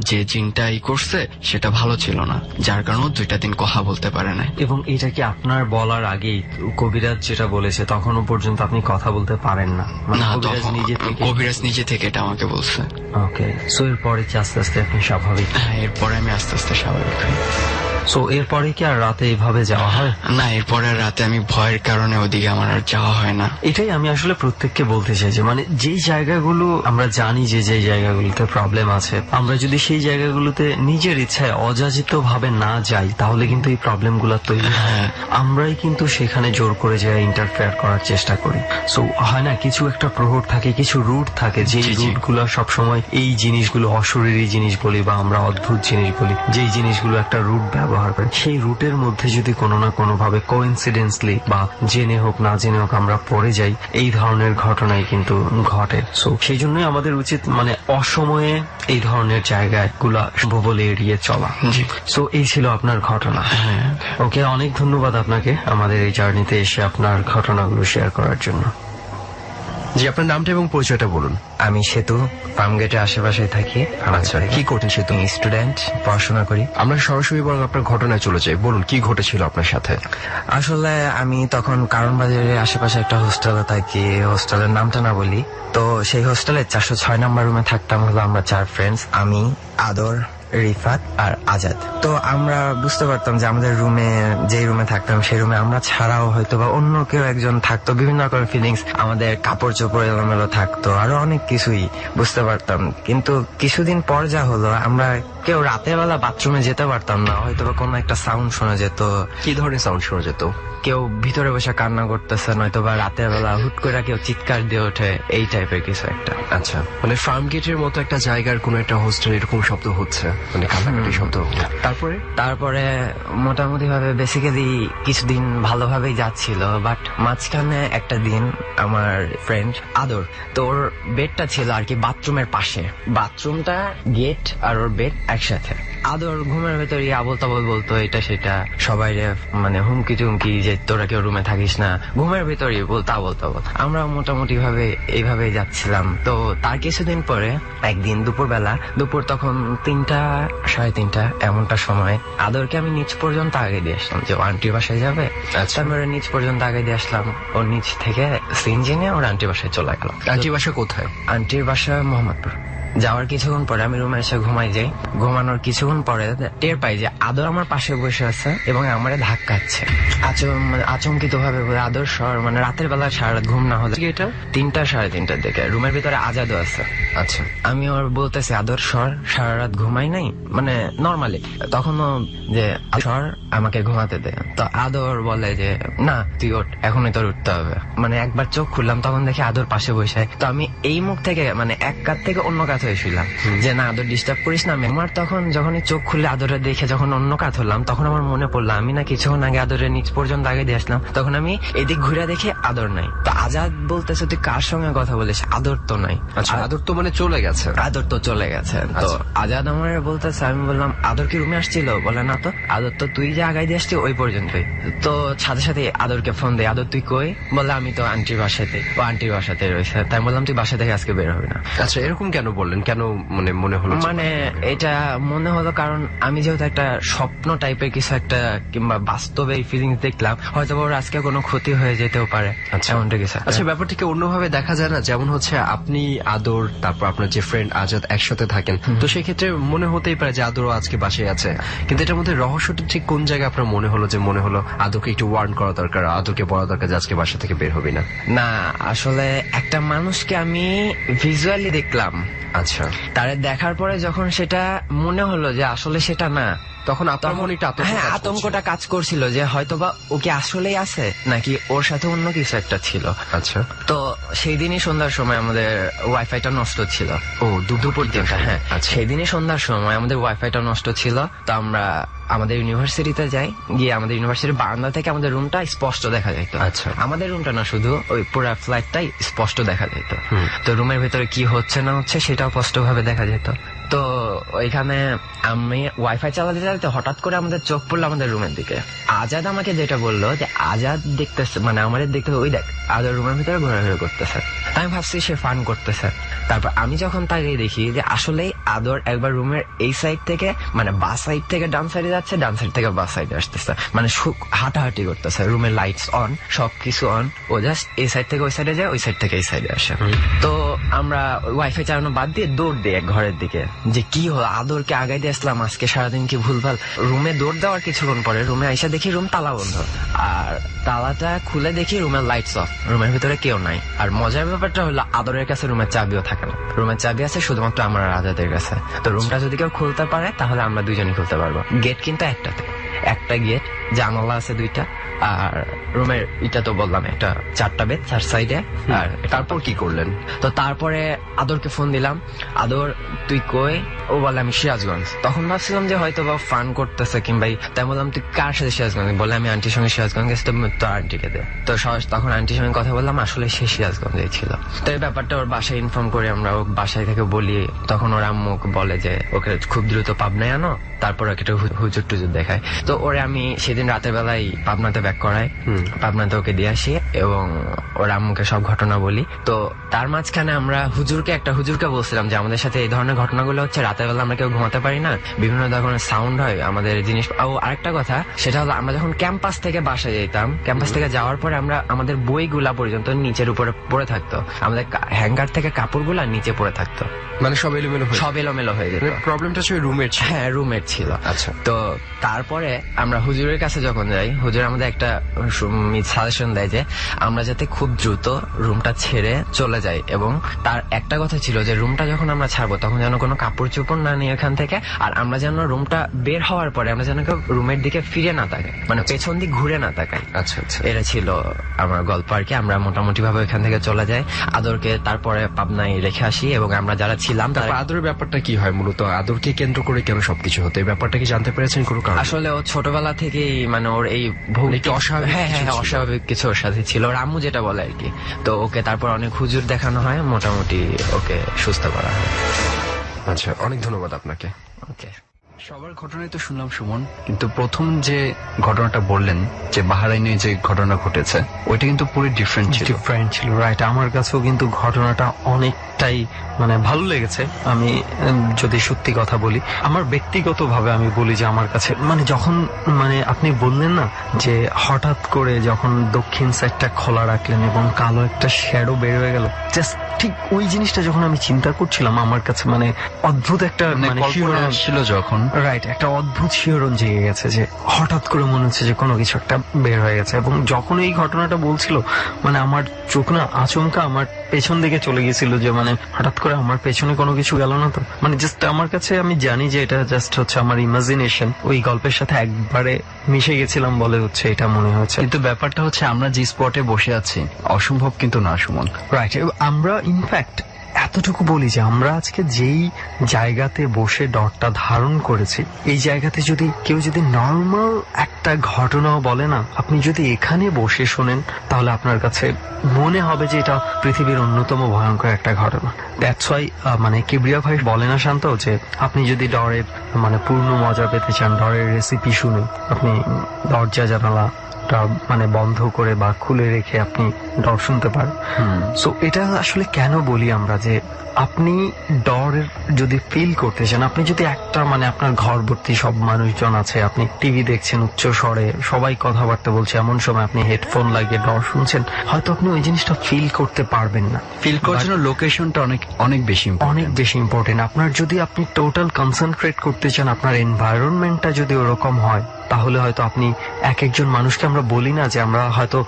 যে জিনটা করছে সেটা ভালো ছিল না, যার কারণে 2টা দিন কথা বলতে পারে না। এবং এটা কি আপনার বলার আগেই কবিরাজ যেটা বলেছে তখনও পর্যন্ত আপনি কথা বলতে পারেন না? না, কবিরাজ নিজে থেকে এটা আমাকে বলছে। ওকে, সো এরপরে কি আস্তে আস্তে আপনি স্বাভাবিক? হ্যাঁ, এরপরে আমি আস্তে আস্তে স্বাভাবিক হই। সো এরপরে কি আর রাতে এইভাবে যাওয়া হয়? না, এরপরে রাতে আমি ভয়ের কারণে ওদিকে আমার আর যাওয়া হয় না। এটাই আমি আসলে প্রত্যেককে বলতে চাই যে মানে যেই জায়গাগুলো আমরা জানি যে জায়গাগুলোতে প্রবলেম আছে, আমরা যদি সেই জায়গাগুলোতে নিজের ইচ্ছায় অযাচিত ভাবে না যাই, তাহলে কিন্তু এই প্রবলেম গুলো তৈরি হয়। আমরাই কিন্তু সেখানে জোর করে যাই ইন্টারফেয়ার করার চেষ্টা করি। সো হয় না, কিছু একটা প্রহর থাকে, কিছু রুট থাকে, যে রুট গুলো সবসময় এই জিনিসগুলো অশরীরী জিনিস বলি বা আমরা অদ্ভুত জিনিস বলি, যেই জিনিসগুলো একটা রুট ব্যবহার করে, সেই রুটের মধ্যে যদি কোনো না কোনো ভাবে কোইন্সিডেন্সলি বা জেনে হোক না জেনে হোক আমরা পড়ে যাই, এই ধরনের ঘটনাই কিন্তু ঘটে। সো সেই জন্যই আমাদের উচিত মানে অসময়ে এই ধরনের জায়গায় গুলা বলে এড়িয়ে চলা। সো এই ছিল আপনার ঘটনা। ওকে, অনেক ধন্যবাদ আপনাকে আমাদের এই জার্নিতে এসে আপনার ঘটনাগুলো শেয়ার করার জন্য। জি, আপনার নামটা এবং পরিচয়টা বলুন। আমি সেতু, ফার্মগেটের আশেপাশে থাকি। আচ্ছা, কি করতেন সেতু? স্টুডেন্ট, পড়াশোনা করি। আমরা সরাসরি বরং আপনার ঘটনায় চলে যাই। বলুন কি ঘটেছিল আপনার সাথে? আসলে আমি তখন কারণ বাজারের আশেপাশে একটা হোস্টেলে থাকি, হোস্টেলের নামটা না বলি। তো সেই হোস্টেলে 406 নম্বর রুমে থাকতাম হলো আমরা 4 ফ্রেন্ডস, আমি, আদর, রিফাত আর আজাদ। তো আমরা বুঝতে পারতাম যে আমাদের রুমে, যে রুমে থাকতাম সেই রুমে আমরা ছাড়াও হয়তো বা অন্য কেউ একজন থাকতো, বিভিন্ন রকমের ফিলিংস, আমাদের কাপড় চোপড় এলোমেলো থাকতো, আরো অনেক কিছুই বুঝতে পারতাম। কিন্তু কিছুদিন পর যা হলো, আমরা কেউ রাতের বেলা বাথরুমে যেতে পারতাম না, হয়তো বা কোনো একটা সাউন্ড শোনা যেত। কি ধরনের সাউন্ড শোনা যেত? কেউ ভিতরে বসে কান্না করতেছে, নয়তো বা রাতের বেলা হুট করে কেউ চিৎকার দিয়ে ওঠে, এই টাইপের কিছু একটা। আচ্ছা, মানে ফার্মগেটের মতো একটা জায়গার কোন একটা হোস্টেল এরকম শব্দ হচ্ছে, মানে কান্নাকাটি শব্দ। তারপরে মোটামুটি ভাবে বেসিক্যালি কিছুদিন ভালোভাবেই যাচ্ছিল, বাট মাঝখানে একটা দিন আমার ফ্রেন্ড আদর, তো ওর বেডটা ছিল আর কি বাথরুমের পাশে, বাথরুমটা গেট আর ওর বেড একসাথে। আদর ঘুমের ভেতরে আবল তাবল বলতো, এটা সেটা, সবাই মানে হুমকি টুমকি যে তোরা কেউ রুমে থাকিস না, ঘুমের ভেতরে বলতো আবল তাবল। আমরা মোটামুটি ভাবে এইভাবেই যাচ্ছিলাম। তো তার কিছুদিন পরে একদিন দুপুর তখন 3টা 3:30 এমনটা সময়, আদরকে আমি নিচ পর্যন্ত আগে দিয়ে আসলাম যে আন্টির বাসায় যাবে। তারপরে নিচ পর্যন্ত আগে দিয়ে আসলাম, ওর নিচ থেকে সিনজি নিয়ে ওর আন্টির বাসায় চলে গেল। আন্টির বাসা কোথায়? আন্টির বাসা মোহাম্মদপুর। যাওয়ার কিছুক্ষণ পরে আমি রুমে এসে ঘুমাই যাই। ঘুমানোর কিছুক্ষণ পরে টের পাই যে আদর আমার পাশে বসে আছে এবং আমারে ধাক্কাচ্ছে। আচমকিত ভাবে আদর স্বর, মানে রাতের বেলা সারা রাত ঘুম না হলে, এটা 3টা 3:30টার দিকে, রুমের ভিতরে আজাদও আছে। আচ্ছা, আমি ওর বলতেছি আদর স্বর, সারা রাত ঘুমাই নাই, মানে নর্মালি তখনও যে স্বর আমাকে ঘুমাতে দে। তো আদর বলে যে না তুই ওঠ, এখনই তোর উঠতে হবে। মানে একবার চোখ খুললাম তখন দেখি আদর পাশে বসে। তো আমি এই মুখ থেকে মানে এক কাত থেকে অন্য কাত হয়ে শুইলাম যে না আদর ডিস্টার্ব করিস না। আমার তখন যখনই চোখ খুললে আদরে দেখে যখন অন্য কাত হলাম, তখন আমার মনে পড়লো আমি না কিছুক্ষণ আগে আদরের নিচ পর্যন্ত আগে দিয়ে আসলাম। তখন আমি এদিক ঘুরে দেখি আদর নাই। তো আজাদ বলতেছে তুই কার সঙ্গে কথা বলিস, আদর তো নাই। আচ্ছা, আদর তো মানে চলে গেছে। আদর তো চলে গেছে। তো আজাদ আমার বলতেছে, আমি বললাম আদর কি রুমে আসছিল? বলে না তো, আদর তো তুই যে আগাই দিয়ে আসছি ওই পর্যন্তই। তো সাথে সাথে আদরকে ফোন দেয়, আদর তুই কই? বলে আমি তো আন্টির বাসাতে। ও আন্টির বাসাতে রয়েছে। তাই বললাম তুই বাসা থেকে আজকে বের হবে না। আচ্ছা, এরকম কেন বললেন? কেন মানে মনে হলো? মানে এটা মনে হলো কারণ আমি যেহেতু একটা স্বপ্ন টাইপের কিছু একটা কিংবা বাস্তবে এই ফিলিংস দেখলাম, হয়তো ওর আজকে কোনো ক্ষতি হয়ে যেতেও পারে। আচ্ছা, এমনটা কিছু। আচ্ছা, ব্যাপারটিকে অন্যভাবে দেখা যায় না? যেমন হচ্ছে আপনি আদর, তারপর আপনার যে ফ্রেন্ড আজাদ একসাথে থাকেন, তো সেক্ষেত্রে মনে হতেই পারে যে আদরও আজকে বাসায় আছে। কিন্তু এটার মধ্যে রহস্যটা ঠিক কোন জায়গায় আপনার মনে হলো যে মনে হলো আদরকে একটু ওয়ার্ন করা দরকার, আদরকে বলা দরকার যে আজকে বাসা থেকে বের হবি না? না, আসলে একটা মানুষকে আমি ভিজুয়ালি দেখলাম। আচ্ছা, তারে দেখার পরে যখন সেটা মনে হলো যে আসলে সেটা না, তখন আপনার মনে একটা আতঙ্কটা কাজ করছিল যে হয়তোবা ওকে আসলেই আছে নাকি ওর সাথে অন্য কিছু একটা ছিল। আচ্ছা, তো সেই দিনই সন্ধ্যার সময় আমাদের ওয়াইফাইটা নষ্ট ছিল। ও দুপুর 3টা। হ্যাঁ, সেই দিনই সন্ধ্যার সময় আমাদের ওয়াইফাইটা নষ্ট ছিল। তো আমরা আমাদের ইউনিভার্সিটিতে যাই, গিয়ে আমাদের ইউনিভার্সিটির বারান্দা থেকে আমাদের রুমটা স্পষ্ট দেখা যেত। আচ্ছা, আমাদের রুমটা না, শুধু ওই পুরো ফ্ল্যাটটাই স্পষ্ট দেখা যেত। তো রুমের ভেতরে কি হচ্ছে না হচ্ছে সেটাও স্পষ্ট ভাবে দেখা যেত। তো ওইখানে আমি ওয়াইফাই চালাতে চালাতে হঠাৎ করে আমাদের চোখ পড়লো আমাদের রুমের দিকে। আজাদ আমাকে যেটা বললো যে আজাদ দেখতেছে, মানে আমাদের দেখতে ওই দেখ আদর রুমের ভিতরে ঘোরাঘুরি করতেছে। আমি ভাবছি সে ফান করতেছে। তারপর আমি যখন তাকে দেখি যে আসলেই আদর একবার রুমের এই সাইড থেকে, মানে বা সাইড থেকে ডান সাইডে যাচ্ছে, ডান সাইড থেকে বা সাইডে আসতেছে, মানে হাঁটাহাঁটি করতেছে। রুমের লাইটস অন, সবকিছু অন। ও জাস্ট এই সাইড থেকে ওই সাইডে যায়, ওই সাইড থেকে এই সাইডে আসে। তো আমরা ওয়াইফাই চালানো বাদ দিয়ে দৌড় দিই ঘরের দিকে যে কি হলো, আদরকে আগাই দিয়ে আসলাম, আজকে সারাদিন কি ভুলভাল। রুমে দৌড় দেওয়ার কিছুক্ষণ পরে রুমে আইসা দেখি রুম তালা বন্ধ, আর তালাটা খুলে দেখি রুমের লাইটস অফ, রুমের ভিতরে কেউ নাই। আর মজার ব্যাপারটা হলো আদরের কাছে রুমের চাবিও থাকে না। রুমের চাবি আছে শুধুমাত্র আমার আজাদের কাছে। তো রুমটা যদি কেউ খুলতে পারে তাহলে আমরা দুজনই খুলতে পারবো। গেট কিন্তু একটাতে, একটা গেট, জানালা আছে 2টা, আর রুমের এটা তো বললাম একটা 4টা বেড 4 সাইডে। আর তারপর কি করলেন? তো তারপরে আদরকে ফোন দিলাম, আদর তুই কই? ও বলে আমি সিরাজগঞ্জ। তখন ভাবছিলাম যে হয়তো বা ফান করতেছে কিংবা, তাই বললাম তুই কার সাথে সিরাজগঞ্জ? বলে আমি আন্টির সঙ্গে সিরাজগঞ্জ গেছি, তো আন্টিকে দে। তো তখন আন্টির সঙ্গে কথা বললাম, আসলে সে সিরাজগঞ্জে ছিল। তো এই ব্যাপারটা ওর বাসায় ইনফর্ম করে আমরা ও বাসায় থেকে বলি। তখন ওর আম্মু বলে যে ওকে খুব দ্রুত পাবনায় আনো, তারপর ওকে হুজুর টুজুর দেখায়। তো ওরে আমি সেদিন রাতের বেলায় পাবনাতে ব্যাক করাই, পাবনাতে ওকে দিয়ে আসি এবং ওর আম্মুকে সব ঘটনা বলি। তো তার মাঝখানে আমরা হুজুরকে বলছিলাম যে আমাদের সাথে এই ধরনের ঘটনাগুলো হচ্ছে, রাতের বেলা আমরা কেউ ঘুমাতে পারি না, বিভিন্ন ধরনের সাউন্ড হয় আমাদের জিনিস। ও আরেকটা কথা, সেটা হলো আমরা যখন ক্যাম্পাস থেকে বাসায় যেতাম, ক্যাম্পাস থেকে যাওয়ার পরে আমরা আমাদের বইগুলা পর্যন্ত নিচের উপরে পড়ে থাকতো, আমাদের হ্যাঙ্গার থেকে কাপড়গুলা নিচে পড়ে থাকতো, মানে সব এলোমেলো হয়ে যেত। প্রবলেমটা ছিল রুমের? হ্যাঁ, রুমের ছিল। আচ্ছা, তো তারপরে আমরা হুজুরের কাছে যখন যাই, হুজুর আমাদের একটা সাজেশন দেয় যে আমরা যাতে খুব দ্রুত রুমটা ছেড়ে চলে যাই, এবং তার একটা কথা ছিল যে রুমটা যখন আমরা ছাড়বো তখন যেন কোনো কাপড় চোপড় না নিয়ে এখান থেকে, আর আমরা যেন রুমটা বের হওয়ার পরে আমরা যেন কেউ রুমের দিকে ফিরে না তাকাই, মানে পেছন দিক ঘুরে না তাকাই। আচ্ছা আচ্ছা, এটা ছিল আমার গল্প আর কি। আমরা মোটামুটি ভাবে এখান থেকে চলে যাই, আদরকে তারপরে পাবনায় রেখে আসি, এবং আমরা যারা ছিলাম তারা। আদরের ব্যাপারটা কি হয় মূলত? আদরকে কেন্দ্র করে কেন সবকিছু হতো, এই ব্যাপারটা কি জানতে পেরেছেন কোনো কারণ? আসলে ও ছোটবেলা থেকেই মানে ওর এই অস্বাভাবিক কিছু ওর সাথে ছিল, ওর আম্মু যেটা বলে আর কি। তো ওকে তারপর অনেক হুজুর দেখানো হয়, মোটামুটি ওকে সুস্থ করা হয়। আচ্ছা, অনেক ধন্যবাদ আপনাকে। ওকে, সবার ঘটনাই তো শুনলাম সুমন, কিন্তু প্রথম যে ঘটনাটা বললেন যে বাহরাইনে যে ঘটনা ঘটেছে, ওইটা কিন্তু পুরো ডিফারেন্ট ছিল। রাইট। আমার কাছেও কিন্তু ঘটনাটা অনেক অনেকটাই মানে ভালো লেগেছে। আমি যদি সত্যি কথা বলি, আমার ব্যক্তিগতভাবে আমি বলি যে আমার কাছে মানে যখন মানে আপনি বললেন না যে হঠাৎ করে যখন দক্ষিণ সাইডটা খোলা রাখলেন এবং কালো একটা শ্যাডো বের হয়ে গেল, জাস্ট ঠিক ওই জিনিসটা যখন আমি চিন্তা করছিলাম আমার কাছে মানে অদ্ভুত একটা মানে কল্পনা ছিল যখন রাইট একটা অদ্ভুত শিহরণ জেগে গেছে যে হঠাৎ করে মনে হচ্ছে যে কোনো কিছু একটা বের হয়ে গেছে। এবং যখন এই ঘটনাটা বলছিল মানে আমার চোখ না আচমকা আমার পেছন দিকে চলে গেছিল যে মানে হঠাৎ করে আমার পেছনে কোনো কিছু গেল না তো, মানে জাস্ট আমার কাছে আমি জানি যে এটা জাস্ট হচ্ছে আমার ইমাজিনেশন, ওই গল্পের সাথে একবারে মিশে গেছিলাম বলে হচ্ছে এটা মনে হয়েছে। কিন্তু ব্যাপারটা হচ্ছে আমরা যে স্পটে বসে আছি অসম্ভব কিন্তু না সুমন। রাইট, আমরা ইনফ্যাক্ট এতটুকু বলি যে আমরা আজকে যেই জায়গাতে বসে ডরটা ধারণ করেছি, এই জায়গাতে যদি কেউ যদি নর্মাল একটা ঘটনাও বলে না, আপনি যদি এখানে বসে শোনেন তাহলে আপনার কাছে মনে হবে যে এটা পৃথিবীর অন্যতম ভয়ঙ্কর একটা ঘটনা। দ্যাটস ওয়াই মানে কিবরিয়া ভাই বলে না শান্ত যে আপনি যদি ডরের মানে পূর্ণ মজা পেতে চান, ডরের রেসিপি শুনে আপনি দরজা জানালা মানে বন্ধ করে বা খুলে রেখে আপনি ডর শুনতে পারেন। সো এটা আসলে কেন বলি আমরা যে আপনি ডর যদি ফিল করতে চান, আপনি যদি একটা মানে আপনার ঘর ভর্তি সব মানুষজন আছে, আপনি টিভি দেখছেন উচ্চ স্বরে, সবাই কথাবার্তা বলছে, এমন সময় আপনি হেডফোন লাগিয়ে ডর শুনছেন, হয়তো আপনি ওই জিনিসটা ফিল করতে পারবেন না। ফিল করার জন্য লোকেশনটা অনেক বেশি ইম্পর্টেন্ট। আপনার যদি আপনি টোটাল কনসেন্ট্রেট করতে চান, আপনার এনভায়রনমেন্টটা যদি ওরকম হয়, তাহলে হয়তো আপনি এক একজন মানুষকে আমরা বলি না যে আমরা হয়তো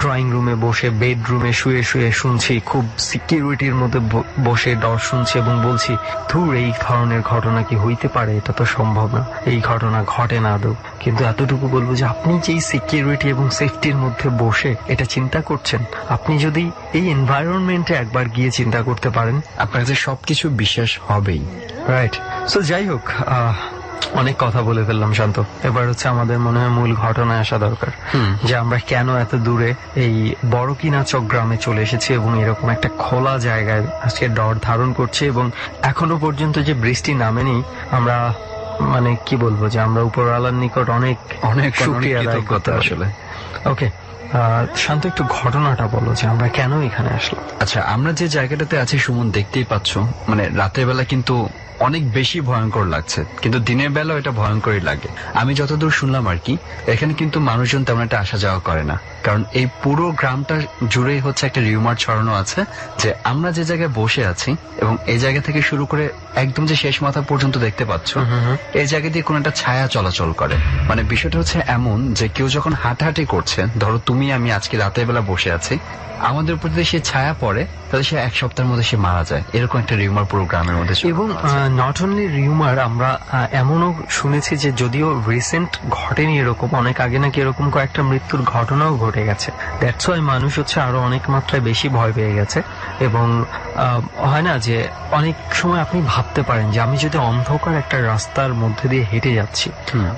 ড্রয়িং রুমে বসে বেডরুমে শুয়ে শুয়ে শুনছি, খুব সিকিউরিটির মধ্যে বসে ডর শুনছি এবং বলছি ধুর এই ধরনের ঘটনা কি হইতে পারে, এটা তো সম্ভব না, এই ঘটনা ঘটে না আদৌ। কিন্তু এতটুকু বলবো যে আপনি যেই সিকিউরিটি এবং সেফটির মধ্যে বসে এটা চিন্তা করছেন, আপনি যদি এই এনভায়রনমেন্টে একবার গিয়ে চিন্তা করতে পারেন, আপনার কাছে সবকিছু বিশ্বাস হবেই। রাইট। সো যাই হোক, অনেক কথা বলে ফেললাম শান্ত, এবার হচ্ছে আমাদের মনে হয় মূল ঘটনায় আসা দরকার যে আমরা কেন এত দূরে এই বড়কিনাচক গ্রামে চলে এসেছি এবং এরকম একটা খোলা জায়গায় আজকে ডর ধারণ করছি এবং এখনো পর্যন্ত যে বৃষ্টি নামেনি। আমরা মানে কি বলবো যে আমরা উপরওয়ালার নিকট অনেক অনেক শুকরিয়া আদায় করতে আসলে। ওকে শান্ত, একটু ঘটনাটা বলো যে আমরা কেন এখানে আসলাম। আচ্ছা, আমরা যে জায়গাটাতে আছি সুমন দেখতেই পাচ্ছ, মানে রাতের বেলা কিন্তু অনেক বেশি ভয়ঙ্কর লাগছে, কিন্তু দিনের বেলা এটা ভয়ঙ্করই লাগে। আমি যতদূর শুনলাম আর কি, এখানে কিন্তু মানুষজন তেমন একটা আসা যাওয়া করে না, কারণ এই পুরো গ্রামটা জুড়েই হচ্ছে একটা রিউমার ছড়ানো আছে যে আমরা যে জায়গায় বসে আছি এবং এই জায়গা থেকে শুরু করে একদম যে শেষ মাথা পর্যন্ত দেখতে পাচ্ছ, এই জায়গা দিয়ে কোনো একটা ছায়া চলাচল করে। মানে বিষয়টা হচ্ছে এমন যে কেউ যখন হাঁটাহাঁটি করছে, ধরো তুমি আমি আজকে রাতের বেলা বসে আছি, আমাদের উপর যদি সে ছায়া পড়ে তাহলে সে এক সপ্তাহের মধ্যে সে মারা যায়, এরকম একটা রিউমার পুরো গ্রামের মধ্যে। এবং নট অনলি রিউমার, আমরা এমনও শুনেছি যে যদিও রিসেন্ট ঘটেনি এরকম, অনেক আগে নাকি এরকম কয়েকটা মৃত্যুর ঘটনাও ঘটে গেছে। দ্যাটস ওয়াই মানুষ হচ্ছে আরো অনেক মাত্রায় বেশি ভয় পেয়ে গেছে। এবং হয় না যে অনেক সময় আপনি ভাবতে পারেন যে আমি যদি অন্ধকার একটা রাস্তার মধ্যে দিয়ে হেঁটে যাচ্ছি,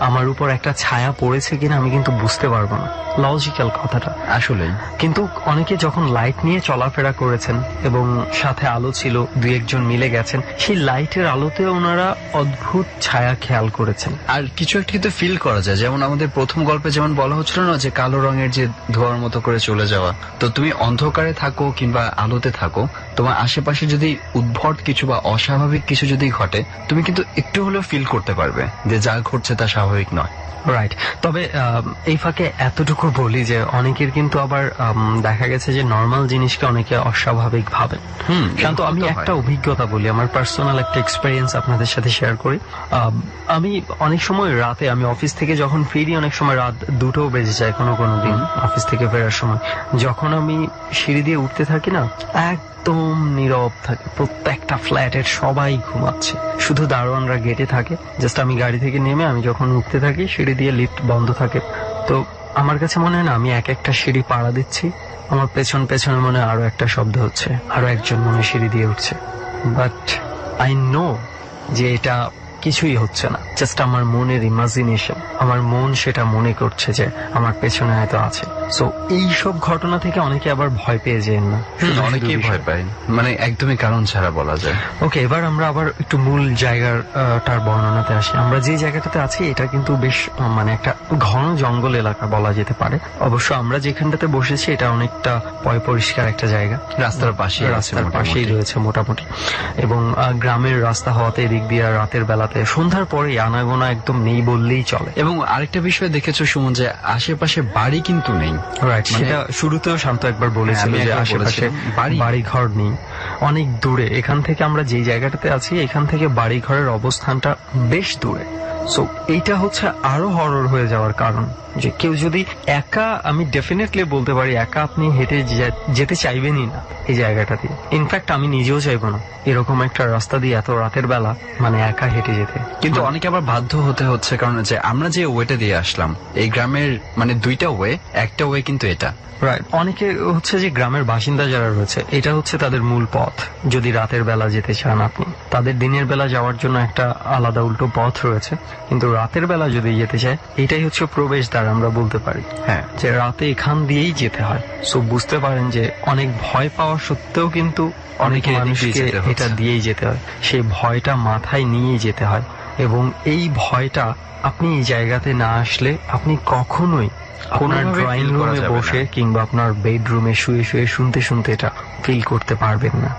আমার উপর একটা ছায়া পড়েছে কিনা আমি কিন্তু বুঝতে পারবো না। লজিক্যাল কথাটা আসলে, কিন্তু অনেকে যখন লাইট নিয়ে চলাফেরা করেছেন এবং সাথে আলো ছিল, দুই একজন মিলে গেছেন, সেই লাইটের আলোতে ওনারা অদ্ভুত ছায়া খেয়াল করেছেন। আর কিছু একটা কিন্তু ফিল করা যায়, যেমন আমাদের প্রথম গল্পে যেমন বলা হচ্ছিল না যে কালো রঙের যে ধোঁয়ার মতো করে চলে যাওয়া, তো তুমি অন্ধকারে থাকো কিংবা আলোতে থাকো, তোমার আশেপাশে যদি উদ্ভট কিছু বা অস্বাভাবিক কিছু যদি ঘটে, তুমি কিন্তু একটু হলেও ফিল করতে পারবে যে যা ঘটছে তা স্বাভাবিক নয়। রাইট। তবে এই ফাঁকে এতটুকু বলি যে অনেকের কিন্তু আবার দেখা গেছে যে নর্মাল জিনিসকে অনেকে অস্বাভাবিক ভাবেন। শান্ত, আমি একটা অভিজ্ঞতা বলি, আমার পার্সোনাল একটা এক্সপেরিয়েন্স আপনাদের সাথে শেয়ার করি। আমি অনেক সময় রাতে, আমি অফিস থেকে যখন ফিরি, অনেক সময় রাত 2টোও বেজে যায় কোনো কোনো দিন অফিস থেকে ফেরার সময়, যখন আমি সিঁড়ি দিয়ে উঠতে থাকি না, একদম নীরব থাকে, প্রত্যেকটা ফ্ল্যাটের সবাই ঘুমাচ্ছে, শুধু দারোয়ানরা গেটে থাকে। জাস্ট আমি গাড়ি থেকে নেমে আমি যখন উঠতে থাকি, সিঁড়ি দিয়ে লিফট বন্ধ থাকে, তো আমার কাছে মনে হয় না আমি এক একটা সিঁড়ি পাড়া দিচ্ছি, আমার পেছনে মনে আরো একটা শব্দ হচ্ছে, আরো একজন মনে সিঁড়ি দিয়ে উঠছে, বাট আই নো যে এটা কিছুই হচ্ছে না, জাস্ট আমার মনের ইমাজিনেশন, আমার মন সেটা মনে করছে যে আমার পেছনে হয়তো আছে। সো এইসব ঘটনা থেকে অনেকে আবার ভয় পেয়ে যায় না, অনেকেই ভয় পায়, মানে একদমই কারণ ছাড়া বলা যায়। ওকে, এবার আমরা আবার একটু মূল জায়গাটার বর্ণনাতে আসি। আমরা যে জায়গাটাতে আছি এটা কিন্তু বেশ মানে একটা ঘন জঙ্গল এলাকা বলা যেতে পারে। অবশ্য আমরা যেখানটাতে বসেছি এটা অনেকটা পয় পরিষ্কার একটা জায়গা, রাস্তার পাশে, রাস্তার পাশেই রয়েছে মোটামুটি, এবং গ্রামের রাস্তা হওয়াতে এদিক দিয়ে রাতের বেলাতে সন্ধ্যার পরে আনাগোনা একদম নেই বললেই চলে। এবং আরেকটা বিষয় দেখেছো সুমন, যে আশেপাশে বাড়ি কিন্তু নেই। রাইট, সেটা শুরুতেও শান্ত একবার বলেছিল যে আশেপাশে বাড়ি ঘর নেই, অনেক দূরে। এখান থেকে আমরা যেই জায়গাটাতে আছি এখান থেকে বাড়ি ঘরের অবস্থানটা বেশ দূরে। সো এইটা হচ্ছে আরো হরর হয়ে যাওয়ার কারণ, যে কেউ যদি একা, আমি ডেফিনেটলি বলতে পারি একা আপনি হেঁটে যেতে চাইবেনই না এই জায়গাটা দিয়ে। ইনফ্যাক্ট আমি নিজেও চাইবো না এরকম একটা রাস্তা দিয়ে এত রাতের বেলা মানে একা হেঁটে যেতে। কিন্তু অনেকে আবার বাধ্য হতে হচ্ছে, কারণ যে আমরা যে ওয়েটা দিয়ে আসলাম এই গ্রামের মানে দুইটা ওয়ে, একটা ওয়ে কিন্তু এটা। রাইট, অনেকে হচ্ছে যে গ্রামের বাসিন্দা যারা রয়েছে এটা হচ্ছে তাদের মূল পথ। যদি রাতের বেলা যেতে চান আপনি, তাদের দিনের বেলা যাওয়ার জন্য একটা আলাদা উল্টো পথ রয়েছে, কিন্তু রাতের বেলা যদি যেতে চায় এটাই হচ্ছে প্রবেশদ্বার আমরা বলতে পারি। হ্যাঁ, যে রাতে এখান দিয়েই যেতে হয়। সো বুঝতে পারেন যে অনেক ভয় পাওয়া সত্ত্বেও কিন্তু অনেক মানুষকে এটা দিয়েই যেতে হয়, সেই ভয়টা মাথায় নিয়েই যেতে হয়। এবং এই ভয়টা আপনি এই জায়গাতে না আসলে আপনি কখনোই আপনার ড্রয়িং রুমে বসে কিংবা আপনার বেডরুমে শুয়ে শুয়ে শুনতে শুনতে এটা ফিল করতে পারবেন না।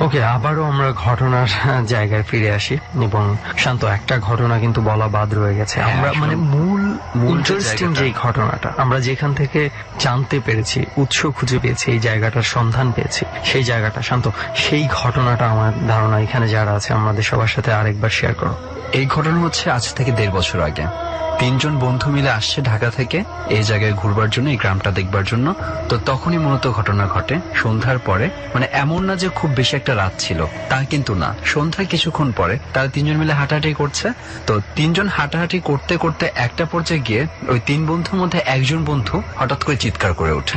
ওকে, আবারও আমরা ঘটনার জায়গায় ফিরে আসি, এবং শান্ত একটা ঘটনা কিন্তু বলা বাদ রয়ে গেছে। আমরা মানে মূল ইন্টারেস্টিং যে ঘটনাটা আমরা যেখান থেকে জানতে পেরেছি, উৎস খুঁজে পেয়েছি, এই জায়গাটার সন্ধান পেয়েছি, সেই জায়গাটা শান্ত, সেই ঘটনাটা আমার ধারণা এখানে যারা আছে আমাদের সবার সাথে আরেকবার শেয়ার করো। এই ঘটনা হচ্ছে আজ থেকে 1.5 বছর আগে। 3 জন বন্ধু মিলে আসছে ঢাকা থেকে এই জায়গায় ঘুরবার জন্য, এই গ্রামটা দেখবার জন্য। তো তখনই মূলত ঘটনা ঘটে সন্ধ্যার পরে। মানে এমন না যে খুব বেশি একটা রাত ছিল, তা কিন্তু না, সন্ধ্যায় কিছুক্ষণ পরে তারা 3 জন মিলে হাঁটাহাঁটি করছে। তো 3 জন হাঁটাহাঁটি করতে করতে একটা পর্যায়ে গিয়ে ওই 3 বন্ধুর মধ্যে একজন বন্ধু হঠাৎ করে চিৎকার করে ওঠে।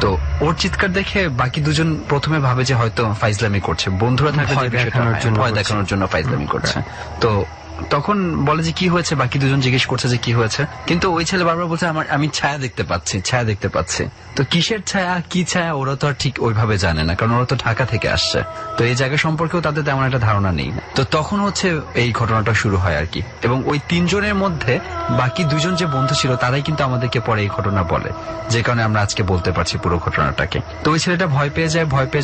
তো ওর চিৎকার দেখে বাকি 2 জন প্রথমে ভাবে যে হয়তো ফাইজলামি করছে, বন্ধুরা থাকলে ভয় দেখানোর জন্য ফাইজলামি করছে। তো তখন বলে যে কি হয়েছে, বাকি 2 জন জিজ্ঞেস করছে যে কি হয়েছে, কিন্তু ওই ছেলে বারবার বলছে আমি ছায়া দেখতে পাচ্ছি। তো কিসের ছায়া, কি ছায়া ওরা তো আর ঠিক ওইভাবে জানে না, কারণ ওরা তো ঢাকা থেকে আসছে, তো এই জায়গা সম্পর্কেও তাদের তেমন একটা ধারণা নেই। তো তখন হচ্ছে এই ঘটনাটা শুরু হয় আর কি। এবং ওই 3 জনের মধ্যে বাকি 2 জন যে বন্ধু ছিল তারাই কিন্তু আমাদেরকে পরে এই ঘটনা বলে, যে কারণে আমরা আজকে বলতে পারছি পুরো ঘটনাটাকে। তো ওই ছেলেটা ভয় পেয়ে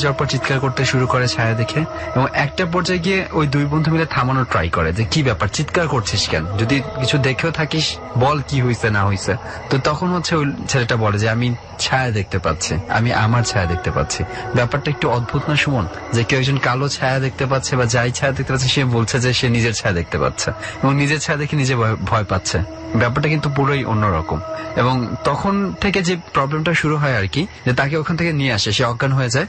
যাওয়ার পর চিৎকার করতে শুরু করে ছায়া দেখে, এবং একটা পর্যায়ে গিয়ে ওই 2 বন্ধু মিলে থামানোর ট্রাই করে যে কি ব্যাপার, চিৎকার করছিস কেন, যদি কিছু দেখেও থাকিস বল কি হয়েছে না হয়েছে। তো তখন হচ্ছে ওই ছেলেটা বলে যে আমি ছায়া দেখতে পাচ্ছি, আমি আমার ছায়া দেখতে পাচ্ছি। ব্যাপারটা একটু অদ্ভুত না সুমন, যে কেউ একজন কালো ছায়া দেখতে পাচ্ছে বা যাই ছায়া দেখতে পাচ্ছে সে বলছে যে সে নিজের ছায়া দেখতে পাচ্ছে, এবং নিজের ছায়া দেখে নিজে ভয় পাচ্ছে। ব্যাপারটা কিন্তু পুরোই অন্যরকম। এবং তখন থেকে যে প্রবলেমটা শুরু হয় আর কি, যে তাকে ওখান থেকে নিয়ে আসে, সে অজ্ঞান হয়ে যায়।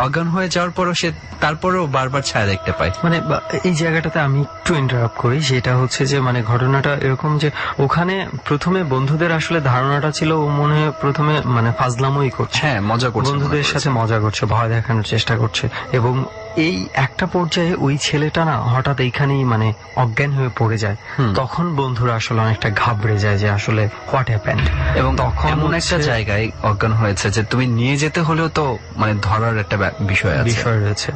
অজ্ঞান হয়ে যাওয়ার পরও সে তারপরেও বারবার ছায়া দেখতে পায়। মানে এই জায়গাটাতে আমি একটু ইন্টারাপ্ট করি, সেটা হচ্ছে যে মানে ঘটনাটা এরকম যে ওখানে প্রথমে বন্ধুদের আসলে ধারণাটা ছিল ও মনে হয় প্রথমে মানে ফাজলামোই করছে, হ্যাঁ মজা করছে, বন্ধুদের সাথে মজা করছে, ভয় দেখানোর চেষ্টা করছে। এবং এই একটা পর্যায়ে ওই ছেলেটা না হঠাৎ এইখানেই মানে অজ্ঞান হয়ে পড়ে যায়। তখন বন্ধুরা আসলে অনেকটা ঘাবড়ে যায় যে আসলে হোয়াট হ্যাপেন্ড। এবং তখন এমন একটা জায়গায় অজ্ঞান হয়েছে যে তুমি নিয়ে যেতে হলেও তো মানে ধরার একটা বিষয় রয়েছে।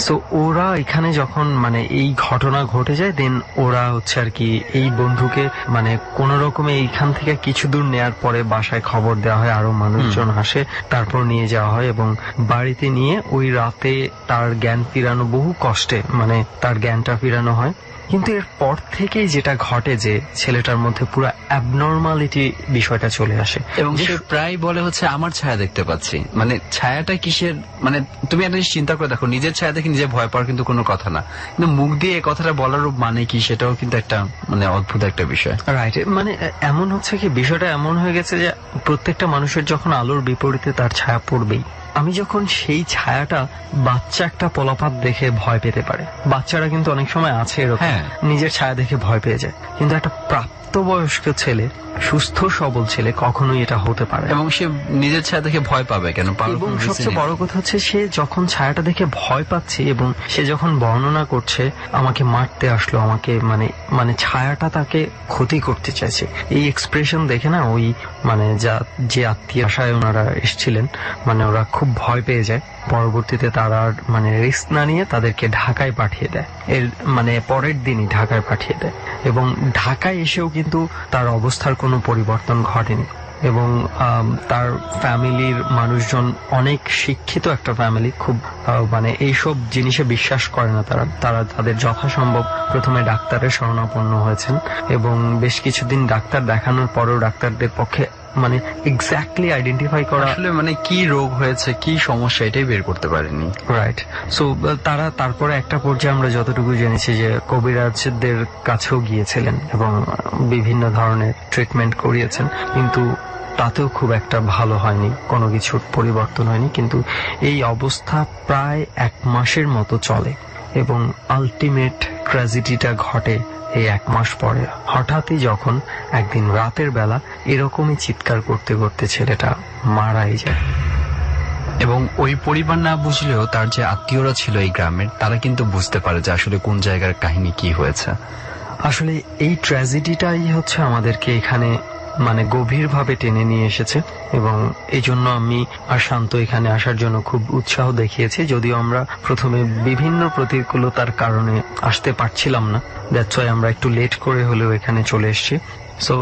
সো ওরা এখানে যখন মানে এই ঘটনা ঘটে যায়, দেন ওরা হচ্ছে আর কি এই বন্ধুকে মানে কোন রকমে এইখান থেকে কিছু দূর নেয়ার পরে বাসায় খবর দেওয়া হয়, আরো মানুষজন আসে, তারপর নিয়ে যাওয়া হয় এবং বাড়িতে নিয়ে ওই রাতে তার জ্ঞান ফিরানো, বহু কষ্টে মানে তার জ্ঞানটা ফিরানো হয়। কিন্তু এর পর থেকেই যেটা ঘটে যে ছেলেটার মধ্যে পুরো অ্যাবনর্মালিটি বিষয়টা চলে আসে, এবং সে প্রায় বলে হচ্ছে আমার ছায়া দেখতে পাচ্ছি। মানে ছায়াটা কিসের, মানে তুমি একটা জিনিস চিন্তা করে দেখো, নিজের ছায়া দেখে নিজে ভয় পাওয়ার কিন্তু কোনো কথা না, কিন্তু মুখ দিয়ে এই কথাটা বলার মানে কি, সেটাও কিন্তু একটা মানে অদ্ভুত একটা বিষয়। রাইট, মানে এমন হচ্ছে কি বিষয়টা এমন হয়ে গেছে যে প্রত্যেকটা মানুষের যখন আলোর বিপরীতে তার ছায়া পড়বেই। আমি যখন সেই ছায়াটা বাচ্চা একটা পলাপাত দেখে ভয় পেতে পারে, বাচ্চারা কিন্তু অনেক সময় আছে এরকম নিজের ছায়া দেখে ভয় পেয়ে যায়, কিন্তু একটা প্রাপ্ত প্রাপ্তবয়স্ক ছেলে, সুস্থ সবল ছেলে কখনোই এটা হতে পারে না। এবং সে নিজের ছায়া দেখে ভয় পাবে কেন? এবং সবচেয়ে বড় কথা হচ্ছে সে যখন ছায়াটা দেখে ভয় পাচ্ছে এবং সে যখন বর্ণনা করছে আমাকে মারতে আসলো, আমাকে মানে মানে ছায়াটা তাকে ক্ষতি করতে চাইছে, এই এক্সপ্রেশন দেখে না ওই মানে যে আত্মীয় আশায় ওনারা এসেছিলেন মানে ওরা খুব ভয় পেয়ে যায়। পরবর্তীতে তারা মানে রিস্ক না নিয়ে তাদেরকে ঢাকায় পাঠিয়ে দেয়, এর মানে পরের দিনই ঢাকায় পাঠিয়ে দেয়। এবং ঢাকায় এসেও কিন্তু তার অবস্থার কোনো পরিবর্তন ঘটেনি এবং তার ফ্যামিলির মানুষজন অনেক শিক্ষিত একটা ফ্যামিলি, খুব মানে এইসব জিনিসে বিশ্বাস করে না তারা তাদের যথাসম্ভব প্রথমে ডাক্তারের শরণাপন্ন হয়েছেন এবং বেশ কিছুদিন ডাক্তার দেখানোর পরেও ডাক্তারদের পক্ষে মানে এক্স্যাক্টলি আইডেন্টিফাই করা আসলে মানে কি রোগ হয়েছে, কি সমস্যা, এটাই বের করতে পারেনি। রাইট। সো তারা তারপরে একটা পর্যায়ে আমরা যতটুকু জেনেছি যে কবিরাজদের কাছেও গিয়েছিলেন এবং বিভিন্ন ধরনের ট্রিটমেন্ট করিয়েছেন, কিন্তু তাতেও খুব একটা ভালো হয়নি, কোনো কিছুর পরিবর্তন হয়নি। কিন্তু এই অবস্থা প্রায় 1 মাসের মতো চলে এবং আলটিমেট ট্র্যাজেডিটা ঘটে এই 1 মাস পরে। হঠাৎই যখন একদিন রাতের বেলা এরকমই চিৎকার করতে করতে ছেলেটা মারাই যায়। এবং ওই পরিবার না বুঝলেও তার যে আত্মীয়রা ছিল এই গ্রামের, তারা কিন্তু বুঝতে পারে যে আসলে কোন জায়গার কাহিনী কি হয়েছে। আসলে এই ট্র্যাজেডিটাই হচ্ছে আমাদেরকে এখানে মানে গভীরভাবে টেনে নিয়ে এসেছে এবং এই জন্য আমি আর শান্ত এখানে আসার জন্য খুব উৎসাহ দেখিয়েছি, যদিও আমরা প্রথমে বিভিন্ন প্রতিকূলতার কারণে আসতে পারছিলাম না। দ্যাটস ওয়াই আমরা একটু লেট করে হলেও এখানে চলে এসেছি। সো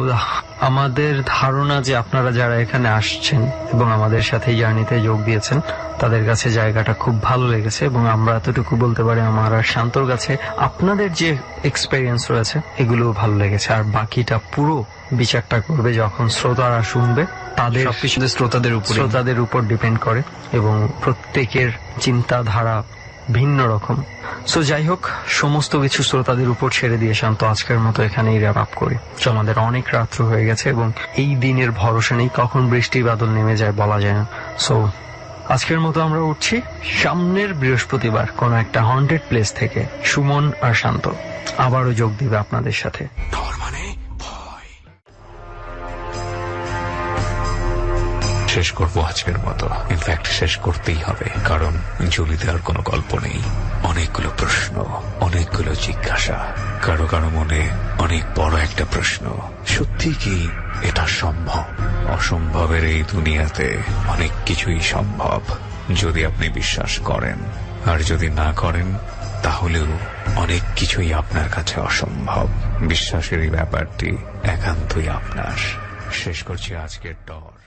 আমাদের ধারণা যে আপনারা যারা এখানে আসছেন এবং আমাদের সাথে জার্নিতে যোগ দিয়েছেন তাদের কাছে জায়গাটা খুব ভালো লেগেছে এবং আমরা এতটুকু বলতে পারি আমার আর শান্তর কাছে আপনাদের যে এক্সপেরিয়েন্স রয়েছে এগুলো ভালো লেগেছে। আর বাকিটা পুরো বিচারটা করবে যখন শ্রোতারা শুনবে, তাদের সবকিছু শ্রোতাদের উপর ডিপেন্ড করে এবং প্রত্যেকের চিন্তাধারা ভিন্ন রকম। সো যাই হোক, সমস্ত কিছু শ্রোতাদের উপর ছেড়ে দিয়ে শান্ত আজকের মতো এখানেই র্যাপ আপ করি। আমাদের অনেক রাত্র হয়ে গেছে এবং এই দিনের ভরসা নেই, কখন বৃষ্টি বাদল নেমে যায় বলা যায় না। সো আজকের মতো আমরা উঠছি। সামনের বৃহস্পতিবার কোনো একটা হন্টেড প্লেস থেকে সুমন আর শান্ত আবারও যোগ দিবে আপনাদের সাথে। শেষ করবো আজকের মতো, ইনফ্যাক্ট শেষ করতেই হবে, কারণ জলি দেওয়ার কোনো গল্প নেই। অনেকগুলো প্রশ্ন, অনেকগুলো জিজ্ঞাসা, কারো কারো মনে অনেক বড় একটা প্রশ্ন, সত্যি কি এটা সম্ভব? অসম্ভবের এই দুনিয়াতে অনেক কিছুই সম্ভব যদি আপনি বিশ্বাস করেন, আর যদি না করেন তাহলেও অনেক কিছুই আপনার কাছে অসম্ভব। বিশ্বাসের এই ব্যাপারটি একান্তই আপনার। শেষ করছি আজকের টর।